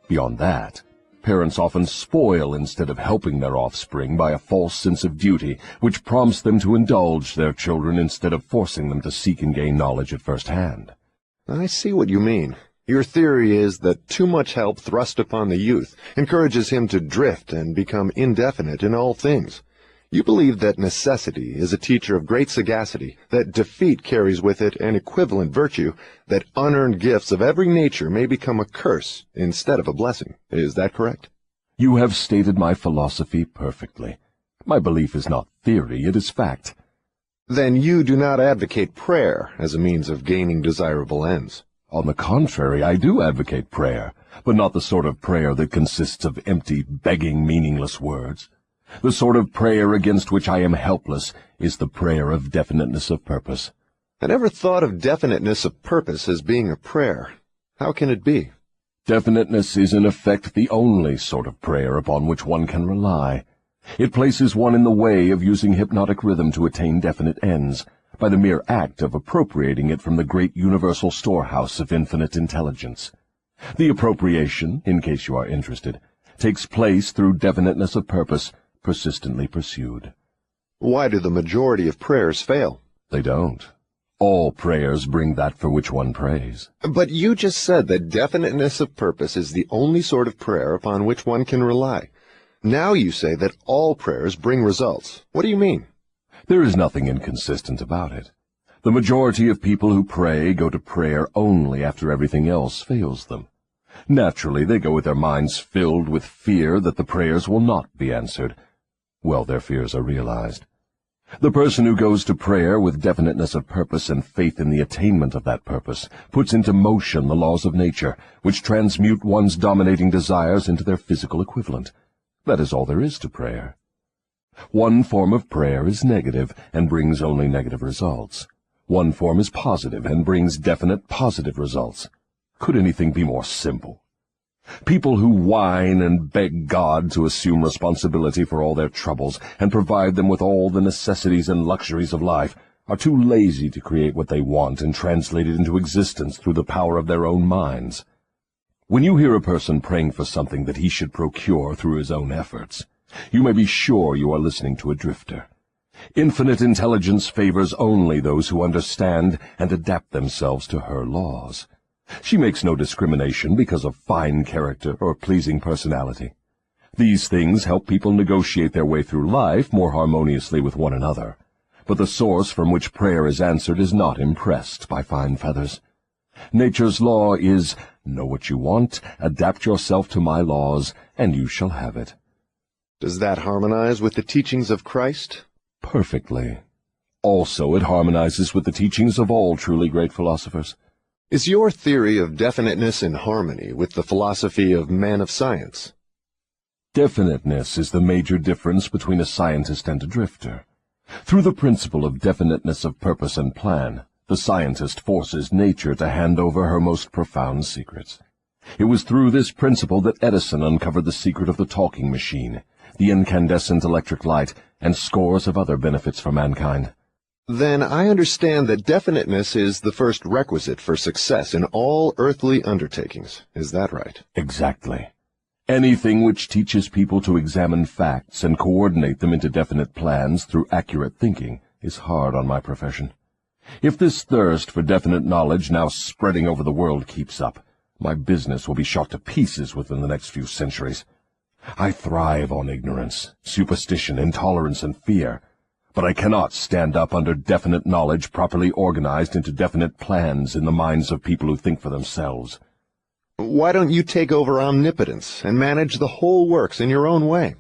Beyond that, parents often spoil instead of helping their offspring by a false sense of duty, which prompts them to indulge their children instead of forcing them to seek and gain knowledge at first hand. I see what you mean. Your theory is that too much help thrust upon the youth encourages him to drift and become indefinite in all things. You believe that necessity is a teacher of great sagacity, that defeat carries with it an equivalent virtue, that unearned gifts of every nature may become a curse instead of a blessing. Is that correct? You have stated my philosophy perfectly. My belief is not theory, it is fact. Then you do not advocate prayer as a means of gaining desirable ends. On the contrary, I do advocate prayer, but not the sort of prayer that consists of empty, begging, meaningless words. The sort of prayer against which I am helpless is the prayer of definiteness of purpose. I never thought of definiteness of purpose as being a prayer. How can it be? Definiteness is in effect the only sort of prayer upon which one can rely. It places one in the way of using hypnotic rhythm to attain definite ends, by the mere act of appropriating it from the great universal storehouse of infinite intelligence. The appropriation, in case you are interested, takes place through definiteness of purpose, persistently pursued. Why do the majority of prayers fail? They don't. All prayers bring that for which one prays. But you just said that definiteness of purpose is the only sort of prayer upon which one can rely. Now you say that all prayers bring results. What do you mean? There is nothing inconsistent about it. The majority of people who pray go to prayer only after everything else fails them. Naturally, they go with their minds filled with fear that the prayers will not be answered. Well, their fears are realized. The person who goes to prayer with definiteness of purpose and faith in the attainment of that purpose puts into motion the laws of nature, which transmute one's dominating desires into their physical equivalent. That is all there is to prayer. One form of prayer is negative and brings only negative results. One form is positive and brings definite positive results. Could anything be more simple? People who whine and beg God to assume responsibility for all their troubles and provide them with all the necessities and luxuries of life are too lazy to create what they want and translate it into existence through the power of their own minds. When you hear a person praying for something that he should procure through his own efforts, you may be sure you are listening to a drifter. Infinite intelligence favors only those who understand and adapt themselves to her laws. She makes no discrimination because of fine character or pleasing personality. These things help people negotiate their way through life more harmoniously with one another. But the source from which prayer is answered is not impressed by fine feathers. Nature's law is, know what you want, adapt yourself to my laws, and you shall have it. Does that harmonize with the teachings of Christ? Perfectly. Also, it harmonizes with the teachings of all truly great philosophers. Is your theory of definiteness in harmony with the philosophy of men of science? Definiteness is the major difference between a scientist and a drifter. Through the principle of definiteness of purpose and plan, the scientist forces nature to hand over her most profound secrets. It was through this principle that Edison uncovered the secret of the talking machine, the incandescent electric light, and scores of other benefits for mankind. Then I understand that definiteness is the first requisite for success in all earthly undertakings. Is that right? Exactly. Anything which teaches people to examine facts and coordinate them into definite plans through accurate thinking is hard on my profession. If this thirst for definite knowledge now spreading over the world keeps up, my business will be shot to pieces within the next few centuries. I thrive on ignorance, superstition, intolerance, and fear. But I cannot stand up under definite knowledge properly organized into definite plans in the minds of people who think for themselves. Why don't you take over omnipotence and manage the whole works in your own way?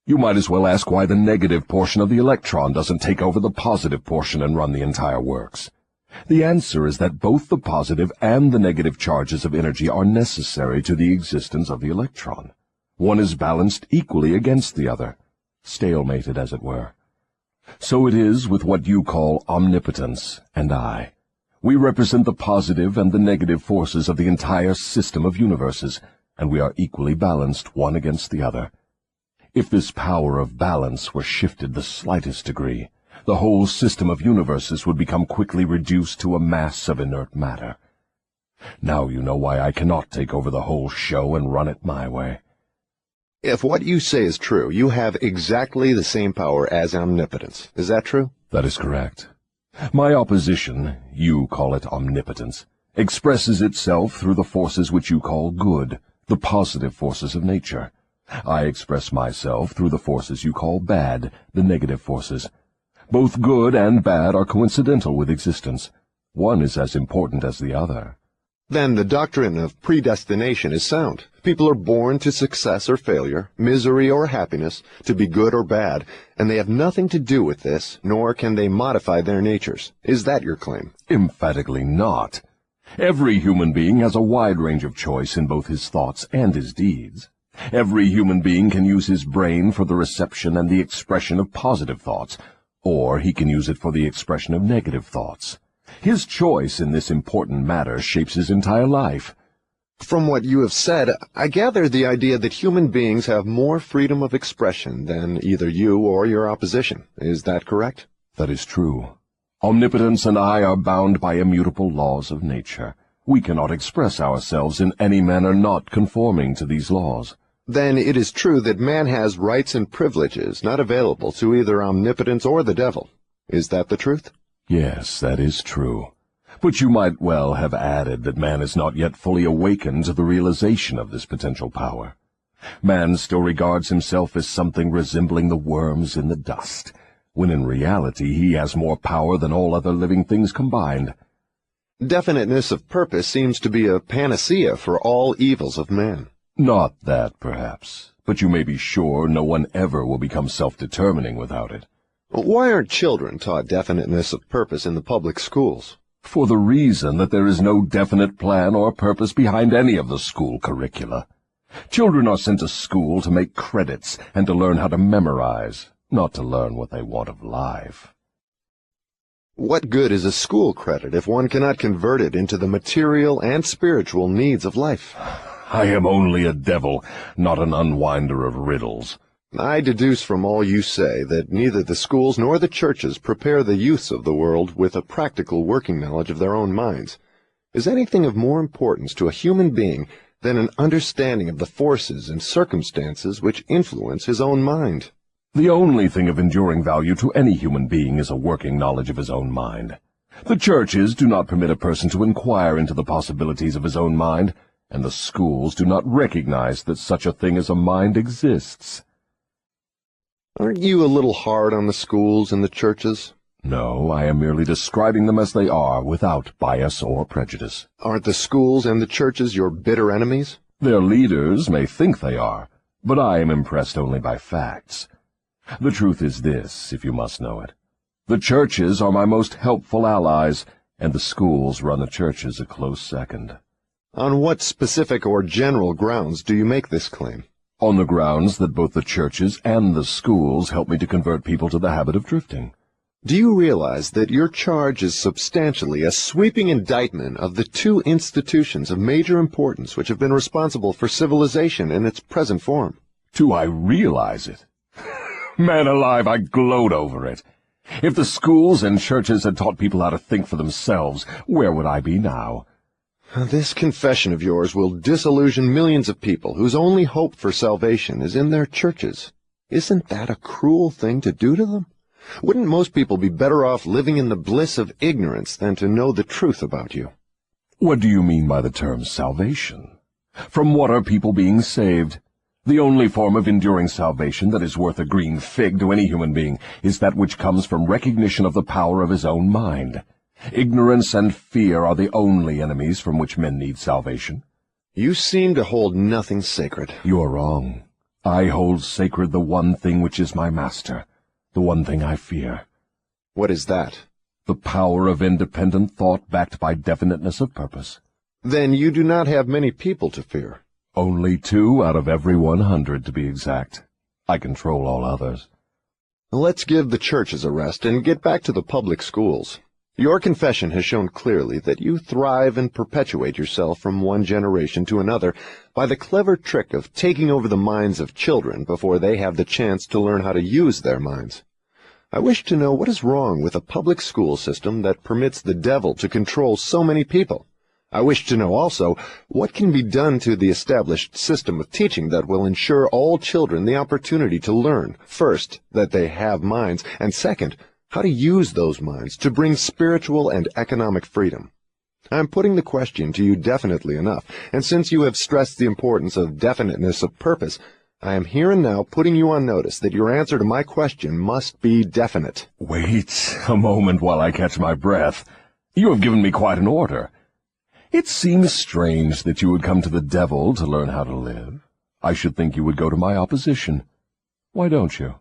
You might as well ask why the negative portion of the electron doesn't take over the positive portion and run the entire works. The answer is that both the positive and the negative charges of energy are necessary to the existence of the electron. One is balanced equally against the other, stalemated as it were. So it is with what you call omnipotence and I. We represent the positive and the negative forces of the entire system of universes, and we are equally balanced one against the other. If this power of balance were shifted the slightest degree, the whole system of universes would become quickly reduced to a mass of inert matter. Now you know why I cannot take over the whole show and run it my way. If what you say is true, you have exactly the same power as omnipotence. Is that true? That is correct. My opposition, you call it omnipotence, expresses itself through the forces which you call good, the positive forces of nature. I express myself through the forces you call bad, the negative forces. Both good and bad are coincidental with existence. One is as important as the other. Then the doctrine of predestination is sound. People are born to success or failure, misery or happiness, to be good or bad, and they have nothing to do with this, nor can they modify their natures. Is that your claim? Emphatically not. Every human being has a wide range of choice in both his thoughts and his deeds. Every human being can use his brain for the reception and the expression of positive thoughts, or he can use it for the expression of negative thoughts. His choice in this important matter shapes his entire life. From what you have said, I gather the idea that human beings have more freedom of expression than either you or your opposition. Is that correct? That is true. Omnipotence and I are bound by immutable laws of nature. We cannot express ourselves in any manner not conforming to these laws. Then it is true that man has rights and privileges not available to either omnipotence or the devil. Is that the truth? Yes, that is true. But you might well have added that man is not yet fully awakened to the realization of this potential power. Man still regards himself as something resembling the worms in the dust. when in reality he has more power than all other living things combined. Definiteness of purpose seems to be a panacea for all evils of man. Not that, perhaps, but you may be sure no one ever will become self-determining without it. Why aren't children taught definiteness of purpose in the public schools? For the reason that there is no definite plan or purpose behind any of the school curricula. Children are sent to school to make credits and to learn how to memorize, not to learn what they want of life. What good is a school credit if one cannot convert it into the material and spiritual needs of life? I am only a devil, not an unwinder of riddles. I deduce from all you say that neither the schools nor the churches prepare the youths of the world with a practical working knowledge of their own minds. Is anything of more importance to a human being than an understanding of the forces and circumstances which influence his own mind? The only thing of enduring value to any human being is a working knowledge of his own mind. The churches do not permit a person to inquire into the possibilities of his own mind, and the schools do not recognize that such a thing as a mind exists. Aren't you a little hard on the schools and the churches? No, I am merely describing them as they are, without bias or prejudice. Aren't the schools and the churches your bitter enemies? Their leaders may think they are, but I am impressed only by facts. The truth is this, if you must know it. The churches are my most helpful allies, and the schools run the churches a close second. On what specific or general grounds do you make this claim? On the grounds that both the churches and the schools help me to convert people to the habit of drifting. Do you realize that your charge is substantially a sweeping indictment of the two institutions of major importance which have been responsible for civilization in its present form? Do I realize it? Man alive, I gloat over it. If the schools and churches had taught people how to think for themselves, where would I be now? This confession of yours will disillusion millions of people whose only hope for salvation is in their churches. Isn't that a cruel thing to do to them? Wouldn't most people be better off living in the bliss of ignorance than to know the truth about you? What do you mean by the term salvation? From what are people being saved? The only form of enduring salvation that is worth a green fig to any human being is that which comes from recognition of the power of his own mind. Ignorance and fear are the only enemies from which men need salvation. You seem to hold nothing sacred. You are wrong. I hold sacred the one thing which is my master, the one thing I fear. What is that? The power of independent thought backed by definiteness of purpose. Then you do not have many people to fear. Only 2 out of every 100, to be exact. I control all others. Let's give the churches a rest and get back to the public schools. Your confession has shown clearly that you thrive and perpetuate yourself from one generation to another by the clever trick of taking over the minds of children before they have the chance to learn how to use their minds. I wish to know what is wrong with a public school system that permits the devil to control so many people. I wish to know also what can be done to the established system of teaching that will ensure all children the opportunity to learn, first, that they have minds, and second, how to use those minds to bring spiritual and economic freedom. I am putting the question to you definitely enough, and since you have stressed the importance of definiteness of purpose, I am here and now putting you on notice that your answer to my question must be definite. Wait a moment while I catch my breath. You have given me quite an order. It seems strange that you would come to the devil to learn how to live. I should think you would go to my opposition. Why don't you?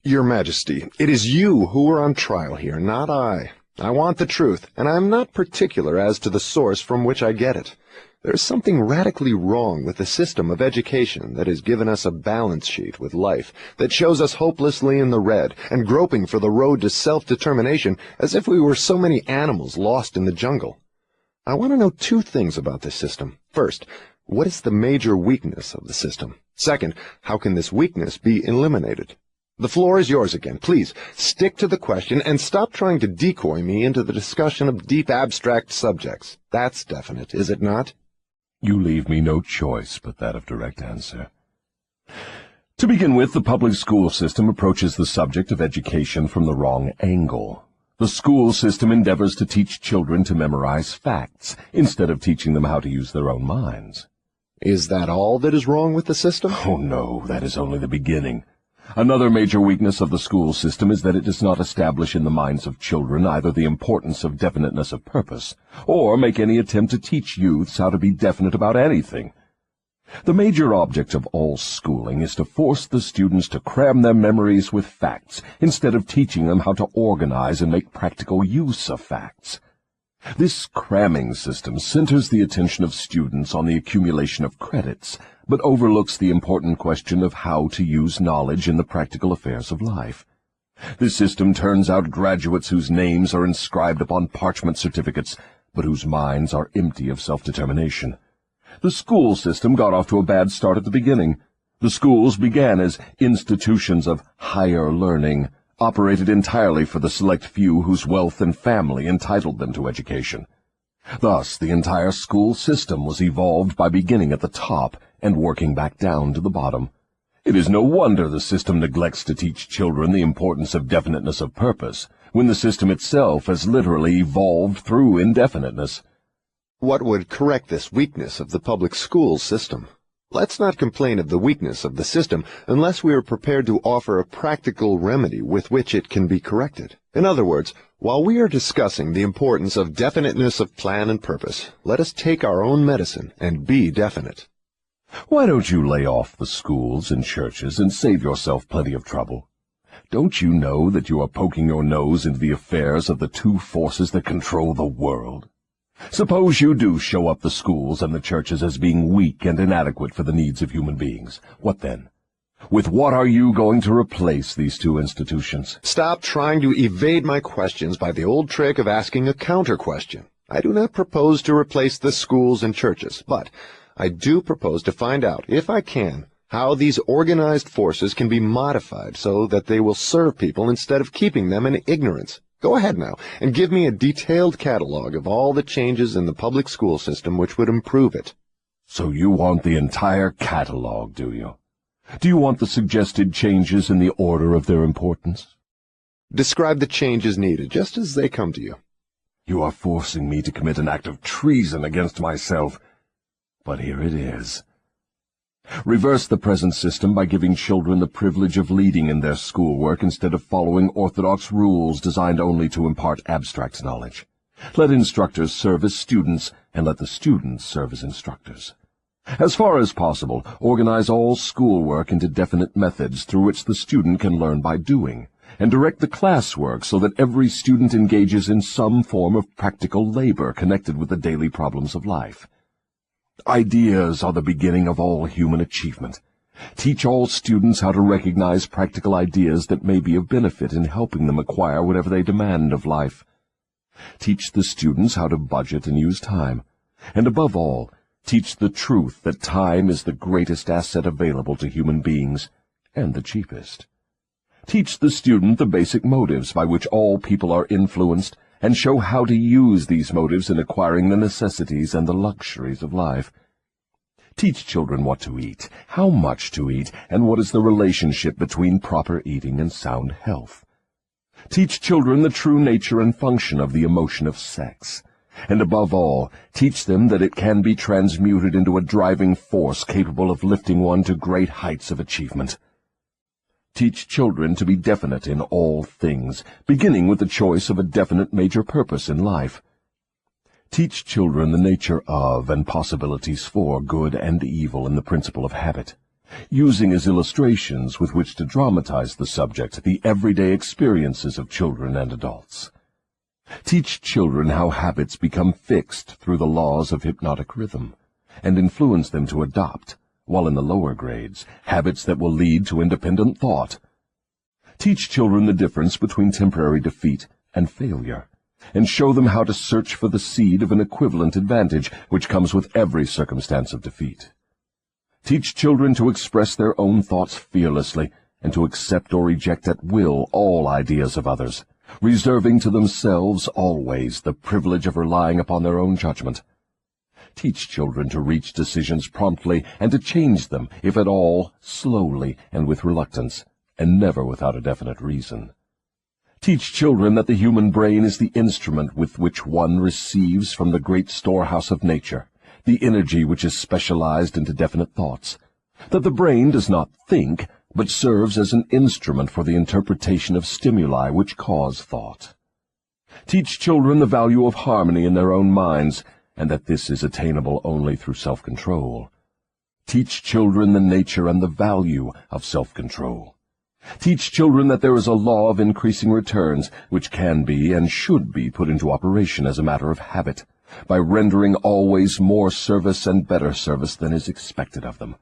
Your Majesty, it is you who are on trial here, not I. I want the truth, and I am not particular as to the source from which I get it. There is something radically wrong with the system of education that has given us a balance sheet with life that shows us hopelessly in the red and groping for the road to self-determination as if we were so many animals lost in the jungle. I want to know 2 things about this system. First, what is the major weakness of the system? Second, how can this weakness be eliminated? The floor is yours again. Please, stick to the question and stop trying to decoy me into the discussion of deep abstract subjects. That's definite, is it not? You leave me no choice but that of direct answer. To begin with, the public school system approaches the subject of education from the wrong angle. The school system endeavors to teach children to memorize facts, instead of teaching them how to use their own minds. Is that all that is wrong with the system? Oh, no, that is only the beginning. Another major weakness of the school system is that it does not establish in the minds of children either the importance of definiteness of purpose, or make any attempt to teach youths how to be definite about anything. The major object of all schooling is to force the students to cram their memories with facts, instead of teaching them how to organize and make practical use of facts. This cramming system centers the attention of students on the accumulation of credits, but overlooks the important question of how to use knowledge in the practical affairs of life. This system turns out graduates whose names are inscribed upon parchment certificates, but whose minds are empty of self-determination. The school system got off to a bad start at the beginning. The schools began as institutions of higher learning, operated entirely for the select few whose wealth and family entitled them to education. Thus, the entire school system was evolved by beginning at the top and working back down to the bottom. It is no wonder the system neglects to teach children the importance of definiteness of purpose, when the system itself has literally evolved through indefiniteness. What would correct this weakness of the public school system? Let's not complain of the weakness of the system unless we are prepared to offer a practical remedy with which it can be corrected. In other words, while we are discussing the importance of definiteness of plan and purpose, let us take our own medicine and be definite. Why don't you lay off the schools and churches and save yourself plenty of trouble? Don't you know that you are poking your nose into the affairs of the two forces that control the world? Suppose you do show up the schools and the churches as being weak and inadequate for the needs of human beings. What then? With what are you going to replace these two institutions? Stop trying to evade my questions by the old trick of asking a counter-question. I do not propose to replace the schools and churches, but I do propose to find out, if I can, how these organized forces can be modified so that they will serve people instead of keeping them in ignorance. Go ahead now and give me a detailed catalog of all the changes in the public school system which would improve it. So you want the entire catalog, do you? Do you want the suggested changes in the order of their importance? Describe the changes needed, just as they come to you. You are forcing me to commit an act of treason against myself. But here it is. Reverse the present system by giving children the privilege of leading in their schoolwork instead of following orthodox rules designed only to impart abstract knowledge. Let instructors serve as students, and let the students serve as instructors. As far as possible, organize all schoolwork into definite methods through which the student can learn by doing, and direct the classwork so that every student engages in some form of practical labor connected with the daily problems of life. Ideas are the beginning of all human achievement. Teach all students how to recognize practical ideas that may be of benefit in helping them acquire whatever they demand of life. Teach the students how to budget and use time. And above all, teach the truth that time is the greatest asset available to human beings, and the cheapest. Teach the student the basic motives by which all people are influenced, and show how to use these motives in acquiring the necessities and the luxuries of life. Teach children what to eat, how much to eat, and what is the relationship between proper eating and sound health. Teach children the true nature and function of the emotion of sex. And above all, teach them that it can be transmuted into a driving force capable of lifting one to great heights of achievement. Teach children to be definite in all things, beginning with the choice of a definite major purpose in life. Teach children the nature of and possibilities for good and evil in the principle of habit, using as illustrations with which to dramatize the subject the everyday experiences of children and adults. Teach children how habits become fixed through the laws of hypnotic rhythm, and influence them to adopt, while in the lower grades, habits that will lead to independent thought. Teach children the difference between temporary defeat and failure, and show them how to search for the seed of an equivalent advantage which comes with every circumstance of defeat. Teach children to express their own thoughts fearlessly, and to accept or reject at will all ideas of others, reserving to themselves always the privilege of relying upon their own judgment. Teach children to reach decisions promptly, and to change them, if at all, slowly and with reluctance, and never without a definite reason. Teach children that the human brain is the instrument with which one receives from the great storehouse of nature the energy which is specialized into definite thoughts, that the brain does not think, but serves as an instrument for the interpretation of stimuli which cause thought. Teach children the value of harmony in their own minds, and that this is attainable only through self-control. Teach children the nature and the value of self-control. Teach children that there is a law of increasing returns which can be and should be put into operation as a matter of habit, by rendering always more service and better service than is expected of them.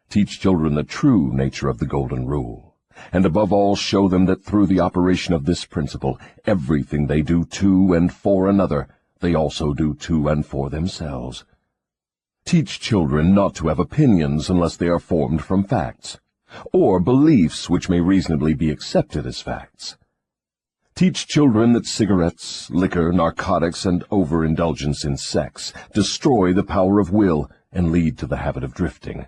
Teach children the true nature of the Golden Rule, and above all show them that through the operation of this principle, everything they do to and for another, they also do to and for themselves. Teach children not to have opinions unless they are formed from facts, or beliefs which may reasonably be accepted as facts. Teach children that cigarettes, liquor, narcotics, and overindulgence in sex destroy the power of will and lead to the habit of drifting.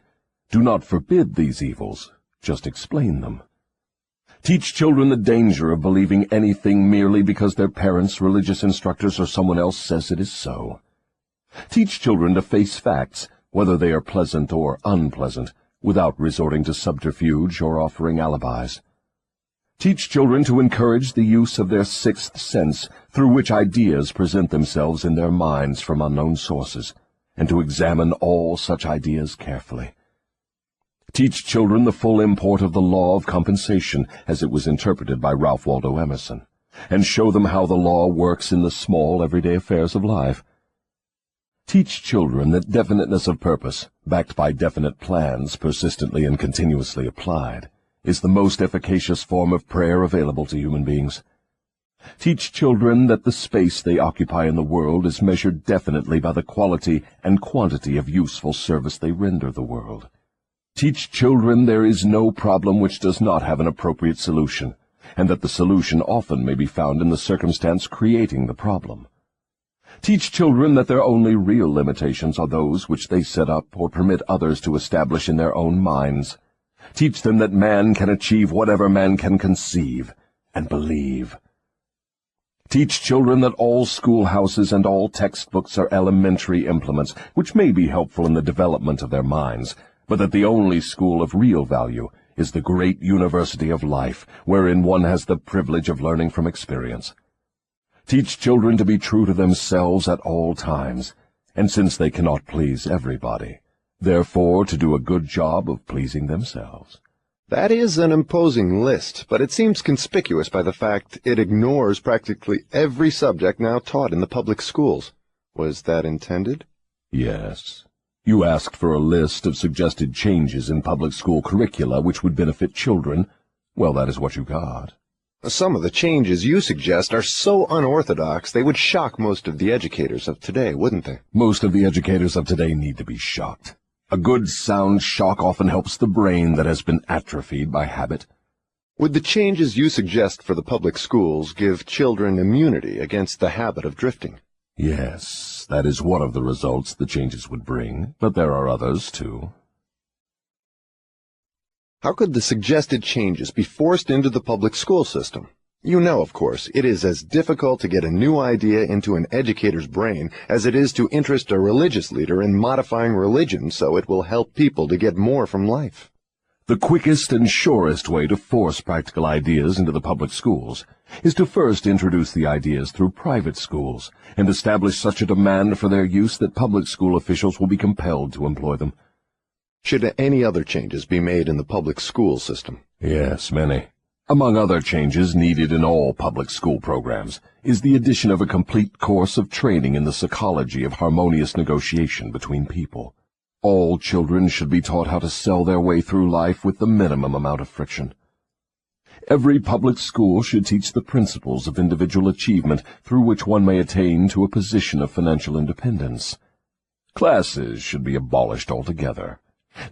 Do not forbid these evils, just explain them. Teach children the danger of believing anything merely because their parents, religious instructors, or someone else says it is so. Teach children to face facts, whether they are pleasant or unpleasant, without resorting to subterfuge or offering alibis. Teach children to encourage the use of their sixth sense, through which ideas present themselves in their minds from unknown sources, and to examine all such ideas carefully. Teach children the full import of the law of compensation as it was interpreted by Ralph Waldo Emerson, and show them how the law works in the small, everyday affairs of life. Teach children that definiteness of purpose, backed by definite plans persistently and continuously applied, is the most efficacious form of prayer available to human beings. Teach children that the space they occupy in the world is measured definitely by the quality and quantity of useful service they render the world. Teach children there is no problem which does not have an appropriate solution, and that the solution often may be found in the circumstance creating the problem. Teach children that their only real limitations are those which they set up or permit others to establish in their own minds. Teach them that man can achieve whatever man can conceive and believe. Teach children that all schoolhouses and all textbooks are elementary implements which may be helpful in the development of their minds, but that the only school of real value is the great university of life, wherein one has the privilege of learning from experience. Teach children to be true to themselves at all times, and since they cannot please everybody, therefore to do a good job of pleasing themselves. That is an imposing list, but it seems conspicuous by the fact it ignores practically every subject now taught in the public schools. Was that intended? Yes. You asked for a list of suggested changes in public school curricula which would benefit children. Well, that is what you got. Some of the changes you suggest are so unorthodox they would shock most of the educators of today, wouldn't they? Most of the educators of today need to be shocked. A good sound shock often helps the brain that has been atrophied by habit. Would the changes you suggest for the public schools give children immunity against the habit of drifting? Yes, that is one of the results the changes would bring, but there are others, too. How could the suggested changes be forced into the public school system? You know, of course, it is as difficult to get a new idea into an educator's brain as it is to interest a religious leader in modifying religion so it will help people to get more from life. The quickest and surest way to force practical ideas into the public schools is to first introduce the ideas through private schools and establish such a demand for their use that public school officials will be compelled to employ them. Should any other changes be made in the public school system? Yes, many. Among other changes needed in all public school programs is the addition of a complete course of training in the psychology of harmonious negotiation between people. All children should be taught how to sell their way through life with the minimum amount of friction. Every public school should teach the principles of individual achievement through which one may attain to a position of financial independence. Classes should be abolished altogether.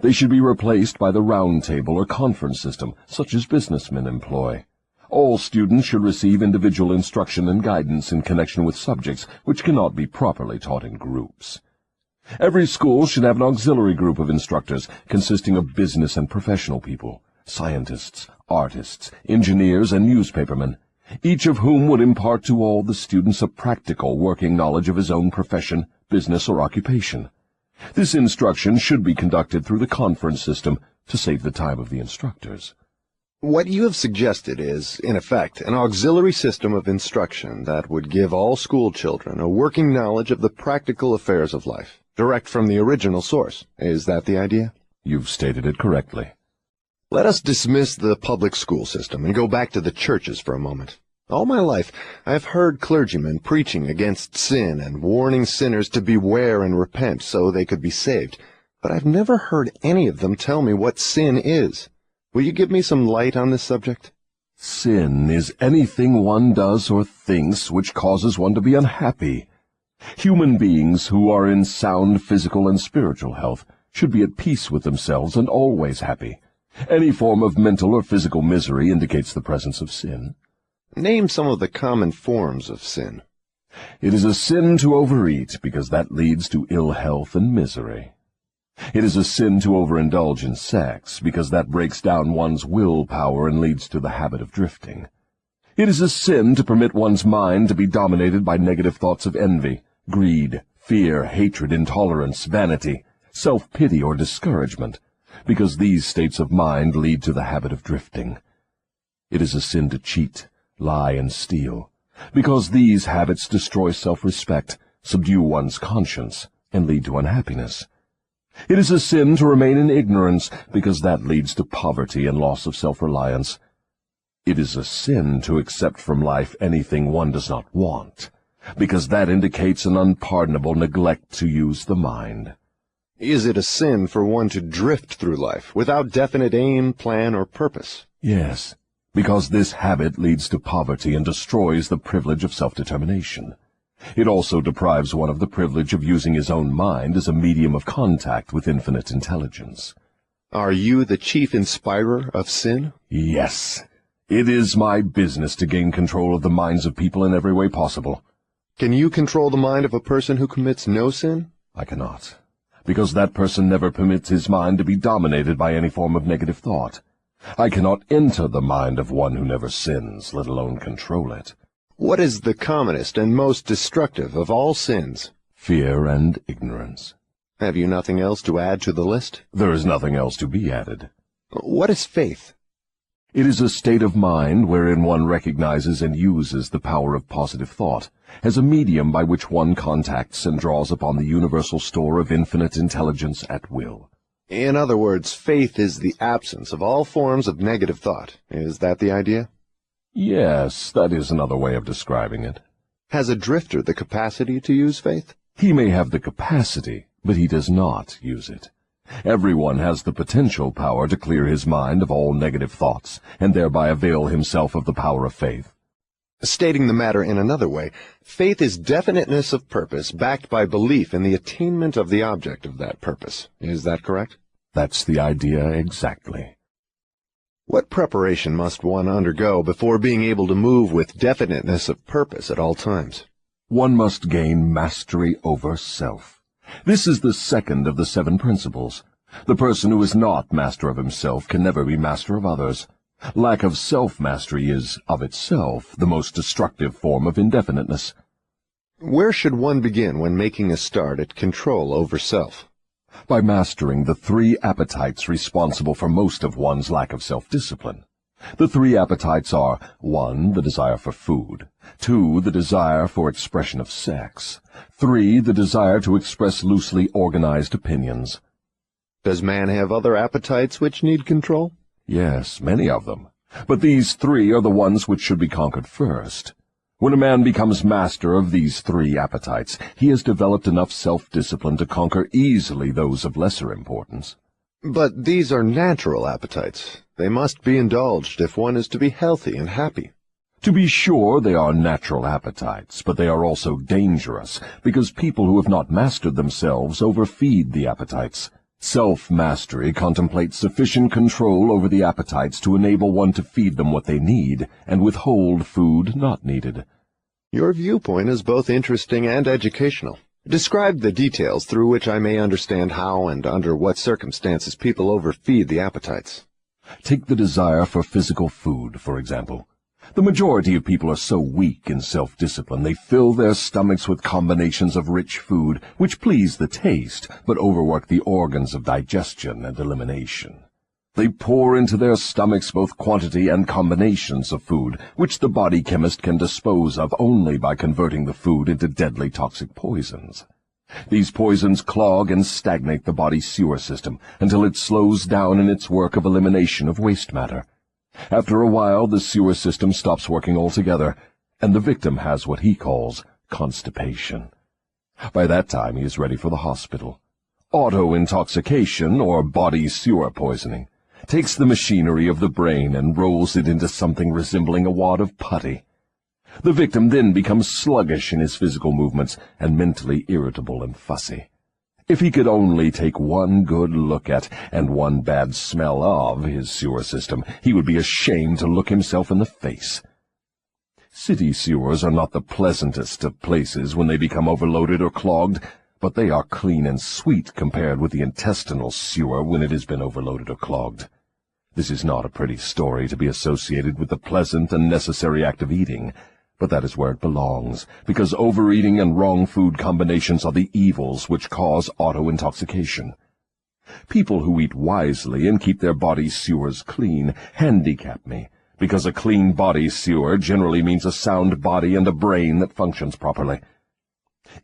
They should be replaced by the round table or conference system, such as businessmen employ. All students should receive individual instruction and guidance in connection with subjects which cannot be properly taught in groups. Every school should have an auxiliary group of instructors consisting of business and professional people, scientists, artists, engineers, and newspapermen, each of whom would impart to all the students a practical working knowledge of his own profession, business, or occupation. This instruction should be conducted through the conference system, to save the time of the instructors. What you have suggested is, in effect, an auxiliary system of instruction that would give all school children a working knowledge of the practical affairs of life, direct from the original source. Is that the idea? You've stated it correctly. Let us dismiss the public school system and go back to the churches for a moment. All my life, I have heard clergymen preaching against sin and warning sinners to beware and repent so they could be saved, but I've never heard any of them tell me what sin is. Will you give me some light on this subject? Sin is anything one does or thinks which causes one to be unhappy. Human beings who are in sound physical and spiritual health should be at peace with themselves and always happy. Any form of mental or physical misery indicates the presence of sin. Name some of the common forms of sin. It is a sin to overeat, because that leads to ill health and misery. It is a sin to overindulge in sex, because that breaks down one's willpower and leads to the habit of drifting. It is a sin to permit one's mind to be dominated by negative thoughts of envy, greed, fear, hatred, intolerance, vanity, self-pity, or discouragement, because these states of mind lead to the habit of drifting. It is a sin to cheat, lie, and steal, because these habits destroy self-respect, subdue one's conscience, and lead to unhappiness. It is a sin to remain in ignorance, because that leads to poverty and loss of self-reliance. It is a sin to accept from life anything one does not want, because that indicates an unpardonable neglect to use the mind. Is it a sin for one to drift through life without definite aim, plan, or purpose? Yes, because this habit leads to poverty and destroys the privilege of self-determination. It also deprives one of the privilege of using his own mind as a medium of contact with infinite intelligence. Are you the chief inspirer of sin? Yes. It is my business to gain control of the minds of people in every way possible. Can you control the mind of a person who commits no sin? I cannot, because that person never permits his mind to be dominated by any form of negative thought. I cannot enter the mind of one who never sins, let alone control it. What is the commonest and most destructive of all sins? Fear and ignorance. Have you nothing else to add to the list? There is nothing else to be added. What is faith? It is a state of mind wherein one recognizes and uses the power of positive thought as a medium by which one contacts and draws upon the universal store of infinite intelligence at will. In other words, faith is the absence of all forms of negative thought. Is that the idea? Yes, that is another way of describing it. Has a drifter the capacity to use faith? He may have the capacity, but he does not use it. Everyone has the potential power to clear his mind of all negative thoughts, and thereby avail himself of the power of faith. Stating the matter in another way, faith is definiteness of purpose backed by belief in the attainment of the object of that purpose. Is that correct? That's the idea exactly. What preparation must one undergo before being able to move with definiteness of purpose at all times? One must gain mastery over self. This is the second of the 7 principles. The person who is not master of himself can never be master of others. Lack of self-mastery is, of itself, the most destructive form of indefiniteness. Where should one begin when making a start at control over self? By mastering the 3 appetites responsible for most of one's lack of self-discipline. The 3 appetites are 1. The desire for food, 2. The desire for expression of sex, 3. The desire to express loosely organized opinions. Does man have other appetites which need control? Yes, many of them. But these 3 are the ones which should be conquered first. When a man becomes master of these 3 appetites, he has developed enough self-discipline to conquer easily those of lesser importance. But these are natural appetites. They must be indulged if one is to be healthy and happy. To be sure, they are natural appetites, but they are also dangerous, because people who have not mastered themselves overfeed the appetites. Self-mastery contemplates sufficient control over the appetites to enable one to feed them what they need and withhold food not needed. Your viewpoint is both interesting and educational. Describe the details through which I may understand how and under what circumstances people overfeed the appetites. Take the desire for physical food, for example. The majority of people are so weak in self-discipline they fill their stomachs with combinations of rich food which please the taste but overwork the organs of digestion and elimination. They pour into their stomachs both quantity and combinations of food, which the body chemist can dispose of only by converting the food into deadly toxic poisons. These poisons clog and stagnate the body's sewer system until it slows down in its work of elimination of waste matter. After a while, the sewer system stops working altogether, and the victim has what he calls constipation. By that time, he is ready for the hospital. Auto-intoxication, or body sewer poisoning, takes the machinery of the brain and rolls it into something resembling a wad of putty. The victim then becomes sluggish in his physical movements and mentally irritable and fussy. If he could only take one good look at and one bad smell of his sewer system, he would be ashamed to look himself in the face. City sewers are not the pleasantest of places when they become overloaded or clogged, but they are clean and sweet compared with the intestinal sewer when it has been overloaded or clogged. This is not a pretty story to be associated with the pleasant and necessary act of eating, but that is where it belongs, because overeating and wrong food combinations are the evils which cause auto-intoxication. People who eat wisely and keep their body sewers clean handicap me, because a clean body sewer generally means a sound body and a brain that functions properly.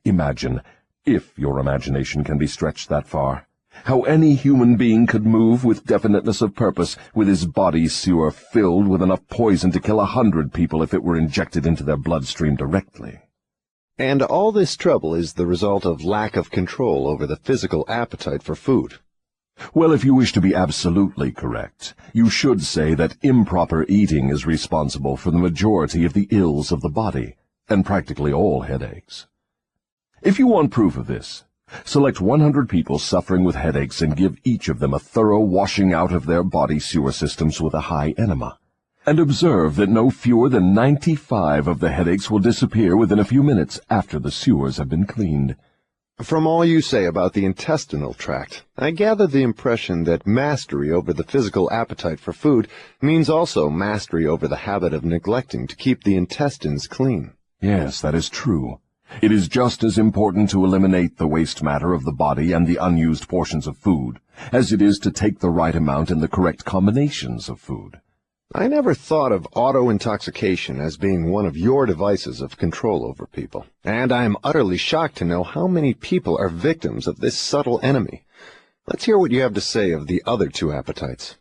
Imagine, if your imagination can be stretched that far, how any human being could move with definiteness of purpose with his body sewer filled with enough poison to kill 100 people if it were injected into their bloodstream directly. And all this trouble is the result of lack of control over the physical appetite for food. Well, if you wish to be absolutely correct, you should say that improper eating is responsible for the majority of the ills of the body, and practically all headaches. If you want proof of this, select 100 people suffering with headaches and give each of them a thorough washing out of their body sewer systems with a high enema, and observe that no fewer than 95 of the headaches will disappear within a few minutes after the sewers have been cleaned. From all you say about the intestinal tract, I gather the impression that mastery over the physical appetite for food means also mastery over the habit of neglecting to keep the intestines clean. Yes, that is true. It is just as important to eliminate the waste matter of the body and the unused portions of food as it is to take the right amount and the correct combinations of food. I never thought of auto-intoxication as being one of your devices of control over people, and I am utterly shocked to know how many people are victims of this subtle enemy. Let's hear what you have to say of the other two appetites.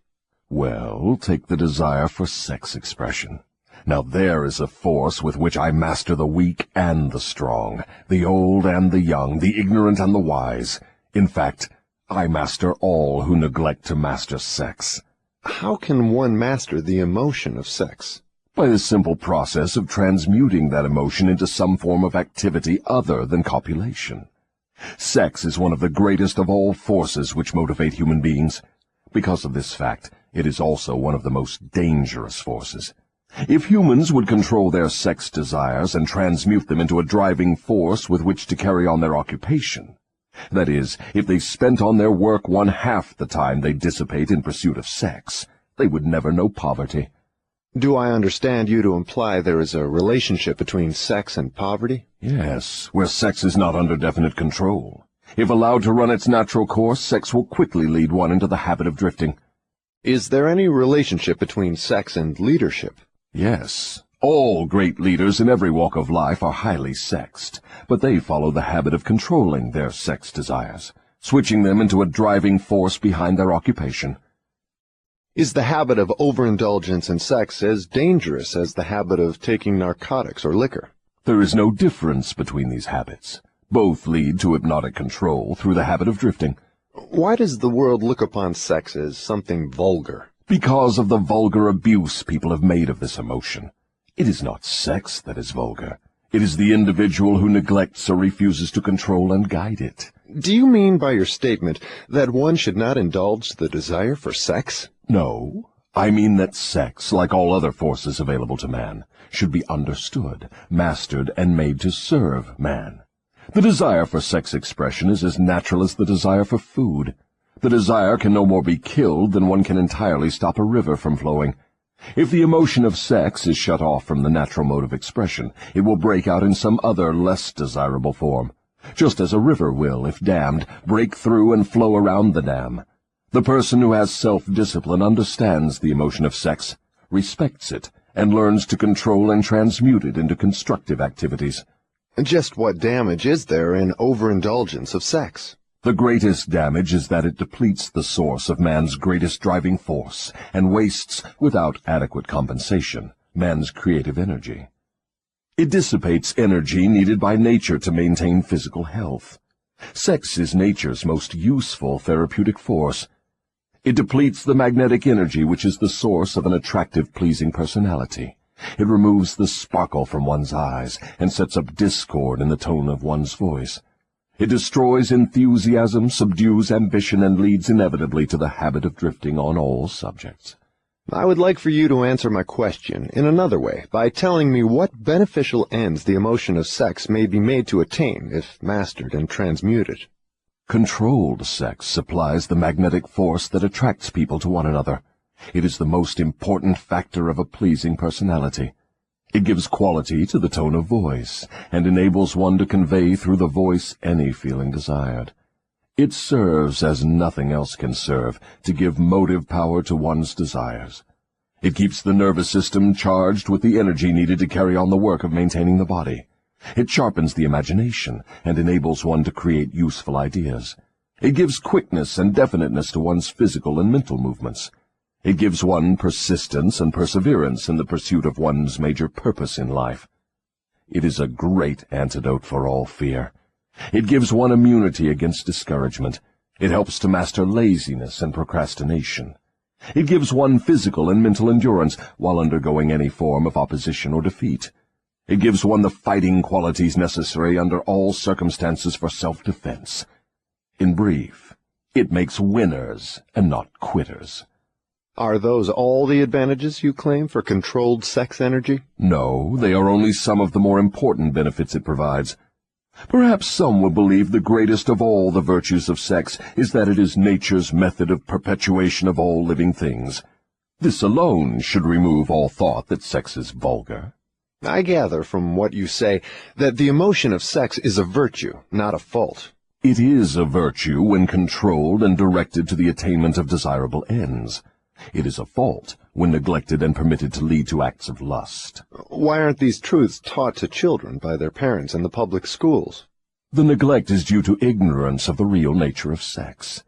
Well, take the desire for sex expression. Now there is a force with which I master the weak and the strong, the old and the young, the ignorant and the wise. In fact, I master all who neglect to master sex. How can one master the emotion of sex? By the simple process of transmuting that emotion into some form of activity other than copulation. Sex is one of the greatest of all forces which motivate human beings. Because of this fact, it is also one of the most dangerous forces. If humans would control their sex desires and transmute them into a driving force with which to carry on their occupation, that is, if they spent on their work 1/2 the time they dissipate in pursuit of sex, they would never know poverty. Do I understand you to imply there is a relationship between sex and poverty? Yes, where sex is not under definite control. If allowed to run its natural course, sex will quickly lead one into the habit of drifting. Is there any relationship between sex and leadership? Yes, all great leaders in every walk of life are highly sexed, but they follow the habit of controlling their sex desires, switching them into a driving force behind their occupation. Is the habit of overindulgence in sex as dangerous as the habit of taking narcotics or liquor? There is no difference between these habits. Both lead to hypnotic control through the habit of drifting. Why does the world look upon sex as something vulgar? Because of the vulgar abuse people have made of this emotion. It is not sex that is vulgar. It is the individual who neglects or refuses to control and guide it. Do you mean by your statement that one should not indulge the desire for sex? No, I mean that sex, like all other forces available to man, should be understood, mastered, and made to serve man. The desire for sex expression is as natural as the desire for food. The desire can no more be killed than one can entirely stop a river from flowing. If the emotion of sex is shut off from the natural mode of expression, it will break out in some other, less desirable form, just as a river will, if dammed, break through and flow around the dam. The person who has self-discipline understands the emotion of sex, respects it, and learns to control and transmute it into constructive activities. Just what damage is there in overindulgence of sex? The greatest damage is that it depletes the source of man's greatest driving force and wastes, without adequate compensation, man's creative energy. It dissipates energy needed by nature to maintain physical health. Sex is nature's most useful therapeutic force. It depletes the magnetic energy which is the source of an attractive, pleasing personality. It removes the sparkle from one's eyes and sets up discord in the tone of one's voice. It destroys enthusiasm, subdues ambition, and leads inevitably to the habit of drifting on all subjects. I would like for you to answer my question in another way by telling me what beneficial ends the emotion of sex may be made to attain if mastered and transmuted. Controlled sex supplies the magnetic force that attracts people to one another. It is the most important factor of a pleasing personality. It gives quality to the tone of voice, and enables one to convey through the voice any feeling desired. It serves, as nothing else can serve, to give motive power to one's desires. It keeps the nervous system charged with the energy needed to carry on the work of maintaining the body. It sharpens the imagination and enables one to create useful ideas. It gives quickness and definiteness to one's physical and mental movements. It gives one persistence and perseverance in the pursuit of one's major purpose in life. It is a great antidote for all fear. It gives one immunity against discouragement. It helps to master laziness and procrastination. It gives one physical and mental endurance while undergoing any form of opposition or defeat. It gives one the fighting qualities necessary under all circumstances for self-defense. In brief, it makes winners and not quitters. Are those all the advantages you claim for controlled sex energy? No, they are only some of the more important benefits it provides. Perhaps some will believe the greatest of all the virtues of sex is that it is nature's method of perpetuation of all living things. This alone should remove all thought that sex is vulgar. I gather from what you say that the emotion of sex is a virtue, not a fault. It is a virtue when controlled and directed to the attainment of desirable ends. It is a fault when neglected and permitted to lead to acts of lust. Why aren't these truths taught to children by their parents in the public schools? The neglect is due to ignorance of the real nature of sex.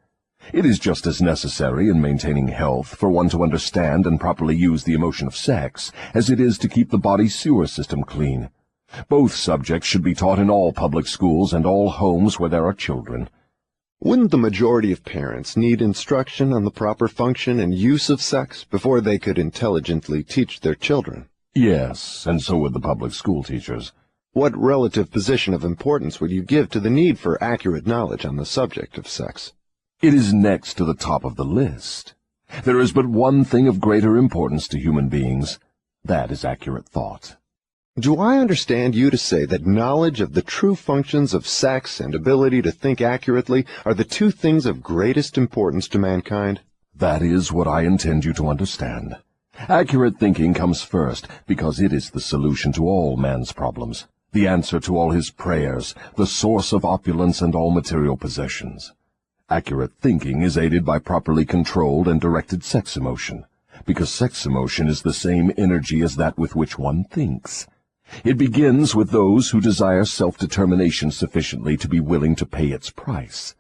It is just as necessary in maintaining health for one to understand and properly use the emotion of sex as it is to keep the body's sewer system clean. Both subjects should be taught in all public schools and all homes where there are children. Wouldn't the majority of parents need instruction on the proper function and use of sex before they could intelligently teach their children? Yes, and so would the public school teachers. What relative position of importance would you give to the need for accurate knowledge on the subject of sex? It is next to the top of the list. There is but one thing of greater importance to human beings. That is accurate thought. Do I understand you to say that knowledge of the true functions of sex and ability to think accurately are the two things of greatest importance to mankind? That is what I intend you to understand. Accurate thinking comes first because it is the solution to all man's problems, the answer to all his prayers, the source of opulence and all material possessions. Accurate thinking is aided by properly controlled and directed sex emotion, because sex emotion is the same energy as that with which one thinks. It begins with those who desire self-determination sufficiently to be willing to pay its price.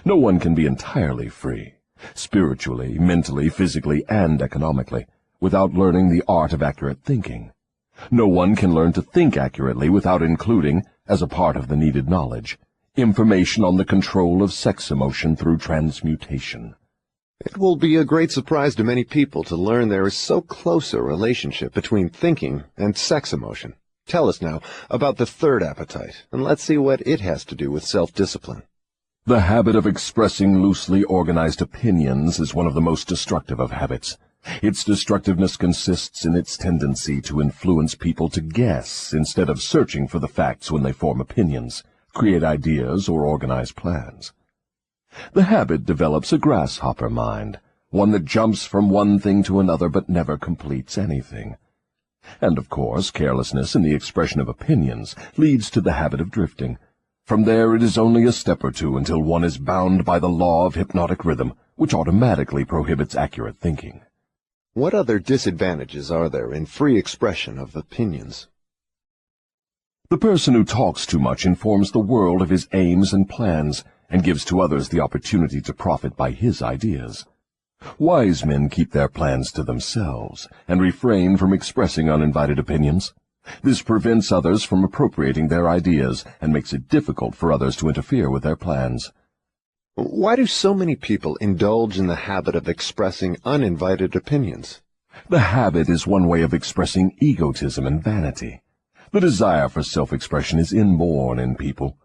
No one can be entirely free, spiritually, mentally, physically, and economically, without learning the art of accurate thinking. No one can learn to think accurately without including, as a part of the needed knowledge, information on the control of sex emotion through transmutation. It will be a great surprise to many people to learn there is so close a relationship between thinking and sex emotion. Tell us now about the third appetite, and let's see what it has to do with self-discipline. The habit of expressing loosely organized opinions is one of the most destructive of habits. Its destructiveness consists in its tendency to influence people to guess instead of searching for the facts when they form opinions, create ideas, or organize plans. The habit develops a grasshopper mind, one that jumps from one thing to another but never completes anything. And, of course, carelessness in the expression of opinions leads to the habit of drifting. From there it is only a step or two until one is bound by the law of hypnotic rhythm, which automatically prohibits accurate thinking. What other disadvantages are there in free expression of opinions? The person who talks too much informs the world of his aims and plans, and gives to others the opportunity to profit by his ideas. Wise men keep their plans to themselves, and refrain from expressing uninvited opinions. This prevents others from appropriating their ideas, and makes it difficult for others to interfere with their plans. Why do so many people indulge in the habit of expressing uninvited opinions? The habit is one way of expressing egotism and vanity. The desire for self-expression is inborn in people.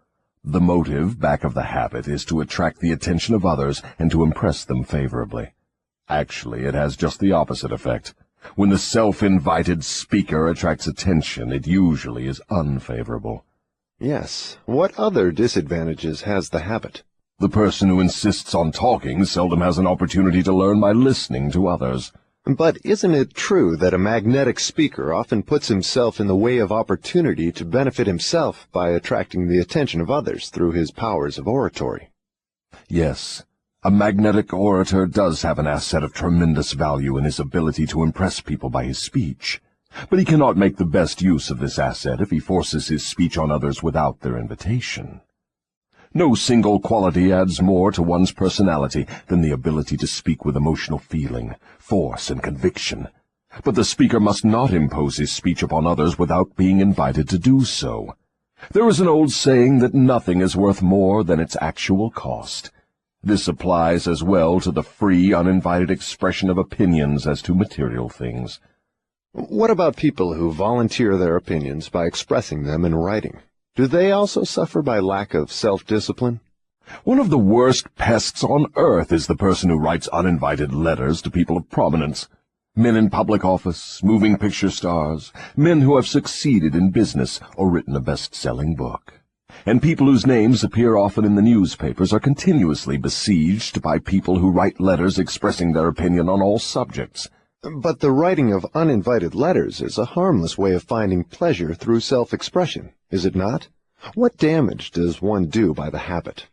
The motive back of the habit is to attract the attention of others and to impress them favorably. Actually, it has just the opposite effect. When the self-invited speaker attracts attention, it usually is unfavorable. Yes. What other disadvantages has the habit? The person who insists on talking seldom has an opportunity to learn by listening to others. But isn't it true that a magnetic speaker often puts himself in the way of opportunity to benefit himself by attracting the attention of others through his powers of oratory? Yes, a magnetic orator does have an asset of tremendous value in his ability to impress people by his speech. But he cannot make the best use of this asset if he forces his speech on others without their invitation. No single quality adds more to one's personality than the ability to speak with emotional feeling, force, and conviction. But the speaker must not impose his speech upon others without being invited to do so. There is an old saying that nothing is worth more than its actual cost. This applies as well to the free, uninvited expression of opinions as to material things. What about people who volunteer their opinions by expressing them in writing? Do they also suffer by lack of self-discipline? One of the worst pests on earth is the person who writes uninvited letters to people of prominence. Men in public office, moving picture stars, men who have succeeded in business or written a best-selling book. And people whose names appear often in the newspapers are continuously besieged by people who write letters expressing their opinion on all subjects. But the writing of uninvited letters is a harmless way of finding pleasure through self-expression, is it not? What damage does one do by the habit?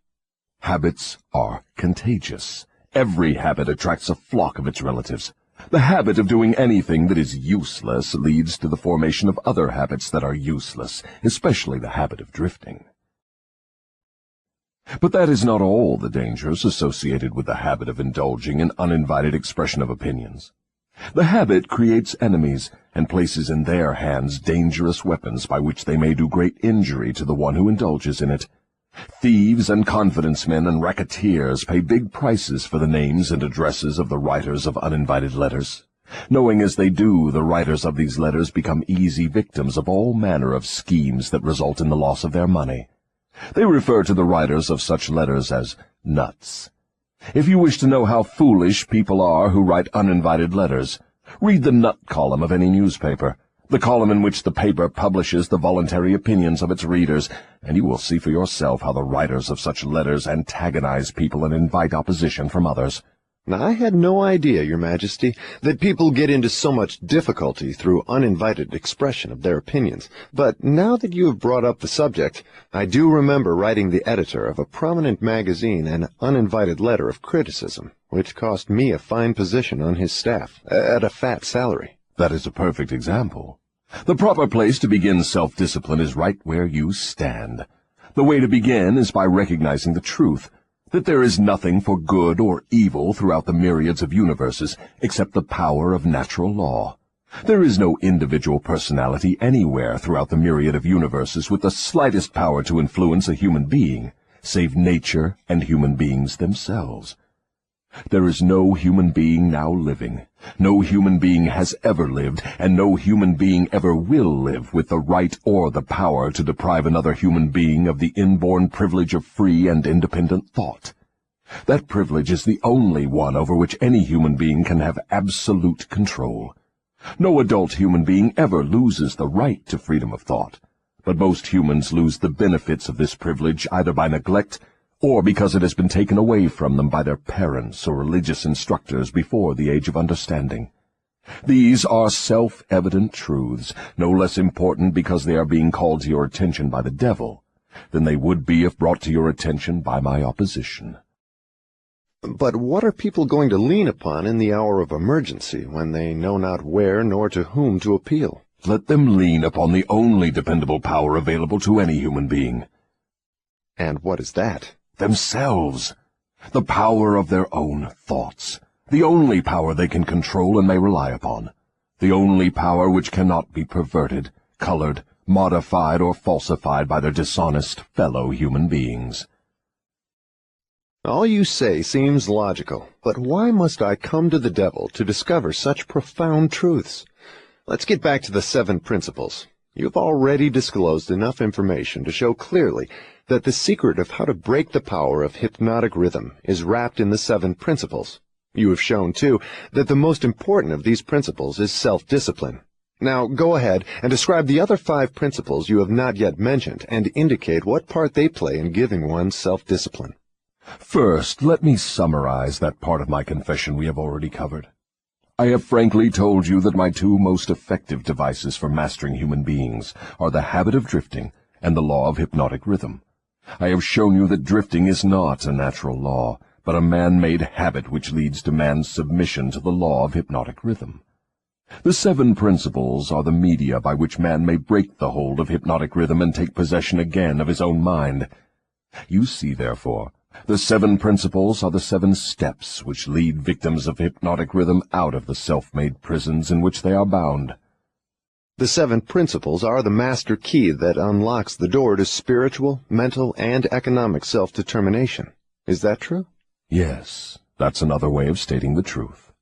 Habits are contagious. Every habit attracts a flock of its relatives. The habit of doing anything that is useless leads to the formation of other habits that are useless, especially the habit of drifting. But that is not all the dangers associated with the habit of indulging in uninvited expression of opinions. The habit creates enemies and places in their hands dangerous weapons by which they may do great injury to the one who indulges in it. Thieves and confidence men and racketeers pay big prices for the names and addresses of the writers of uninvited letters. Knowing as they do, the writers of these letters become easy victims of all manner of schemes that result in the loss of their money. They refer to the writers of such letters as nuts. If you wish to know how foolish people are who write uninvited letters, read the nut column of any newspaper, the column in which the paper publishes the voluntary opinions of its readers, and you will see for yourself how the writers of such letters antagonize people and invite opposition from others. Now, I had no idea, Your Majesty, that people get into so much difficulty through uninvited expression of their opinions. But now that you have brought up the subject, I do remember writing the editor of a prominent magazine an uninvited letter of criticism, which cost me a fine position on his staff, at a fat salary. That is a perfect example. The proper place to begin self-discipline is right where you stand. The way to begin is by recognizing the truth, that there is nothing for good or evil throughout the myriads of universes except the power of natural law. There is no individual personality anywhere throughout the myriad of universes with the slightest power to influence a human being, save nature and human beings themselves. There is no human being now living, no human being has ever lived, and no human being ever will live with the right or the power to deprive another human being of the inborn privilege of free and independent thought. That privilege is the only one over which any human being can have absolute control. No adult human being ever loses the right to freedom of thought, but most humans lose the benefits of this privilege either by neglect or because it has been taken away from them by their parents or religious instructors before the age of understanding. These are self-evident truths, no less important because they are being called to your attention by the devil than they would be if brought to your attention by my opposition. But what are people going to lean upon in the hour of emergency, when they know not where nor to whom to appeal? Let them lean upon the only dependable power available to any human being. And what is that? Themselves. The power of their own thoughts. The only power they can control and may rely upon. The only power which cannot be perverted, colored, modified, or falsified by their dishonest fellow human beings. All you say seems logical, but why must I come to the devil to discover such profound truths? Let's get back to the 7 principles. You've already disclosed enough information to show clearly that the secret of how to break the power of hypnotic rhythm is wrapped in the 7 principles. You have shown, too, that the most important of these principles is self-discipline. Now, go ahead and describe the other 5 principles you have not yet mentioned and indicate what part they play in giving one self-discipline. First, let me summarize that part of my confession we have already covered. I have frankly told you that my 2 most effective devices for mastering human beings are the habit of drifting and the law of hypnotic rhythm. I have shown you that drifting is not a natural law, but a man-made habit which leads to man's submission to the law of hypnotic rhythm. The 7 principles are the media by which man may break the hold of hypnotic rhythm and take possession again of his own mind. You see, therefore, the 7 principles are the 7 steps which lead victims of hypnotic rhythm out of the self-made prisons in which they are bound. The 7 principles are the master key that unlocks the door to spiritual, mental, and economic self-determination. Is that true? Yes, that's another way of stating the truth.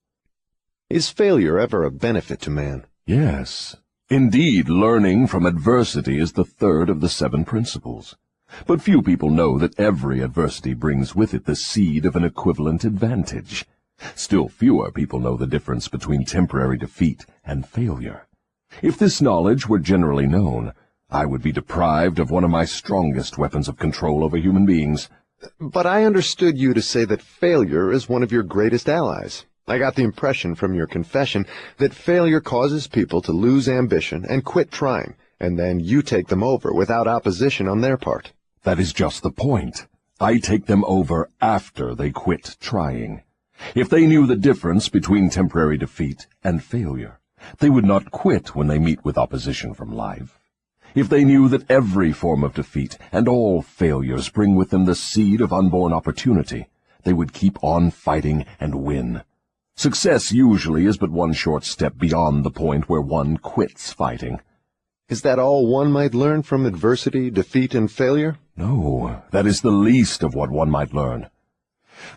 Is failure ever a benefit to man? Yes. Indeed, learning from adversity is the 3rd of the 7 principles. But few people know that every adversity brings with it the seed of an equivalent advantage. Still fewer people know the difference between temporary defeat and failure. If this knowledge were generally known, I would be deprived of one of my strongest weapons of control over human beings. But I understood you to say that failure is one of your greatest allies. I got the impression from your confession that failure causes people to lose ambition and quit trying, and then you take them over without opposition on their part. That is just the point. I take them over after they quit trying. If they knew the difference between temporary defeat and failure, they would not quit when they meet with opposition from life. If they knew that every form of defeat and all failures bring with them the seed of unborn opportunity, they would keep on fighting and win. Success usually is but one short step beyond the point where one quits fighting. Is that all one might learn from adversity, defeat, and failure? No, that is the least of what one might learn.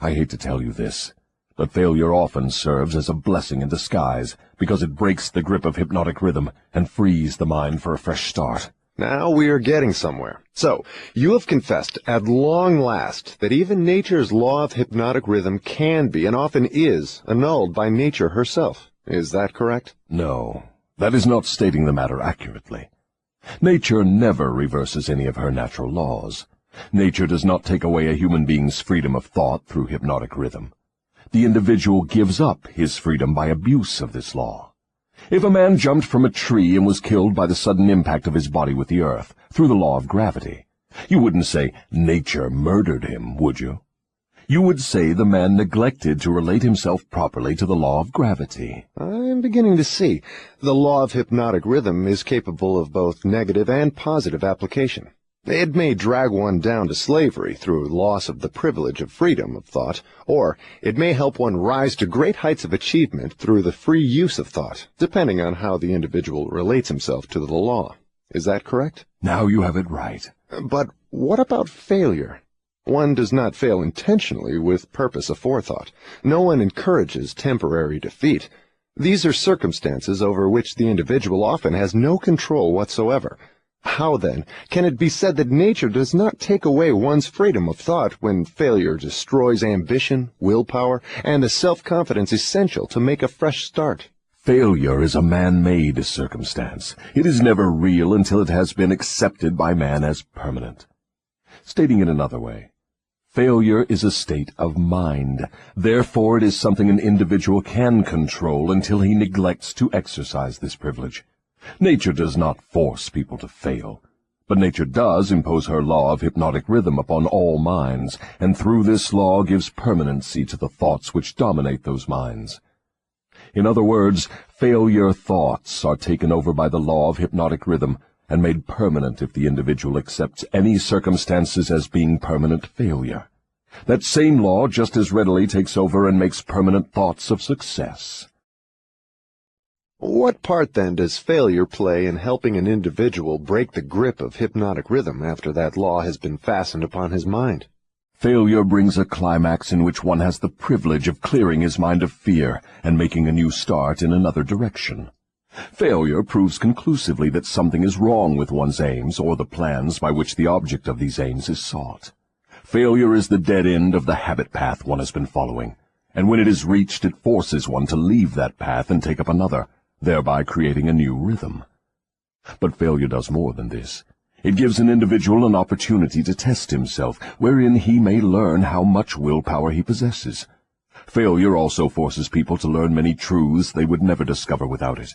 I hate to tell you this, but failure often serves as a blessing in disguise, because it breaks the grip of hypnotic rhythm and frees the mind for a fresh start. Now we are getting somewhere. So, you have confessed at long last that even nature's law of hypnotic rhythm can be, and often is, annulled by nature herself. Is that correct? No, that is not stating the matter accurately. Nature never reverses any of her natural laws. Nature does not take away a human being's freedom of thought through hypnotic rhythm. The individual gives up his freedom by abuse of this law. If a man jumped from a tree and was killed by the sudden impact of his body with the earth, through the law of gravity, you wouldn't say nature murdered him, would you? You would say the man neglected to relate himself properly to the law of gravity. I'm beginning to see. The law of hypnotic rhythm is capable of both negative and positive application. It may drag one down to slavery through loss of the privilege of freedom of thought, or it may help one rise to great heights of achievement through the free use of thought, depending on how the individual relates himself to the law. Is that correct? Now you have it right. But what about failure? One does not fail intentionally with purpose aforethought. No one encourages temporary defeat. These are circumstances over which the individual often has no control whatsoever. How, then, can it be said that nature does not take away one's freedom of thought when failure destroys ambition, willpower, and the self-confidence essential to make a fresh start? Failure is a man-made circumstance. It is never real until it has been accepted by man as permanent. Stating it another way, failure is a state of mind. Therefore, it is something an individual can control until he neglects to exercise this privilege. Nature does not force people to fail, But nature does impose her law of hypnotic rhythm upon all minds, and through this law gives permanency to the thoughts which dominate those minds. In other words, failure thoughts are taken over by the law of hypnotic rhythm and made permanent if the individual accepts any circumstances as being permanent failure. That same law just as readily takes over and makes permanent thoughts of success. What part, then, does failure play in helping an individual break the grip of hypnotic rhythm after that law has been fastened upon his mind? Failure brings a climax in which one has the privilege of clearing his mind of fear and making a new start in another direction. Failure proves conclusively that something is wrong with one's aims or the plans by which the object of these aims is sought. Failure is the dead end of the habit path one has been following, and when it is reached it forces one to leave that path and take up another, thereby creating a new rhythm. But failure does more than this. It gives an individual an opportunity to test himself, wherein he may learn how much willpower he possesses. Failure also forces people to learn many truths they would never discover without it.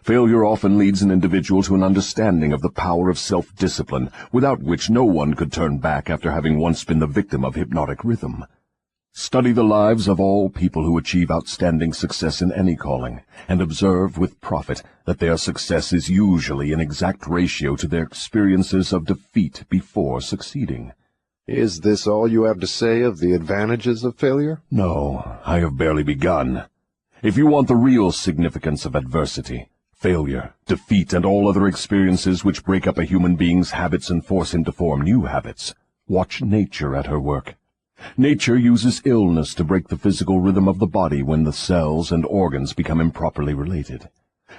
Failure often leads an individual to an understanding of the power of self-discipline, without which no one could turn back after having once been the victim of hypnotic rhythm. Study the lives of all people who achieve outstanding success in any calling, and observe with profit that their success is usually in exact ratio to their experiences of defeat before succeeding. Is this all you have to say of the advantages of failure? No, I have barely begun. If you want the real significance of adversity, failure, defeat, and all other experiences which break up a human being's habits and force him to form new habits, watch nature at her work. Nature uses illness to break the physical rhythm of the body when the cells and organs become improperly related.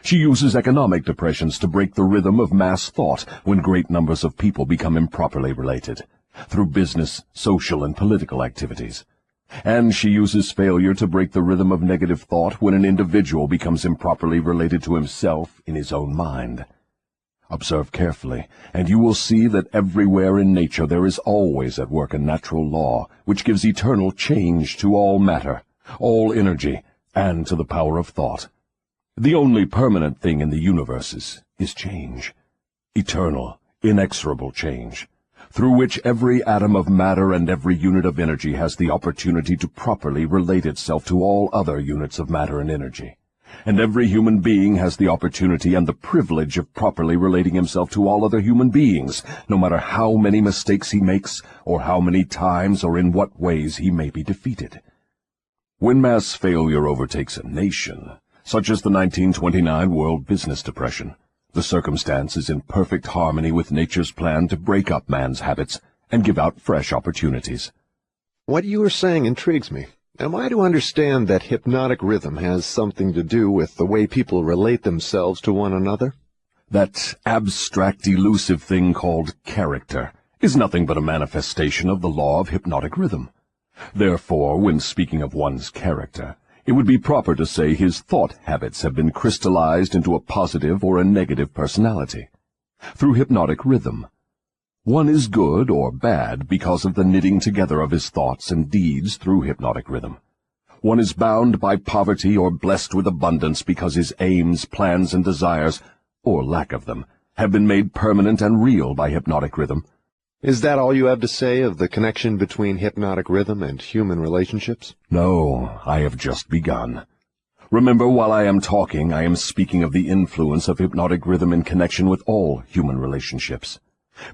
She uses economic depressions to break the rhythm of mass thought when great numbers of people become improperly related, through business, social, and political activities. And she uses failure to break the rhythm of negative thought when an individual becomes improperly related to himself in his own mind. Observe carefully, and you will see that everywhere in nature there is always at work a natural law which gives eternal change to all matter, all energy, and to the power of thought. The only permanent thing in the universes is change, eternal, inexorable change, through which every atom of matter and every unit of energy has the opportunity to properly relate itself to all other units of matter and energy. And every human being has the opportunity and the privilege of properly relating himself to all other human beings, no matter how many mistakes he makes, or how many times or in what ways he may be defeated. When mass failure overtakes a nation, such as the 1929 World Business Depression, the circumstance is in perfect harmony with nature's plan to break up man's habits and give out fresh opportunities. What you are saying intrigues me. Am I to understand that hypnotic rhythm has something to do with the way people relate themselves to one another? That abstract, elusive thing called character is nothing but a manifestation of the law of hypnotic rhythm. Therefore, when speaking of one's character, it would be proper to say his thought habits have been crystallized into a positive or a negative personality. Through hypnotic rhythm, one is good or bad because of the knitting together of his thoughts and deeds through hypnotic rhythm. One is bound by poverty or blessed with abundance because his aims, plans, and desires, or lack of them, have been made permanent and real by hypnotic rhythm. Is that all you have to say of the connection between hypnotic rhythm and human relationships? No, I have just begun. Remember, while I am talking, I am speaking of the influence of hypnotic rhythm in connection with all human relationships.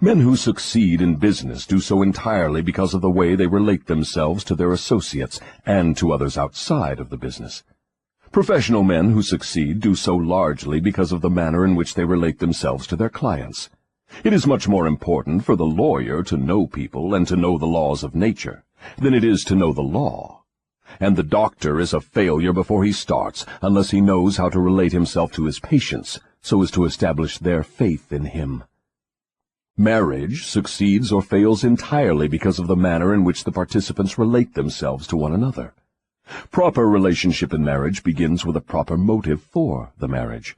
Men who succeed in business do so entirely because of the way they relate themselves to their associates and to others outside of the business. Professional men who succeed do so largely because of the manner in which they relate themselves to their clients. It is much more important for the lawyer to know people and to know the laws of nature than it is to know the law. And the doctor is a failure before he starts unless he knows how to relate himself to his patients so as to establish their faith in him. Marriage succeeds or fails entirely because of the manner in which the participants relate themselves to one another. Proper relationship in marriage begins with a proper motive for the marriage.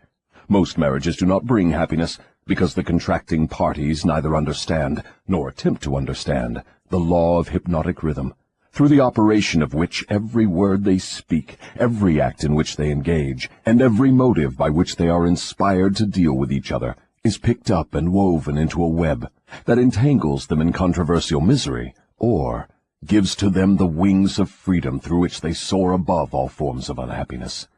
Most marriages do not bring happiness because the contracting parties neither understand, nor attempt to understand, the law of hypnotic rhythm, through the operation of which every word they speak, every act in which they engage, and every motive by which they are inspired to deal with each other, is picked up and woven into a web that entangles them in controversial misery, or gives to them the wings of freedom through which they soar above all forms of unhappiness.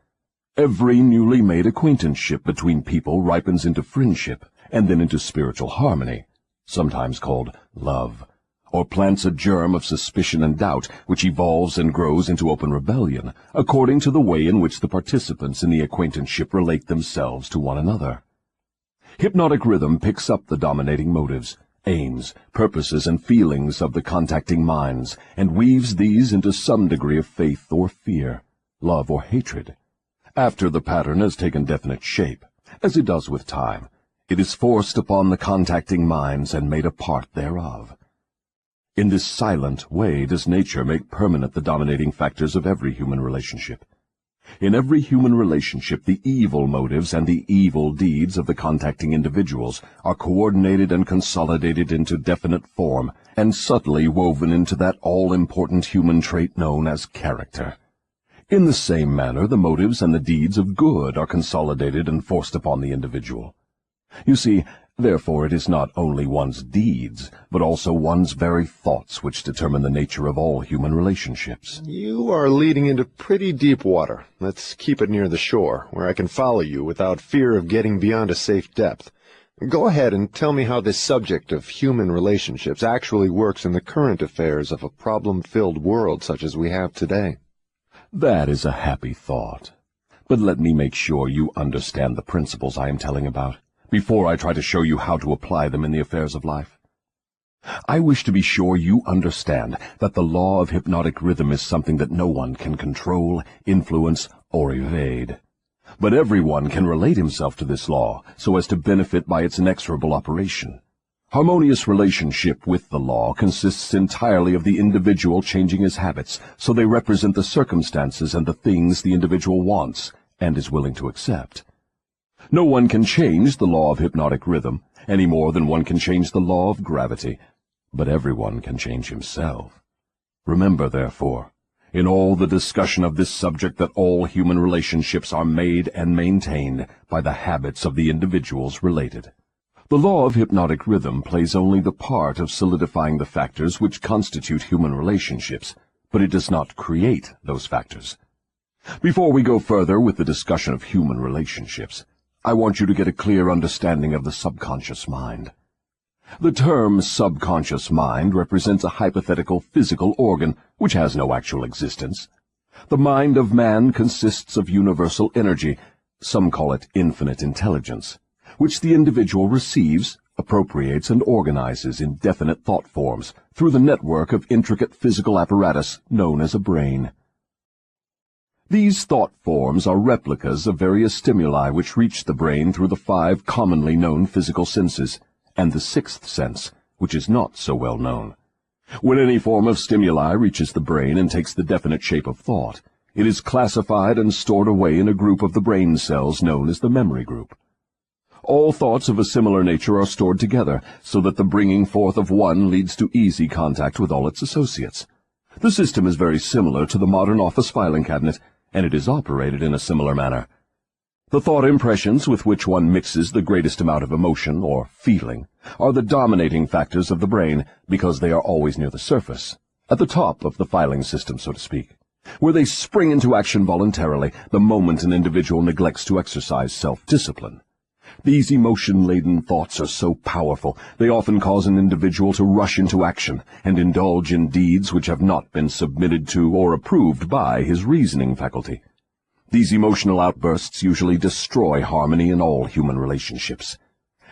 Every newly made acquaintanceship between people ripens into friendship and then into spiritual harmony, sometimes called love, or plants a germ of suspicion and doubt which evolves and grows into open rebellion, according to the way in which the participants in the acquaintanceship relate themselves to one another. Hypnotic rhythm picks up the dominating motives, aims, purposes, and feelings of the contacting minds, and weaves these into some degree of faith or fear, love or hatred. After the pattern has taken definite shape, as it does with time, it is forced upon the contacting minds and made a part thereof. In this silent way does nature make permanent the dominating factors of every human relationship. In every human relationship, the evil motives and the evil deeds of the contacting individuals are coordinated and consolidated into definite form and subtly woven into that all-important human trait known as character. In the same manner, the motives and the deeds of good are consolidated and forced upon the individual. You see, therefore, it is not only one's deeds, but also one's very thoughts which determine the nature of all human relationships. You are leading into pretty deep water. Let's keep it near the shore, where I can follow you without fear of getting beyond a safe depth. Go ahead and tell me how this subject of human relationships actually works in the current affairs of a problem-filled world such as we have today. That is a happy thought. But let me make sure you understand the principles I am telling about, before I try to show you how to apply them in the affairs of life. I wish to be sure you understand that the law of hypnotic rhythm is something that no one can control, influence, or evade. But everyone can relate himself to this law so as to benefit by its inexorable operation. Harmonious relationship with the law consists entirely of the individual changing his habits so they represent the circumstances and the things the individual wants and is willing to accept. No one can change the law of hypnotic rhythm any more than one can change the law of gravity, but everyone can change himself. Remember, therefore, in all the discussion of this subject that all human relationships are made and maintained by the habits of the individuals related. The law of hypnotic rhythm plays only the part of solidifying the factors which constitute human relationships, but it does not create those factors. Before we go further with the discussion of human relationships, I want you to get a clear understanding of the subconscious mind. The term subconscious mind represents a hypothetical physical organ which has no actual existence. The mind of man consists of universal energy, some call it infinite intelligence, which the individual receives, appropriates, and organizes in definite thought forms through the network of intricate physical apparatus known as a brain. These thought forms are replicas of various stimuli which reach the brain through the 5 commonly known physical senses, and the 6th sense, which is not so well known. When any form of stimuli reaches the brain and takes the definite shape of thought, it is classified and stored away in a group of the brain cells known as the memory group. All thoughts of a similar nature are stored together, so that the bringing forth of one leads to easy contact with all its associates. The system is very similar to the modern office filing cabinet, and it is operated in a similar manner. The thought impressions with which one mixes the greatest amount of emotion or feeling are the dominating factors of the brain because they are always near the surface, at the top of the filing system, so to speak, where they spring into action voluntarily the moment an individual neglects to exercise self-discipline. These emotion-laden thoughts are so powerful, they often cause an individual to rush into action and indulge in deeds which have not been submitted to or approved by his reasoning faculty. These emotional outbursts usually destroy harmony in all human relationships.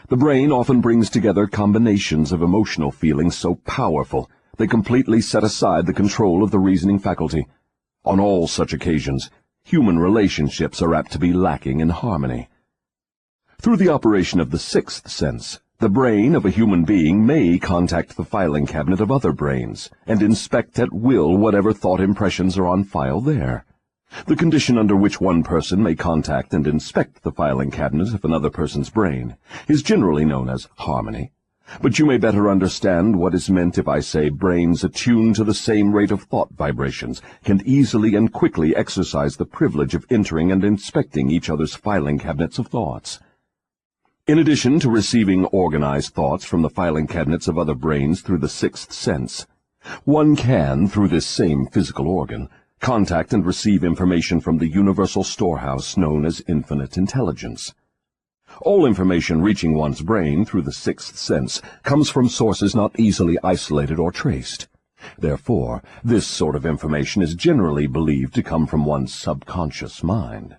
The brain often brings together combinations of emotional feelings so powerful they completely set aside the control of the reasoning faculty. On all such occasions, human relationships are apt to be lacking in harmony. Through the operation of the 6th sense, the brain of a human being may contact the filing cabinet of other brains and inspect at will whatever thought impressions are on file there. The condition under which one person may contact and inspect the filing cabinet of another person's brain is generally known as harmony. But you may better understand what is meant if I say brains attuned to the same rate of thought vibrations can easily and quickly exercise the privilege of entering and inspecting each other's filing cabinets of thoughts. In addition to receiving organized thoughts from the filing cabinets of other brains through the sixth sense, one can, through this same physical organ, contact and receive information from the universal storehouse known as infinite intelligence. All information reaching one's brain through the sixth sense comes from sources not easily isolated or traced. Therefore, this sort of information is generally believed to come from one's subconscious mind.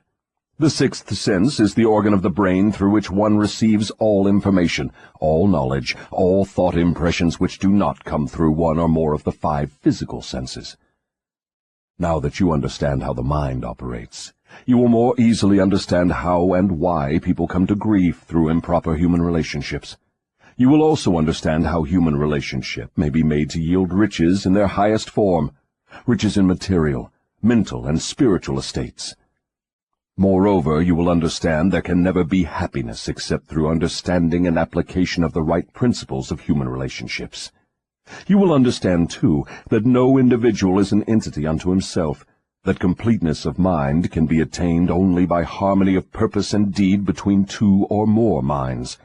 The sixth sense is the organ of the brain through which one receives all information, all knowledge, all thought impressions which do not come through one or more of the 5 physical senses. Now that you understand how the mind operates, you will more easily understand how and why people come to grief through improper human relationships. You will also understand how human relationship may be made to yield riches in their highest form, riches in material, mental, and spiritual estates. Moreover, you will understand there can never be happiness except through understanding and application of the right principles of human relationships. You will understand, too, that no individual is an entity unto himself, that completeness of mind can be attained only by harmony of purpose and deed between 2 or more minds.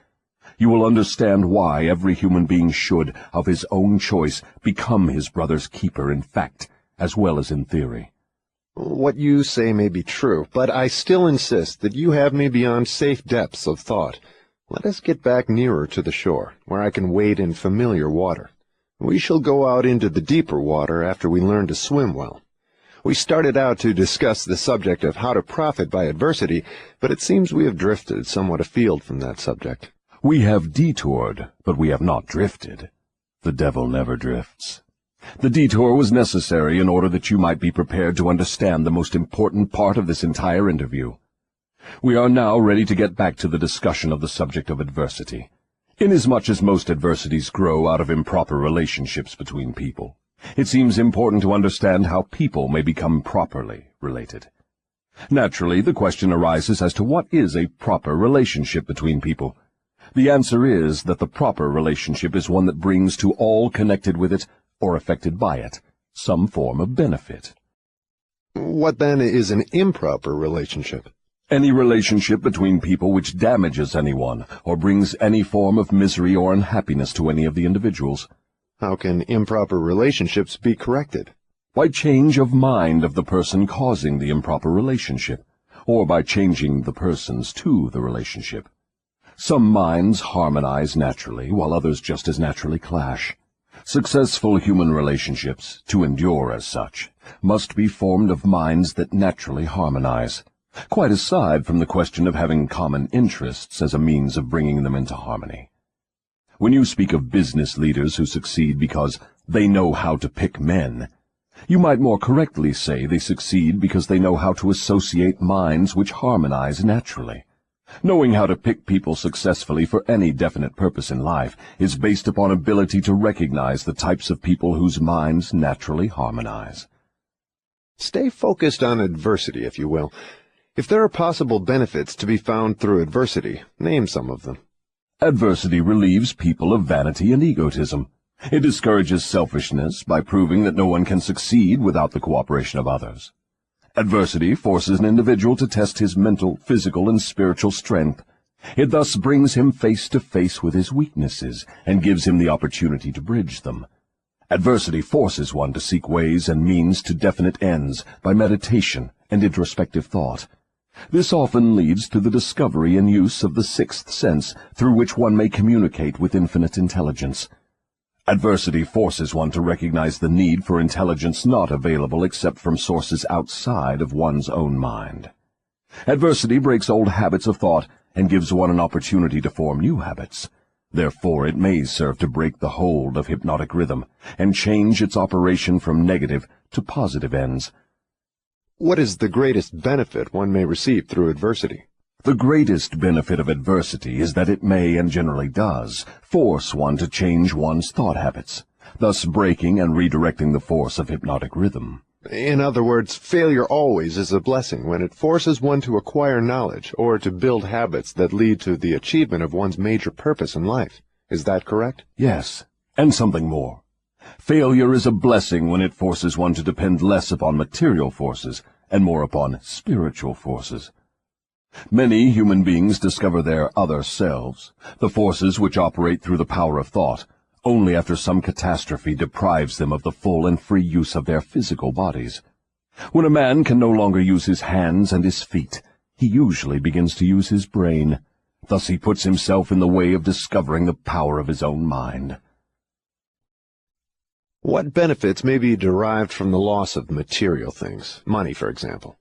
You will understand why every human being should, of his own choice, become his brother's keeper in fact, as well as in theory. What you say may be true, but I still insist that you have me beyond safe depths of thought. Let us get back nearer to the shore, where I can wade in familiar water. We shall go out into the deeper water after we learn to swim well. We started out to discuss the subject of how to profit by adversity, but it seems we have drifted somewhat afield from that subject. We have detoured, but we have not drifted. The devil never drifts. The detour was necessary in order that you might be prepared to understand the most important part of this entire interview. We are now ready to get back to the discussion of the subject of adversity. Inasmuch as most adversities grow out of improper relationships between people, it seems important to understand how people may become properly related. Naturally, the question arises as to what is a proper relationship between people. The answer is that the proper relationship is one that brings to all connected with it, or affected by it, some form of benefit. What then is an improper relationship? Any relationship between people which damages anyone, or brings any form of misery or unhappiness to any of the individuals. How can improper relationships be corrected? By change of mind of the person causing the improper relationship, or by changing the persons to the relationship. Some minds harmonize naturally, while others just as naturally clash. Successful human relationships, to endure as such, must be formed of minds that naturally harmonize, quite aside from the question of having common interests as a means of bringing them into harmony. When you speak of business leaders who succeed because they know how to pick men, you might more correctly say they succeed because they know how to associate minds which harmonize naturally. Knowing how to pick people successfully for any definite purpose in life is based upon ability to recognize the types of people whose minds naturally harmonize. Stay focused on adversity, if you will. If there are possible benefits to be found through adversity, name some of them. Adversity relieves people of vanity and egotism. It discourages selfishness by proving that no one can succeed without the cooperation of others. Adversity forces an individual to test his mental, physical, and spiritual strength. It thus brings him face to face with his weaknesses and gives him the opportunity to bridge them. Adversity forces one to seek ways and means to definite ends by meditation and introspective thought. This often leads to the discovery and use of the sixth sense, through which one may communicate with infinite intelligence. Adversity forces one to recognize the need for intelligence not available except from sources outside of one's own mind. Adversity breaks old habits of thought and gives one an opportunity to form new habits. Therefore, it may serve to break the hold of hypnotic rhythm and change its operation from negative to positive ends. What is the greatest benefit one may receive through adversity? The greatest benefit of adversity is that it may, and generally does, force one to change one's thought habits, thus breaking and redirecting the force of hypnotic rhythm. In other words, failure always is a blessing when it forces one to acquire knowledge or to build habits that lead to the achievement of one's major purpose in life. Is that correct? Yes, and something more. Failure is a blessing when it forces one to depend less upon material forces and more upon spiritual forces. Many human beings discover their other selves, the forces which operate through the power of thought, only after some catastrophe deprives them of the full and free use of their physical bodies. When a man can no longer use his hands and his feet, he usually begins to use his brain. Thus he puts himself in the way of discovering the power of his own mind. What benefits may be derived from the loss of material things, money, for example?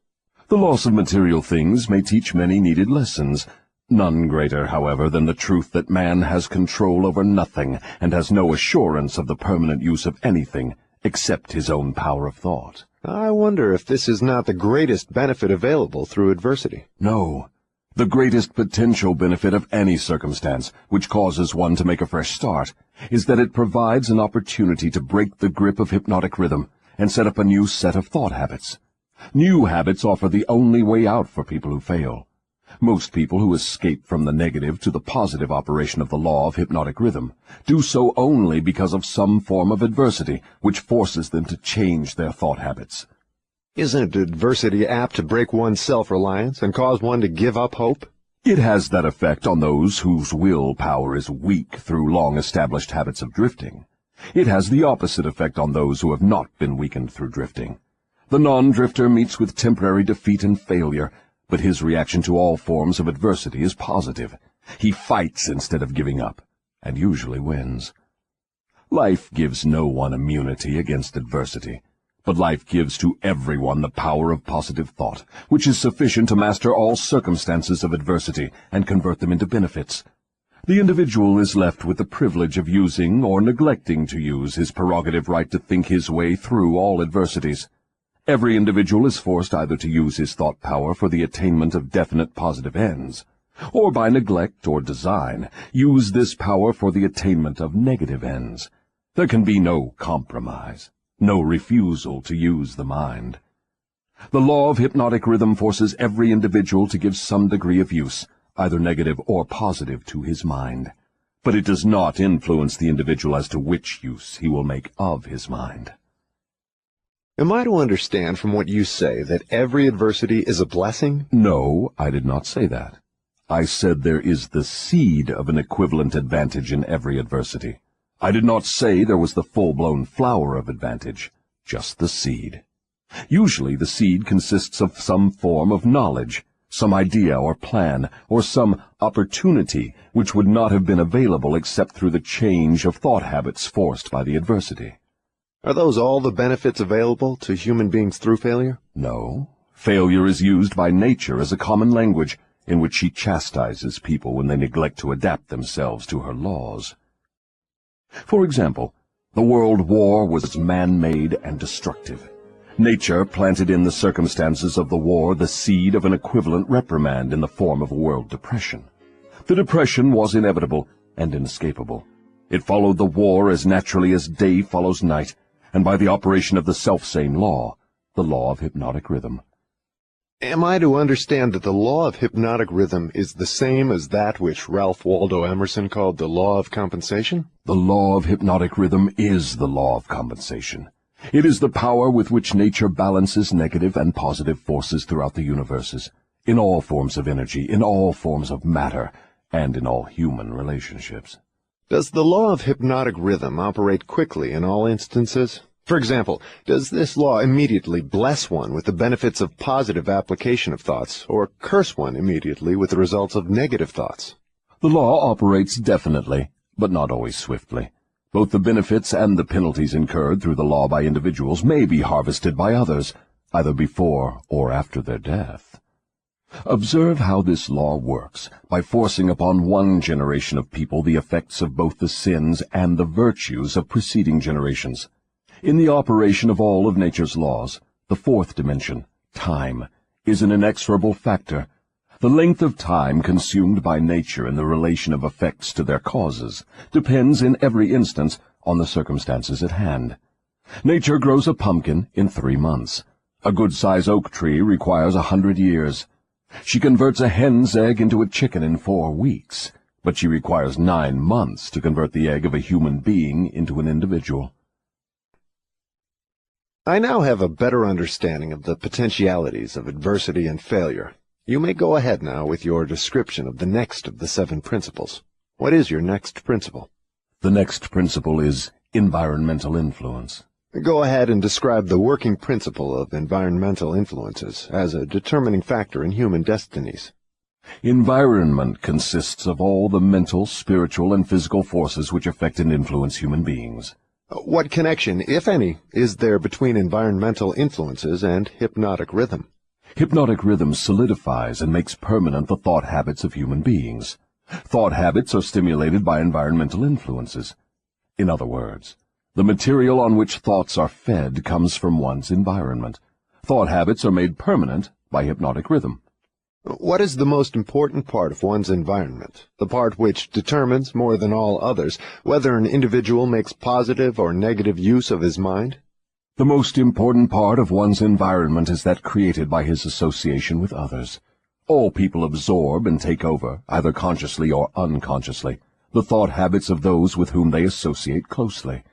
The loss of material things may teach many needed lessons, none greater, however, than the truth that man has control over nothing and has no assurance of the permanent use of anything except his own power of thought. I wonder if this is not the greatest benefit available through adversity. No. The greatest potential benefit of any circumstance which causes one to make a fresh start is that it provides an opportunity to break the grip of hypnotic rhythm and set up a new set of thought habits. New habits offer the only way out for people who fail. Most people who escape from the negative to the positive operation of the law of hypnotic rhythm do so only because of some form of adversity which forces them to change their thought habits. Isn't adversity apt to break one's self-reliance and cause one to give up hope? It has that effect on those whose willpower is weak through long-established habits of drifting. It has the opposite effect on those who have not been weakened through drifting. The non-drifter meets with temporary defeat and failure, but his reaction to all forms of adversity is positive. He fights instead of giving up, and usually wins. Life gives no one immunity against adversity, but life gives to everyone the power of positive thought, which is sufficient to master all circumstances of adversity and convert them into benefits. The individual is left with the privilege of using or neglecting to use his prerogative right to think his way through all adversities. Every individual is forced either to use his thought power for the attainment of definite positive ends, or by neglect or design, use this power for the attainment of negative ends. There can be no compromise, no refusal to use the mind. The law of hypnotic rhythm forces every individual to give some degree of use, either negative or positive, to his mind. But it does not influence the individual as to which use he will make of his mind. Am I to understand from what you say that every adversity is a blessing? No, I did not say that. I said there is the seed of an equivalent advantage in every adversity. I did not say there was the full-blown flower of advantage, just the seed. Usually the seed consists of some form of knowledge, some idea or plan, or some opportunity which would not have been available except through the change of thought habits forced by the adversity. Are those all the benefits available to human beings through failure? No. Failure is used by nature as a common language in which she chastises people when they neglect to adapt themselves to her laws. For example, the World War was man-made and destructive. Nature planted in the circumstances of the war the seed of an equivalent reprimand in the form of a world depression. The depression was inevitable and inescapable. It followed the war as naturally as day follows night, and by the operation of the selfsame law, the law of hypnotic rhythm. Am I to understand that the law of hypnotic rhythm is the same as that which Ralph Waldo Emerson called the law of compensation? The law of hypnotic rhythm is the law of compensation. It is the power with which nature balances negative and positive forces throughout the universes, in all forms of energy, in all forms of matter, and in all human relationships. Does the law of hypnotic rhythm operate quickly in all instances? For example, does this law immediately bless one with the benefits of positive application of thoughts, or curse one immediately with the results of negative thoughts? The law operates definitely, but not always swiftly. Both the benefits and the penalties incurred through the law by individuals may be harvested by others, either before or after their death. Observe how this law works, by forcing upon one generation of people the effects of both the sins and the virtues of preceding generations. In the operation of all of nature's laws, the fourth dimension, time, is an inexorable factor. The length of time consumed by nature in the relation of effects to their causes depends in every instance on the circumstances at hand. Nature grows a pumpkin in 3 months. A good-sized oak tree requires 100 years. She converts a hen's egg into a chicken in 4 weeks, but she requires 9 months to convert the egg of a human being into an individual. I now have a better understanding of the potentialities of adversity and failure. You may go ahead now with your description of the next of the 7 principles. What is your next principle? The next principle is environmental influence. Go ahead and describe the working principle of environmental influences as a determining factor in human destinies. Environment consists of all the mental, spiritual, and physical forces which affect and influence human beings. What connection, if any, is there between environmental influences and hypnotic rhythm? Hypnotic rhythm solidifies and makes permanent the thought habits of human beings. Thought habits are stimulated by environmental influences. In other words, the material on which thoughts are fed comes from one's environment. Thought habits are made permanent by hypnotic rhythm. What is the most important part of one's environment, the part which determines, more than all others, whether an individual makes positive or negative use of his mind? The most important part of one's environment is that created by his association with others. All people absorb and take over, either consciously or unconsciously, the thought habits of those with whom they associate closely.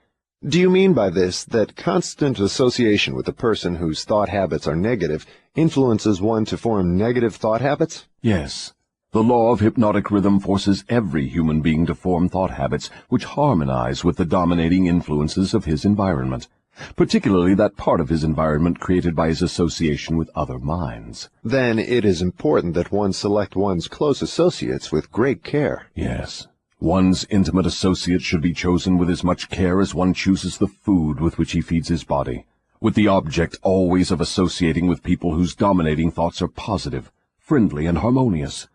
Do you mean by this that constant association with a person whose thought habits are negative influences one to form negative thought habits? Yes. The law of hypnotic rhythm forces every human being to form thought habits which harmonize with the dominating influences of his environment, particularly that part of his environment created by his association with other minds. Then it is important that one select one's close associates with great care. Yes. One's intimate associates should be chosen with as much care as one chooses the food with which he feeds his body, with the object always of associating with people whose dominating thoughts are positive, friendly, and harmonious.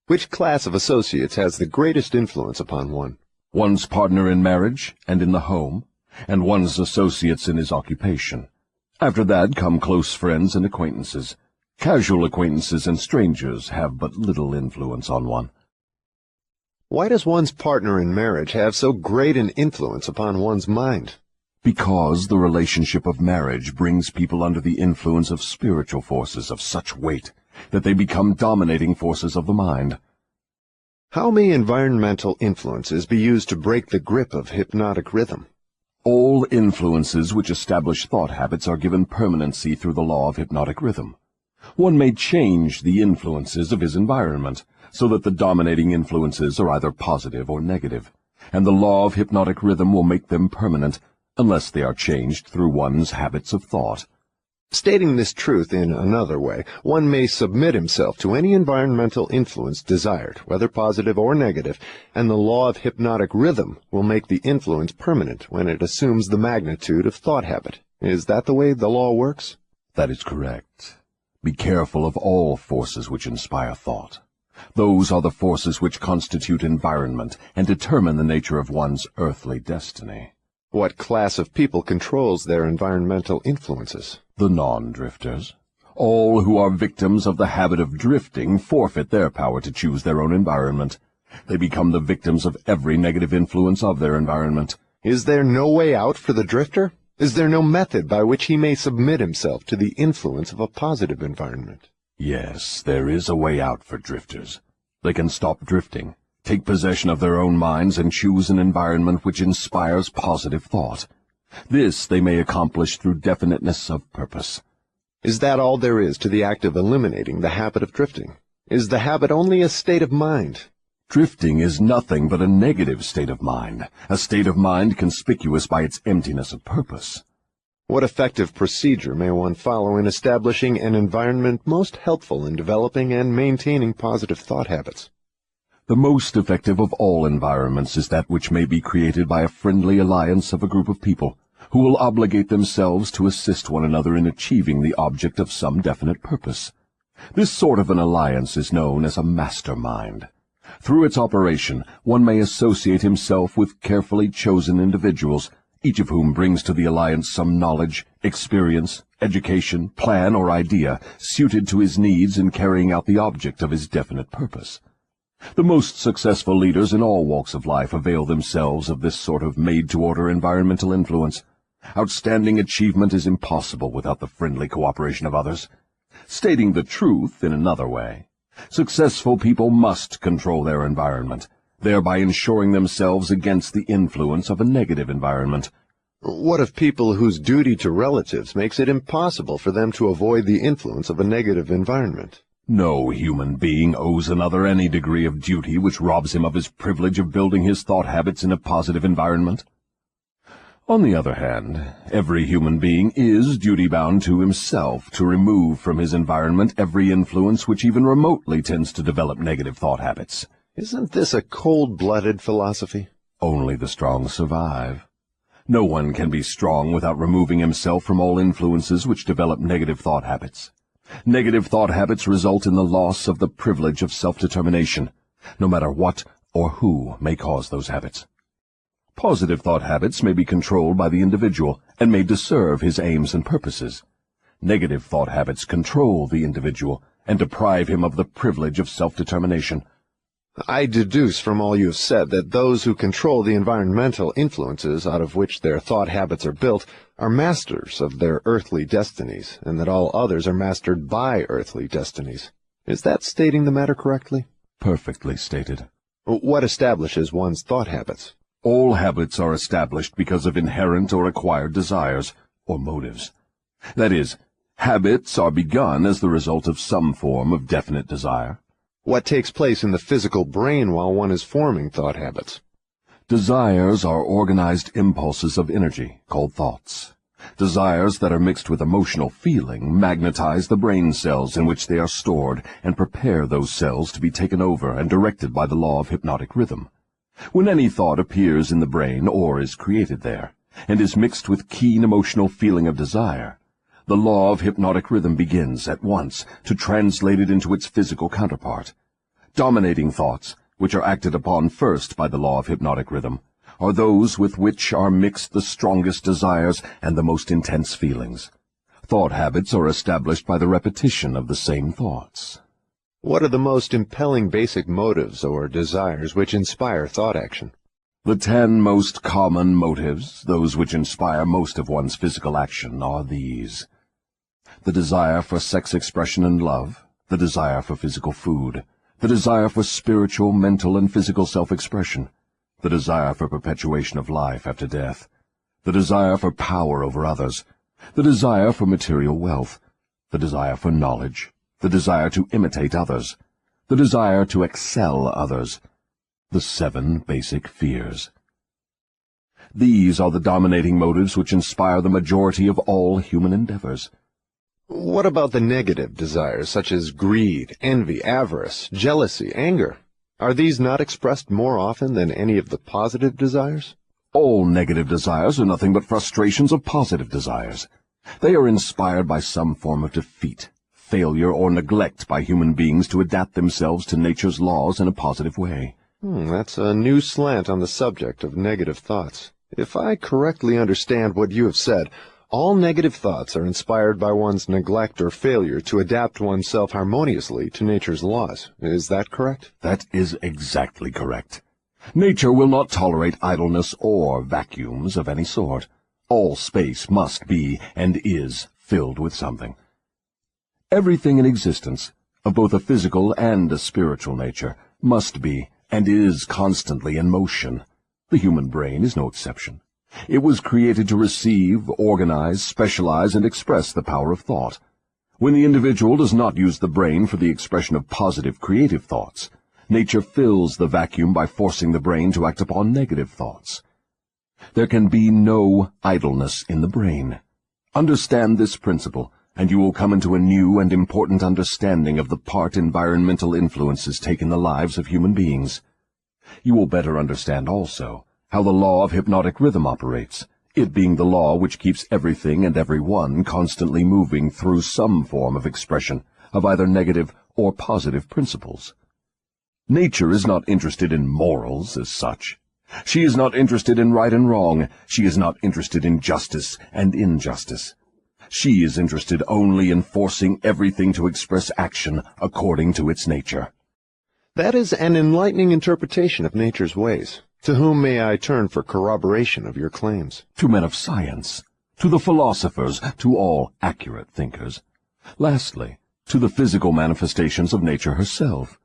Which class of associates has the greatest influence upon one? One's partner in marriage and in the home, and one's associates in his occupation. After that come close friends and acquaintances. Casual acquaintances and strangers have but little influence on one. Why does one's partner in marriage have so great an influence upon one's mind? Because the relationship of marriage brings people under the influence of spiritual forces of such weight that they become dominating forces of the mind. How may environmental influences be used to break the grip of hypnotic rhythm? All influences which establish thought habits are given permanency through the law of hypnotic rhythm. One may change the influences of his environment, so that the dominating influences are either positive or negative, and the law of hypnotic rhythm will make them permanent, unless they are changed through one's habits of thought. Stating this truth in another way, one may submit himself to any environmental influence desired, whether positive or negative, and the law of hypnotic rhythm will make the influence permanent when it assumes the magnitude of thought habit. Is that the way the law works? That is correct. Be careful of all forces which inspire thought. Those are the forces which constitute environment and determine the nature of one's earthly destiny. What class of people controls their environmental influences? The non-drifters. All who are victims of the habit of drifting forfeit their power to choose their own environment. They become the victims of every negative influence of their environment. Is there no way out for the drifter? Is there no method by which he may submit himself to the influence of a positive environment? Yes, there is a way out for drifters. They can stop drifting, take possession of their own minds, and choose an environment which inspires positive thought. This they may accomplish through definiteness of purpose. Is that all there is to the act of eliminating the habit of drifting? Is the habit only a state of mind? Drifting is nothing but a negative state of mind, a state of mind conspicuous by its emptiness of purpose. What effective procedure may one follow in establishing an environment most helpful in developing and maintaining positive thought habits? The most effective of all environments is that which may be created by a friendly alliance of a group of people who will obligate themselves to assist one another in achieving the object of some definite purpose. This sort of an alliance is known as a mastermind. Through its operation, one may associate himself with carefully chosen individuals, each of whom brings to the alliance some knowledge, experience, education, plan, or idea suited to his needs in carrying out the object of his definite purpose. The most successful leaders in all walks of life avail themselves of this sort of made-to-order environmental influence. Outstanding achievement is impossible without the friendly cooperation of others. Stating the truth in another way, successful people must control their environment, thereby ensuring themselves against the influence of a negative environment. What of people whose duty to relatives makes it impossible for them to avoid the influence of a negative environment? No human being owes another any degree of duty which robs him of his privilege of building his thought habits in a positive environment. On the other hand, every human being is duty-bound to himself to remove from his environment every influence which even remotely tends to develop negative thought habits. Isn't this a cold-blooded philosophy? Only the strong survive. No one can be strong without removing himself from all influences which develop negative thought habits. Negative thought habits result in the loss of the privilege of self-determination, no matter what or who may cause those habits. Positive thought habits may be controlled by the individual and made to serve his aims and purposes. Negative thought habits control the individual and deprive him of the privilege of self-determination. I deduce from all you have said that those who control the environmental influences out of which their thought habits are built are masters of their earthly destinies, and that all others are mastered by earthly destinies. Is that stating the matter correctly? Perfectly stated. What establishes one's thought habits? All habits are established because of inherent or acquired desires, or motives. That is, habits are begun as the result of some form of definite desire. What takes place in the physical brain while one is forming thought habits? Desires are organized impulses of energy, called thoughts. Desires that are mixed with emotional feeling magnetize the brain cells in which they are stored and prepare those cells to be taken over and directed by the law of hypnotic rhythm. When any thought appears in the brain or is created there, and is mixed with keen emotional feeling of desire, the law of hypnotic rhythm begins at once to translate it into its physical counterpart. Dominating thoughts, which are acted upon first by the law of hypnotic rhythm, are those with which are mixed the strongest desires and the most intense feelings. Thought habits are established by the repetition of the same thoughts. What are the most impelling basic motives or desires which inspire thought action? The 10 most common motives, those which inspire most of one's physical action, are these: the desire for sex expression and love, the desire for physical food, the desire for spiritual, mental, and physical self-expression, the desire for perpetuation of life after death, the desire for power over others, the desire for material wealth, the desire for knowledge, the desire to imitate others, the desire to excel others, the 7 basic fears. These are the dominating motives which inspire the majority of all human endeavors. What about the negative desires, such as greed, envy, avarice, jealousy, anger? Are these not expressed more often than any of the positive desires? All negative desires are nothing but frustrations of positive desires. They are inspired by some form of defeat, failure, or neglect by human beings to adapt themselves to nature's laws in a positive way. That's a new slant on the subject of negative thoughts. If I correctly understand what you have said, all negative thoughts are inspired by one's neglect or failure to adapt oneself harmoniously to nature's laws. Is that correct? That is exactly correct. Nature will not tolerate idleness or vacuums of any sort. All space must be and is filled with something. Everything in existence, of both a physical and a spiritual nature, must be and is constantly in motion. The human brain is no exception. It was created to receive, organize, specialize, and express the power of thought. When the individual does not use the brain for the expression of positive, creative thoughts, nature fills the vacuum by forcing the brain to act upon negative thoughts. There can be no idleness in the brain. Understand this principle, and you will come into a new and important understanding of the part environmental influences take in the lives of human beings. You will better understand also how the law of hypnotic rhythm operates, it being the law which keeps everything and everyone constantly moving through some form of expression of either negative or positive principles. Nature is not interested in morals as such. She is not interested in right and wrong. She is not interested in justice and injustice. She is interested only in forcing everything to express action according to its nature. That is an enlightening interpretation of nature's ways. To whom may I turn for corroboration of your claims? To men of science, to the philosophers, to all accurate thinkers. Lastly, to the physical manifestations of nature herself.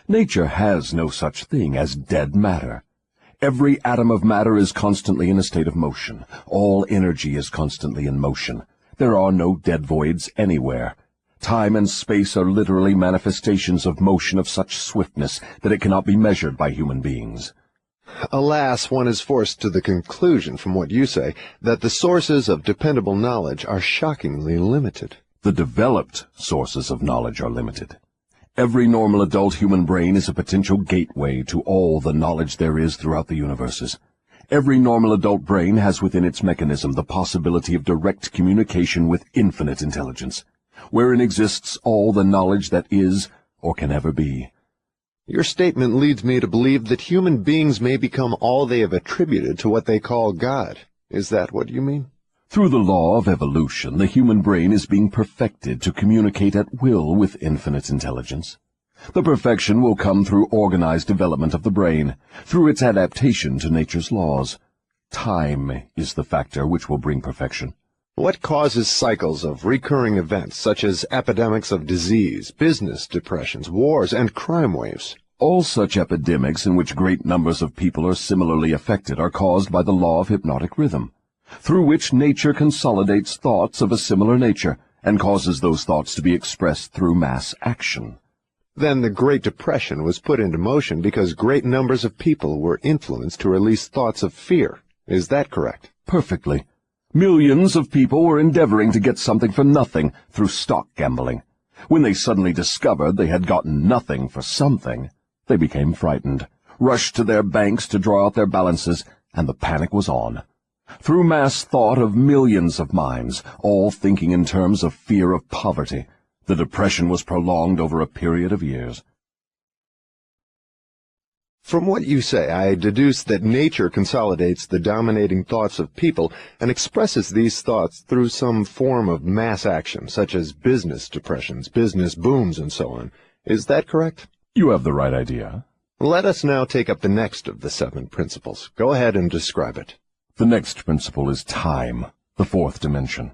Nature has no such thing as dead matter. Every atom of matter is constantly in a state of motion. All energy is constantly in motion. There are no dead voids anywhere. Time and space are literally manifestations of motion of such swiftness that it cannot be measured by human beings. Alas, one is forced to the conclusion, from what you say, that the sources of dependable knowledge are shockingly limited. The developed sources of knowledge are limited. Every normal adult human brain is a potential gateway to all the knowledge there is throughout the universes. Every normal adult brain has within its mechanism the possibility of direct communication with infinite intelligence, wherein exists all the knowledge that is or can ever be. Your statement leads me to believe that human beings may become all they have attributed to what they call God. Is that what you mean? Through the law of evolution, the human brain is being perfected to communicate at will with infinite intelligence. The perfection will come through organized development of the brain, through its adaptation to nature's laws. Time is the factor which will bring perfection. What causes cycles of recurring events such as epidemics of disease, business depressions, wars, and crime waves? All such epidemics in which great numbers of people are similarly affected are caused by the law of hypnotic rhythm, through which nature consolidates thoughts of a similar nature and causes those thoughts to be expressed through mass action. Then the Great Depression was put into motion because great numbers of people were influenced to release thoughts of fear. Is that correct? Perfectly. Millions of people were endeavoring to get something for nothing through stock gambling. When they suddenly discovered they had gotten nothing for something, they became frightened, rushed to their banks to draw out their balances, and the panic was on. Through mass thought of millions of minds, all thinking in terms of fear of poverty, the depression was prolonged over a period of years. From what you say, I deduce that nature consolidates the dominating thoughts of people and expresses these thoughts through some form of mass action, such as business depressions, business booms, and so on. Is that correct? You have the right idea. Let us now take up the next of the 7 principles. Go ahead and describe it. The next principle is time, the 4th dimension.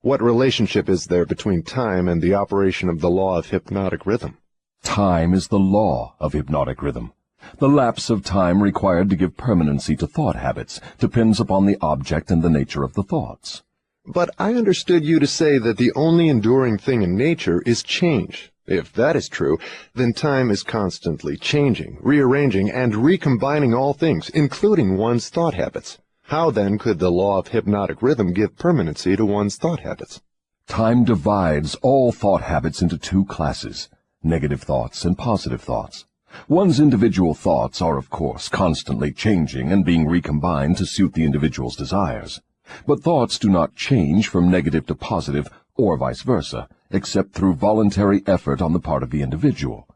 What relationship is there between time and the operation of the law of hypnotic rhythm? Time is the law of hypnotic rhythm. The lapse of time required to give permanency to thought habits depends upon the object and the nature of the thoughts. But I understood you to say that the only enduring thing in nature is change. If that is true, then time is constantly changing, rearranging, and recombining all things, including one's thought habits. How then could the law of hypnotic rhythm give permanency to one's thought habits? Time divides all thought habits into 2 classes, negative thoughts and positive thoughts. One's individual thoughts are, of course, constantly changing and being recombined to suit the individual's desires. But thoughts do not change from negative to positive, or vice versa, except through voluntary effort on the part of the individual.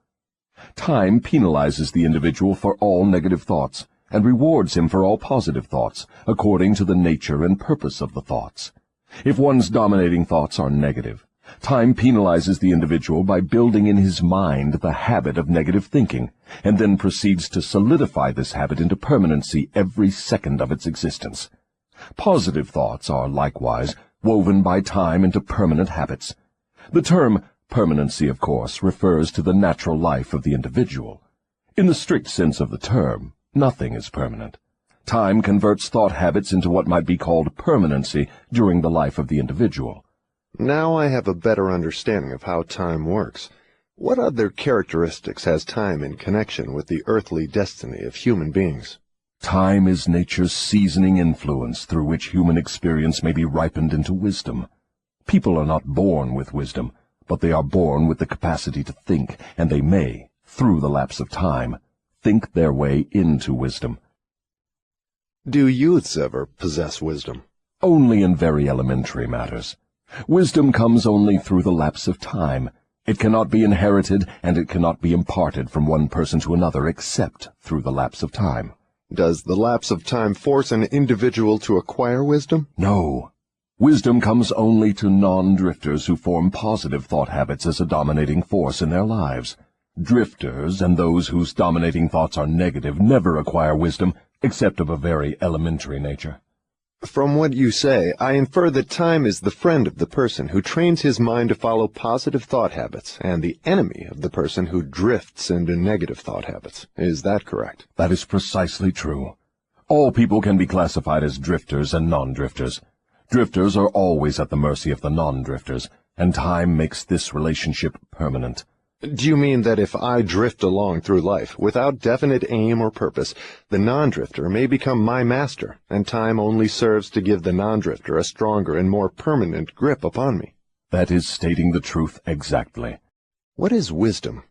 Time penalizes the individual for all negative thoughts, and rewards him for all positive thoughts, according to the nature and purpose of the thoughts. If one's dominating thoughts are negative, time penalizes the individual by building in his mind the habit of negative thinking, and then proceeds to solidify this habit into permanency every second of its existence. Positive thoughts are likewise woven by time into permanent habits. The term permanency, of course, refers to the natural life of the individual. In the strict sense of the term, nothing is permanent. Time converts thought habits into what might be called permanency during the life of the individual. Now I have a better understanding of how time works. What other characteristics has time in connection with the earthly destiny of human beings? Time is nature's seasoning influence through which human experience may be ripened into wisdom. People are not born with wisdom, but they are born with the capacity to think, and they may, through the lapse of time, think their way into wisdom. Do youths ever possess wisdom? Only in very elementary matters. Wisdom comes only through the lapse of time. It cannot be inherited, and it cannot be imparted from one person to another except through the lapse of time. Does the lapse of time force an individual to acquire wisdom? No. Wisdom comes only to non-drifters who form positive thought habits as a dominating force in their lives. Drifters and those whose dominating thoughts are negative never acquire wisdom, except of a very elementary nature. From what you say, I infer that time is the friend of the person who trains his mind to follow positive thought habits, and the enemy of the person who drifts into negative thought habits. Is that correct? That is precisely true. All people can be classified as drifters and non-drifters. Drifters are always at the mercy of the non-drifters, and time makes this relationship permanent. Do you mean that if I drift along through life without definite aim or purpose, the non-drifter may become my master, and time only serves to give the non-drifter a stronger and more permanent grip upon me? That is stating the truth exactly. What is wisdom?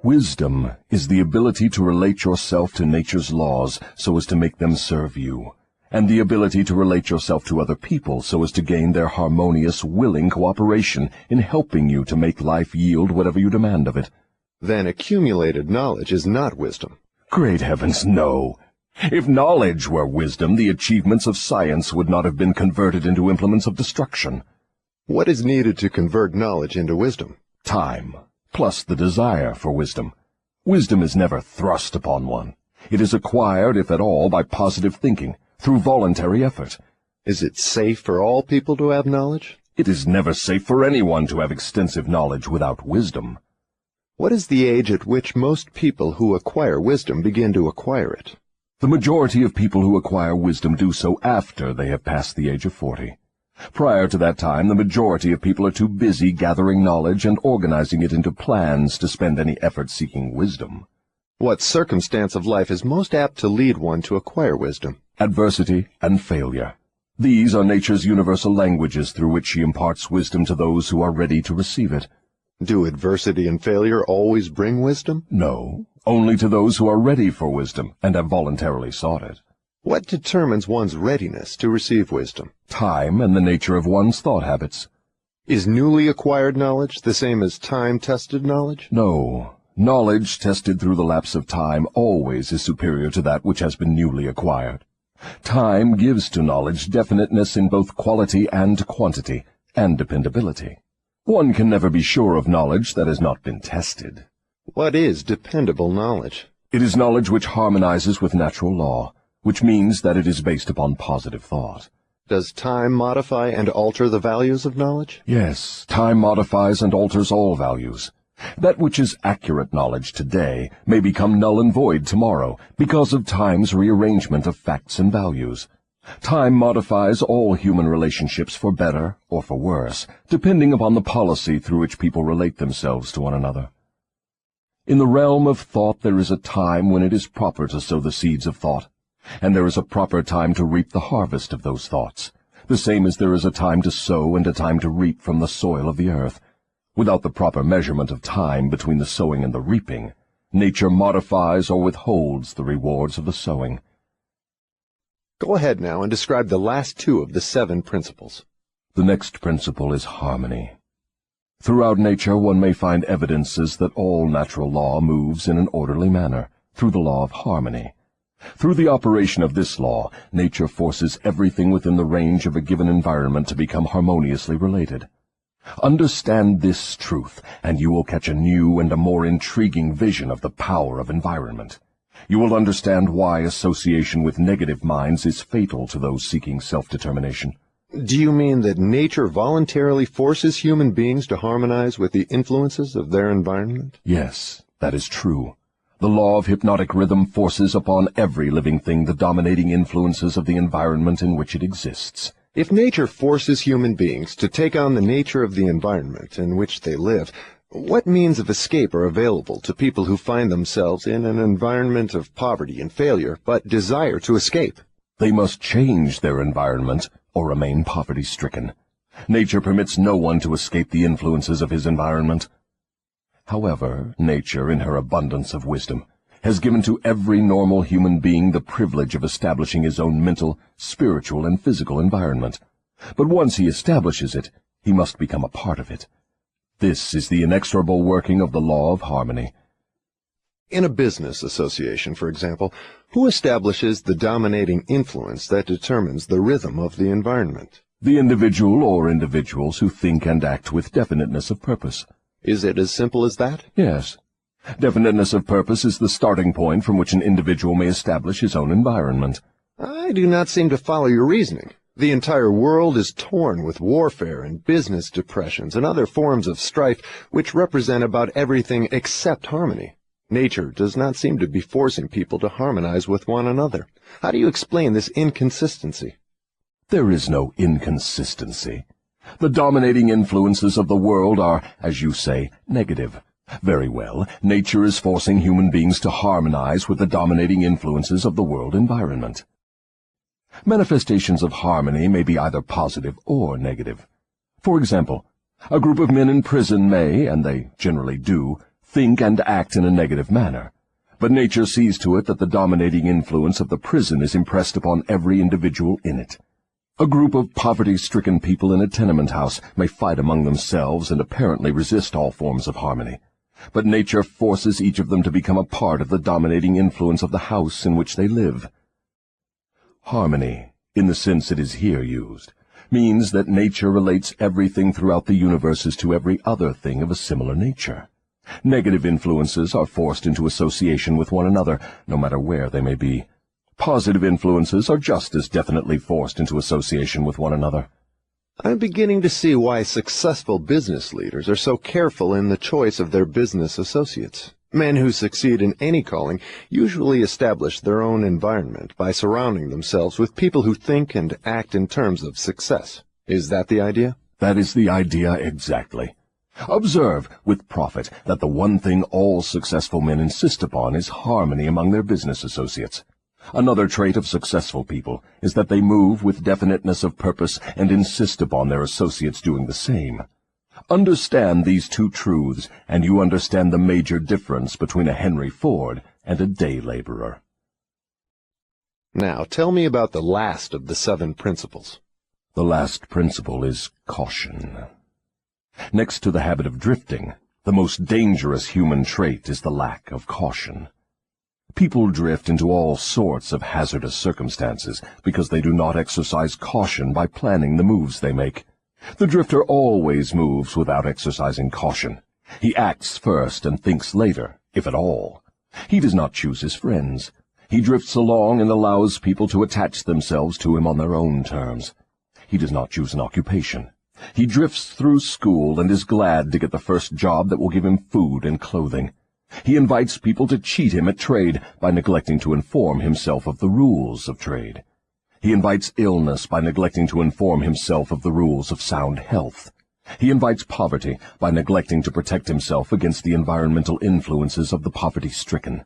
Wisdom is the ability to relate yourself to nature's laws so as to make them serve you, and the ability to relate yourself to other people so as to gain their harmonious, willing cooperation in helping you to make life yield whatever you demand of it. Then accumulated knowledge is not wisdom. Great heavens, no! If knowledge were wisdom, the achievements of science would not have been converted into implements of destruction. What is needed to convert knowledge into wisdom? Time, plus the desire for wisdom. Wisdom is never thrust upon one. It is acquired, if at all, by positive thinking, through voluntary effort. Is it safe for all people to have knowledge? It is never safe for anyone to have extensive knowledge without wisdom. What is the age at which most people who acquire wisdom begin to acquire it? The majority of people who acquire wisdom do so after they have passed the age of 40. Prior to that time, the majority of people are too busy gathering knowledge and organizing it into plans to spend any effort seeking wisdom. What circumstance of life is most apt to lead one to acquire wisdom? Adversity and failure. These are nature's universal languages through which she imparts wisdom to those who are ready to receive it. Do adversity and failure always bring wisdom? No, only to those who are ready for wisdom and have voluntarily sought it. What determines one's readiness to receive wisdom? Time and the nature of one's thought habits. Is newly acquired knowledge the same as time-tested knowledge? No. Knowledge tested through the lapse of time always is superior to that which has been newly acquired. Time gives to knowledge definiteness in both quality and quantity, and dependability. One can never be sure of knowledge that has not been tested. What is dependable knowledge? It is knowledge which harmonizes with natural law, which means that it is based upon positive thought. Does time modify and alter the values of knowledge? Yes, time modifies and alters all values. That which is accurate knowledge today may become null and void tomorrow because of time's rearrangement of facts and values. Time modifies all human relationships for better or for worse, depending upon the policy through which people relate themselves to one another. In the realm of thought there is a time when it is proper to sow the seeds of thought, and there is a proper time to reap the harvest of those thoughts, the same as there is a time to sow and a time to reap from the soil of the earth. Without the proper measurement of time between the sowing and the reaping, nature modifies or withholds the rewards of the sowing. Go ahead now and describe the last two of the 7 principles. The next principle is harmony. Throughout nature one may find evidences that all natural law moves in an orderly manner, through the law of harmony. Through the operation of this law, nature forces everything within the range of a given environment to become harmoniously related. Understand this truth, and you will catch a new and a more intriguing vision of the power of environment. You will understand why association with negative minds is fatal to those seeking self-determination. Do you mean that nature voluntarily forces human beings to harmonize with the influences of their environment? Yes, that is true. The law of hypnotic rhythm forces upon every living thing the dominating influences of the environment in which it exists. If nature forces human beings to take on the nature of the environment in which they live, what means of escape are available to people who find themselves in an environment of poverty and failure, but desire to escape? They must change their environment or remain poverty-stricken. Nature permits no one to escape the influences of his environment. However, nature, in her abundance of wisdom, has given to every normal human being the privilege of establishing his own mental, spiritual, and physical environment. But once he establishes it, he must become a part of it. This is the inexorable working of the law of harmony. In a business association, for example, who establishes the dominating influence that determines the rhythm of the environment? The individual or individuals who think and act with definiteness of purpose. Is it as simple as that? Yes. Definiteness of purpose is the starting point from which an individual may establish his own environment. I do not seem to follow your reasoning. The entire world is torn with warfare and business depressions and other forms of strife which represent about everything except harmony. Nature does not seem to be forcing people to harmonize with one another. How do you explain this inconsistency? There is no inconsistency. The dominating influences of the world are, as you say, negative. Very well, nature is forcing human beings to harmonize with the dominating influences of the world environment. Manifestations of harmony may be either positive or negative. For example, a group of men in prison may, and they generally do, think and act in a negative manner. But nature sees to it that the dominating influence of the prison is impressed upon every individual in it. A group of poverty-stricken people in a tenement house may fight among themselves and apparently resist all forms of harmony. But nature forces each of them to become a part of the dominating influence of the house in which they live. Harmony, in the sense it is here used, means that nature relates everything throughout the universe as to every other thing of a similar nature. Negative influences are forced into association with one another, no matter where they may be. Positive influences are just as definitely forced into association with one another. I'm beginning to see why successful business leaders are so careful in the choice of their business associates. Men who succeed in any calling usually establish their own environment by surrounding themselves with people who think and act in terms of success. Is that the idea? That is the idea exactly. Observe, with profit, that the one thing all successful men insist upon is harmony among their business associates. Another trait of successful people is that they move with definiteness of purpose and insist upon their associates doing the same. Understand these two truths, and you understand the major difference between a Henry Ford and a day laborer. Now, tell me about the last of the 7 principles. The last principle is caution. Next to the habit of drifting, the most dangerous human trait is the lack of caution. People drift into all sorts of hazardous circumstances because they do not exercise caution by planning the moves they make. The drifter always moves without exercising caution. He acts first and thinks later, if at all. He does not choose his friends. He drifts along and allows people to attach themselves to him on their own terms. He does not choose an occupation. He drifts through school and is glad to get the first job that will give him food and clothing. He invites people to cheat him at trade by neglecting to inform himself of the rules of trade. He invites illness by neglecting to inform himself of the rules of sound health. He invites poverty by neglecting to protect himself against the environmental influences of the poverty-stricken.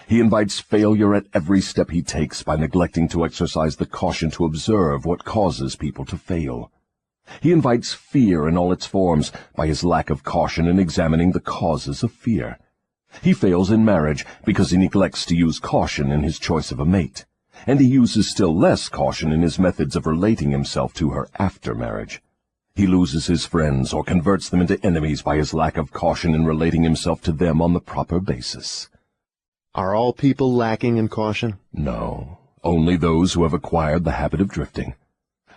He invites failure at every step he takes by neglecting to exercise the caution to observe what causes people to fail. He invites fear in all its forms by his lack of caution in examining the causes of fear. He fails in marriage because he neglects to use caution in his choice of a mate, and he uses still less caution in his methods of relating himself to her after marriage. He loses his friends or converts them into enemies by his lack of caution in relating himself to them on the proper basis. Are all people lacking in caution? No, only those who have acquired the habit of drifting.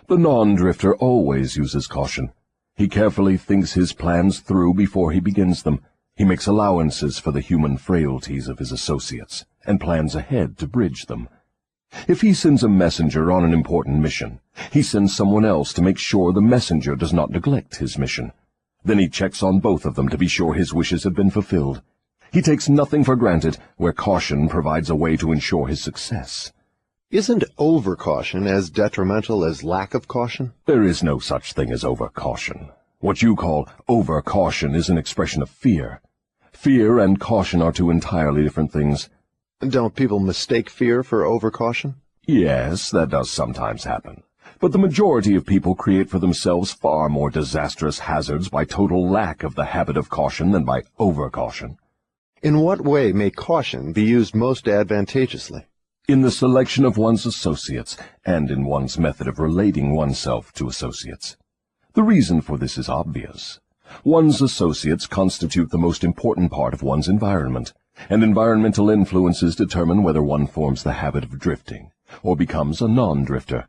The non-drifter always uses caution. He carefully thinks his plans through before he begins them. He makes allowances for the human frailties of his associates, and plans ahead to bridge them. If he sends a messenger on an important mission, he sends someone else to make sure the messenger does not neglect his mission. Then he checks on both of them to be sure his wishes have been fulfilled. He takes nothing for granted where caution provides a way to ensure his success. Isn't over-caution as detrimental as lack of caution? There is no such thing as over-caution. What you call over-caution is an expression of fear. Fear and caution are two entirely different things. Don't people mistake fear for over-caution? Yes, that does sometimes happen. But the majority of people create for themselves far more disastrous hazards by total lack of the habit of caution than by over-caution. In what way may caution be used most advantageously? In the selection of one's associates, and in one's method of relating oneself to associates. The reason for this is obvious. One's associates constitute the most important part of one's environment, and environmental influences determine whether one forms the habit of drifting, or becomes a non-drifter.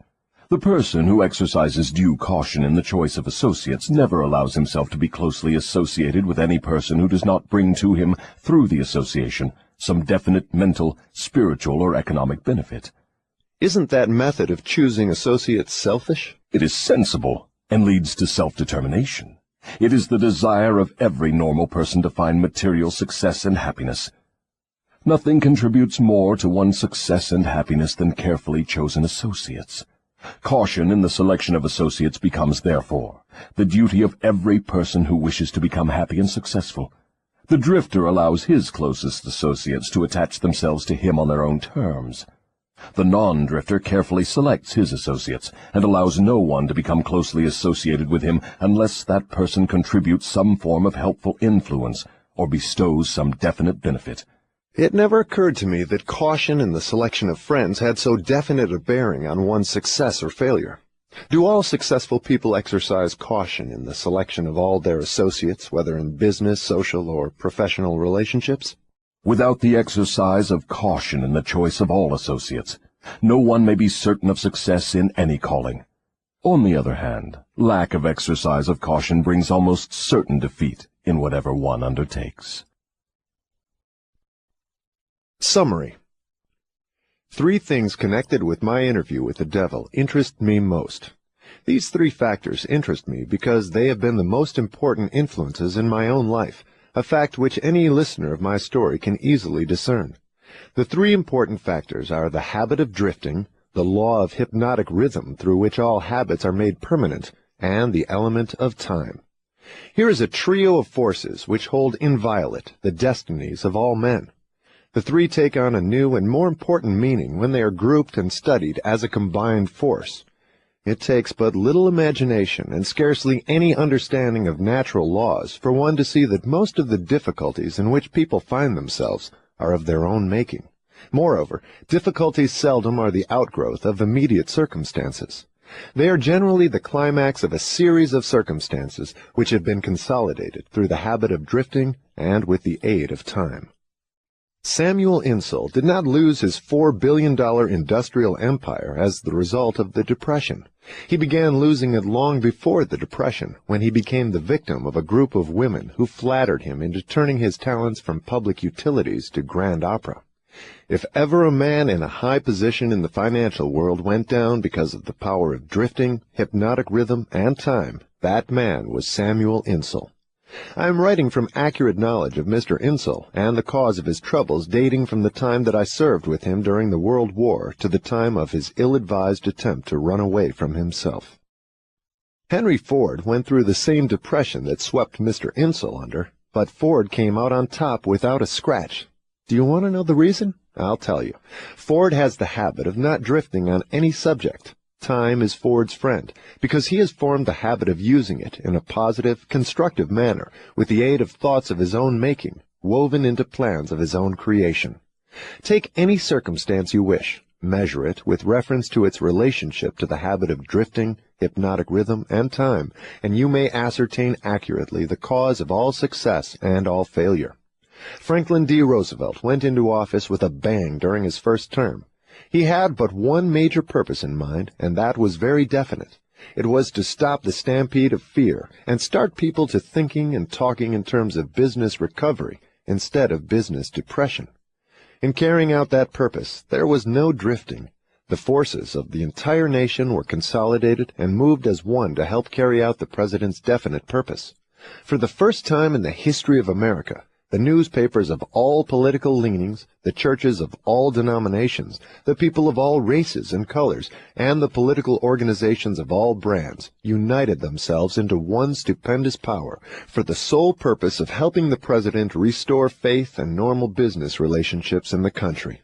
The person who exercises due caution in the choice of associates never allows himself to be closely associated with any person who does not bring to him, through the association, some definite mental, spiritual, or economic benefit. Isn't that method of choosing associates selfish? It is sensible, and leads to self-determination. It is the desire of every normal person to find material success and happiness. Nothing contributes more to one's success and happiness than carefully chosen associates. Caution in the selection of associates becomes, therefore, the duty of every person who wishes to become happy and successful. The drifter allows his closest associates to attach themselves to him on their own terms. The non-drifter carefully selects his associates and allows no one to become closely associated with him unless that person contributes some form of helpful influence or bestows some definite benefit. It never occurred to me that caution in the selection of friends had so definite a bearing on one's success or failure. Do all successful people exercise caution in the selection of all their associates, whether in business, social, or professional relationships? Without the exercise of caution in the choice of all associates, no one may be certain of success in any calling. On the other hand, lack of exercise of caution brings almost certain defeat in whatever one undertakes. Summary. 3 things connected with my interview with the devil interest me most. These 3 factors interest me because they have been the most important influences in my own life, a fact which any listener of my story can easily discern. The 3 important factors are the habit of drifting, the law of hypnotic rhythm through which all habits are made permanent, and the element of time. Here is a trio of forces which hold inviolate the destinies of all men. The 3 take on a new and more important meaning when they are grouped and studied as a combined force. It takes but little imagination and scarcely any understanding of natural laws for one to see that most of the difficulties in which people find themselves are of their own making. Moreover, difficulties seldom are the outgrowth of immediate circumstances. They are generally the climax of a series of circumstances which have been consolidated through the habit of drifting and with the aid of time. Samuel Insull did not lose his $4 billion industrial empire as the result of the Depression. He began losing it long before the Depression, when he became the victim of a group of women who flattered him into turning his talents from public utilities to grand opera. If ever a man in a high position in the financial world went down because of the power of drifting, hypnotic rhythm, and time, that man was Samuel Insull. I am writing from accurate knowledge of Mr. Insull and the cause of his troubles dating from the time that I served with him during the World War to the time of his ill-advised attempt to run away from himself. Henry Ford went through the same depression that swept Mr. Insull under, but Ford came out on top without a scratch. Do you want to know the reason? I'll tell you. Ford has the habit of not drifting on any subject. Time is Ford's friend, because he has formed the habit of using it in a positive, constructive manner, with the aid of thoughts of his own making, woven into plans of his own creation. Take any circumstance you wish, measure it with reference to its relationship to the habit of drifting, hypnotic rhythm, and time, and you may ascertain accurately the cause of all success and all failure. Franklin D. Roosevelt went into office with a bang during his first term. He had but one major purpose in mind, and that was very definite. It was to stop the stampede of fear and start people to thinking and talking in terms of business recovery instead of business depression. In carrying out that purpose, there was no drifting. The forces of the entire nation were consolidated and moved as one to help carry out the President's definite purpose. For the first time in the history of America, the newspapers of all political leanings, the churches of all denominations, the people of all races and colors, and the political organizations of all brands united themselves into one stupendous power for the sole purpose of helping the President restore faith and normal business relationships in the country.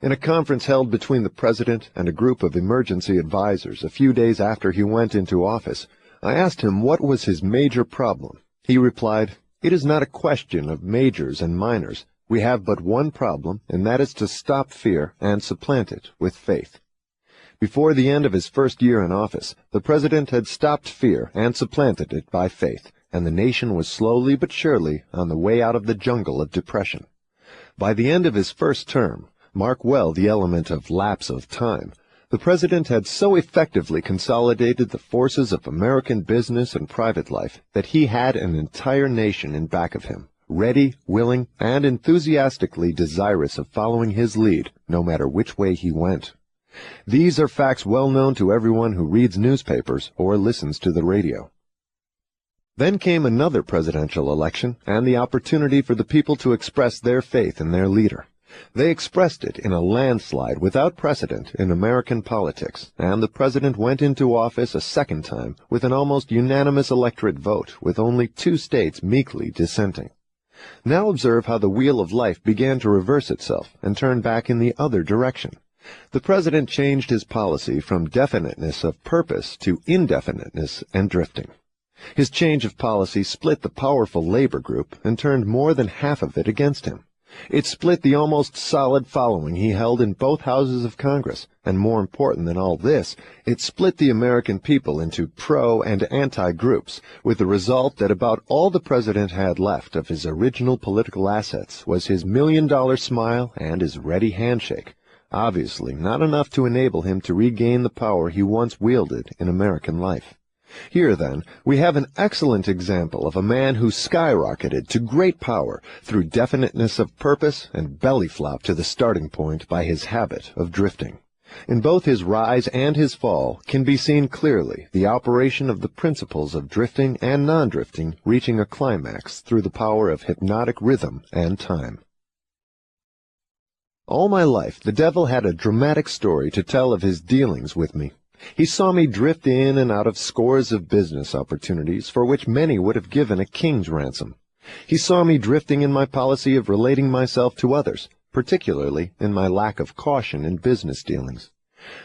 In a conference held between the President and a group of emergency advisors a few days after he went into office, I asked him what was his major problem. He replied, "It is not a question of majors and minors. We have but one problem, and that is to stop fear and supplant it with faith." Before the end of his first year in office, the President had stopped fear and supplanted it by faith, and the nation was slowly but surely on the way out of the jungle of depression. By the end of his first term, mark well the element of lapse of time, the President had so effectively consolidated the forces of American business and private life that he had an entire nation in back of him, ready, willing, and enthusiastically desirous of following his lead, no matter which way he went. These are facts well known to everyone who reads newspapers or listens to the radio. Then came another presidential election and the opportunity for the people to express their faith in their leader. They expressed it in a landslide without precedent in American politics, and the president went into office a second time with an almost unanimous electorate vote, with only 2 states meekly dissenting. Now observe how the wheel of life began to reverse itself and turn back in the other direction. The president changed his policy from definiteness of purpose to indefiniteness and drifting. His change of policy split the powerful labor group and turned more than half of it against him. It split the almost solid following he held in both houses of Congress, and more important than all this, it split the American people into pro- and anti-groups, with the result that about all the president had left of his original political assets was his $1,000,000 smile and his ready handshake, obviously not enough to enable him to regain the power he once wielded in American life. Here, then, we have an excellent example of a man who skyrocketed to great power through definiteness of purpose and belly flop to the starting point by his habit of drifting. In both his rise and his fall can be seen clearly the operation of the principles of drifting and non-drifting reaching a climax through the power of hypnotic rhythm and time. All my life, the devil had a dramatic story to tell of his dealings with me. He saw me drift in and out of scores of business opportunities for which many would have given a king's ransom. He saw me drifting in my policy of relating myself to others, particularly in my lack of caution in business dealings.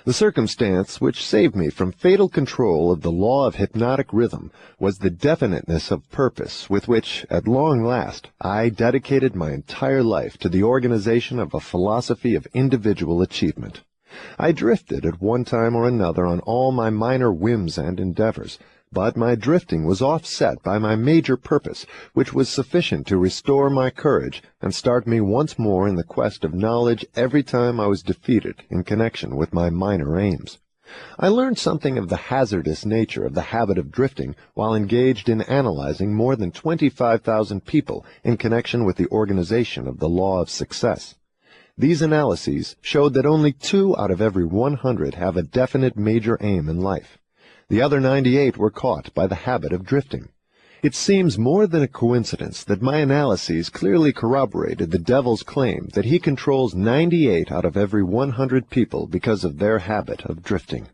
The circumstance which saved me from fatal control of the law of hypnotic rhythm was the definiteness of purpose with which, at long last, I dedicated my entire life to the organization of a philosophy of individual achievement. I drifted at one time or another on all my minor whims and endeavors, but my drifting was offset by my major purpose, which was sufficient to restore my courage and start me once more in the quest of knowledge every time I was defeated in connection with my minor aims. I learned something of the hazardous nature of the habit of drifting while engaged in analyzing more than 25,000 people in connection with the organization of the law of success. These analyses showed that only 2 out of every 100 have a definite major aim in life. The other 98 were caught by the habit of drifting. It seems more than a coincidence that my analyses clearly corroborated the devil's claim that he controls 98 out of every 100 people because of their habit of drifting.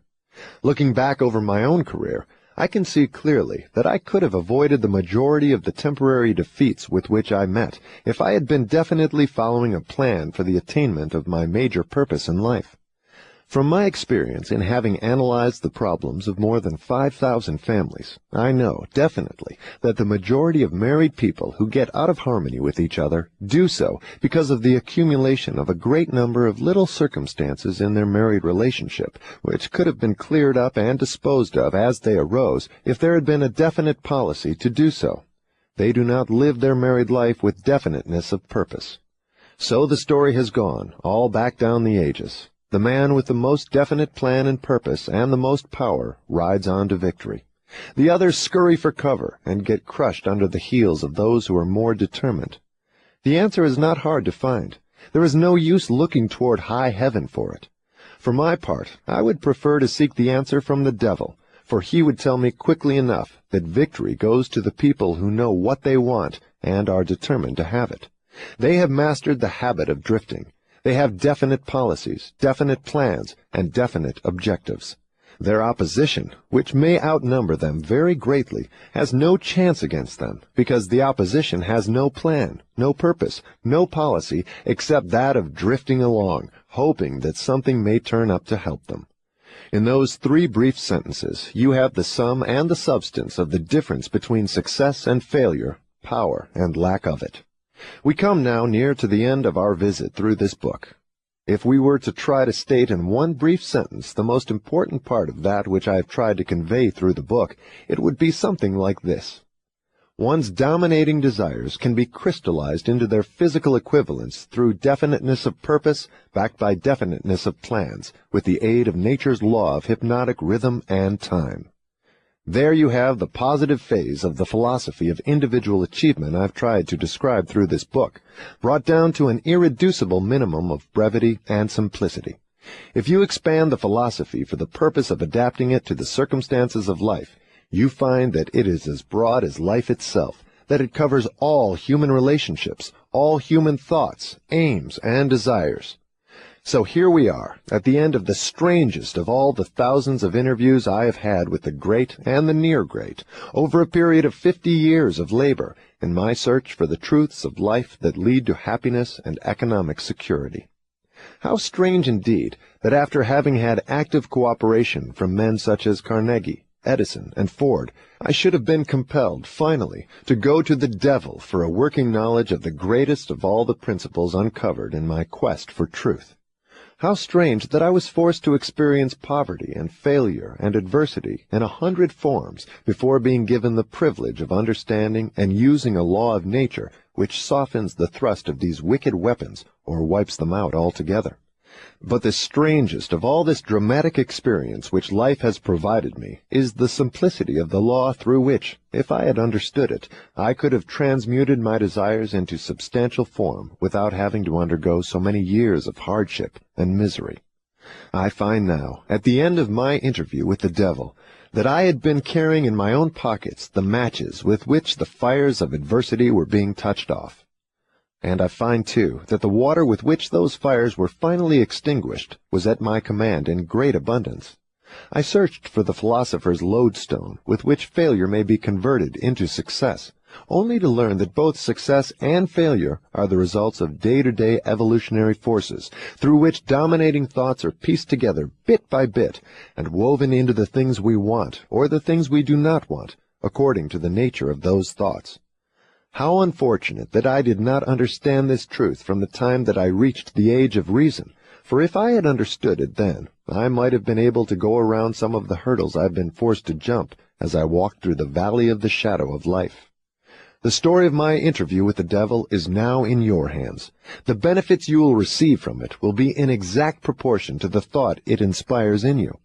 Looking back over my own career, I can see clearly that I could have avoided the majority of the temporary defeats with which I met if I had been definitely following a plan for the attainment of my major purpose in life. From my experience in having analyzed the problems of more than 5,000 families, I know definitely that the majority of married people who get out of harmony with each other do so because of the accumulation of a great number of little circumstances in their married relationship, which could have been cleared up and disposed of as they arose if there had been a definite policy to do so. They do not live their married life with definiteness of purpose. So the story has gone, all back down the ages. The man with the most definite plan and purpose and the most power rides on to victory. The others scurry for cover and get crushed under the heels of those who are more determined. The answer is not hard to find. There is no use looking toward high heaven for it. For my part, I would prefer to seek the answer from the devil, for he would tell me quickly enough that victory goes to the people who know what they want and are determined to have it. They have mastered the habit of drifting. They have definite policies, definite plans, and definite objectives. Their opposition, which may outnumber them very greatly, has no chance against them, because the opposition has no plan, no purpose, no policy, except that of drifting along, hoping that something may turn up to help them. In those 3 brief sentences, you have the sum and the substance of the difference between success and failure, power and lack of it. We come now near to the end of our visit through this book. If we were to try to state in one brief sentence the most important part of that which I have tried to convey through the book, it would be something like this. One's dominating desires can be crystallized into their physical equivalents through definiteness of purpose backed by definiteness of plans, with the aid of nature's law of hypnotic rhythm and time. There you have the positive phase of the philosophy of individual achievement I've tried to describe through this book, brought down to an irreducible minimum of brevity and simplicity. If you expand the philosophy for the purpose of adapting it to the circumstances of life, you find that it is as broad as life itself, that it covers all human relationships, all human thoughts, aims, and desires. So here we are, at the end of the strangest of all the thousands of interviews I have had with the great and the near great, over a period of 50 years of labor in my search for the truths of life that lead to happiness and economic security. How strange indeed that after having had active cooperation from men such as Carnegie, Edison, and Ford, I should have been compelled, finally, to go to the devil for a working knowledge of the greatest of all the principles uncovered in my quest for truth. How strange that I was forced to experience poverty and failure and adversity in 100 forms before being given the privilege of understanding and using a law of nature which softens the thrust of these wicked weapons or wipes them out altogether. But the strangest of all this dramatic experience which life has provided me is the simplicity of the law through which, if I had understood it, I could have transmuted my desires into substantial form without having to undergo so many years of hardship and misery. I find now, at the end of my interview with the devil, that I had been carrying in my own pockets the matches with which the fires of adversity were being touched off. And I find, too, that the water with which those fires were finally extinguished was at my command in great abundance. I searched for the philosopher's lodestone with which failure may be converted into success, only to learn that both success and failure are the results of day-to-day evolutionary forces, through which dominating thoughts are pieced together bit by bit and woven into the things we want or the things we do not want, according to the nature of those thoughts. How unfortunate that I did not understand this truth from the time that I reached the age of reason, for if I had understood it then, I might have been able to go around some of the hurdles I've been forced to jump as I walked through the valley of the shadow of life. The story of my interview with the devil is now in your hands. The benefits you will receive from it will be in exact proportion to the thought it inspires in you.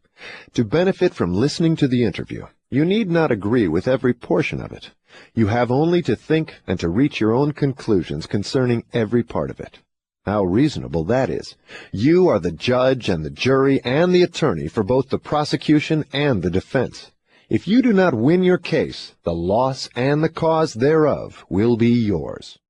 To benefit from listening to the interview, you need not agree with every portion of it. You have only to think and to reach your own conclusions concerning every part of it. How reasonable that is! You are the judge and the jury and the attorney for both the prosecution and the defense. If you do not win your case, the loss and the cause thereof will be yours.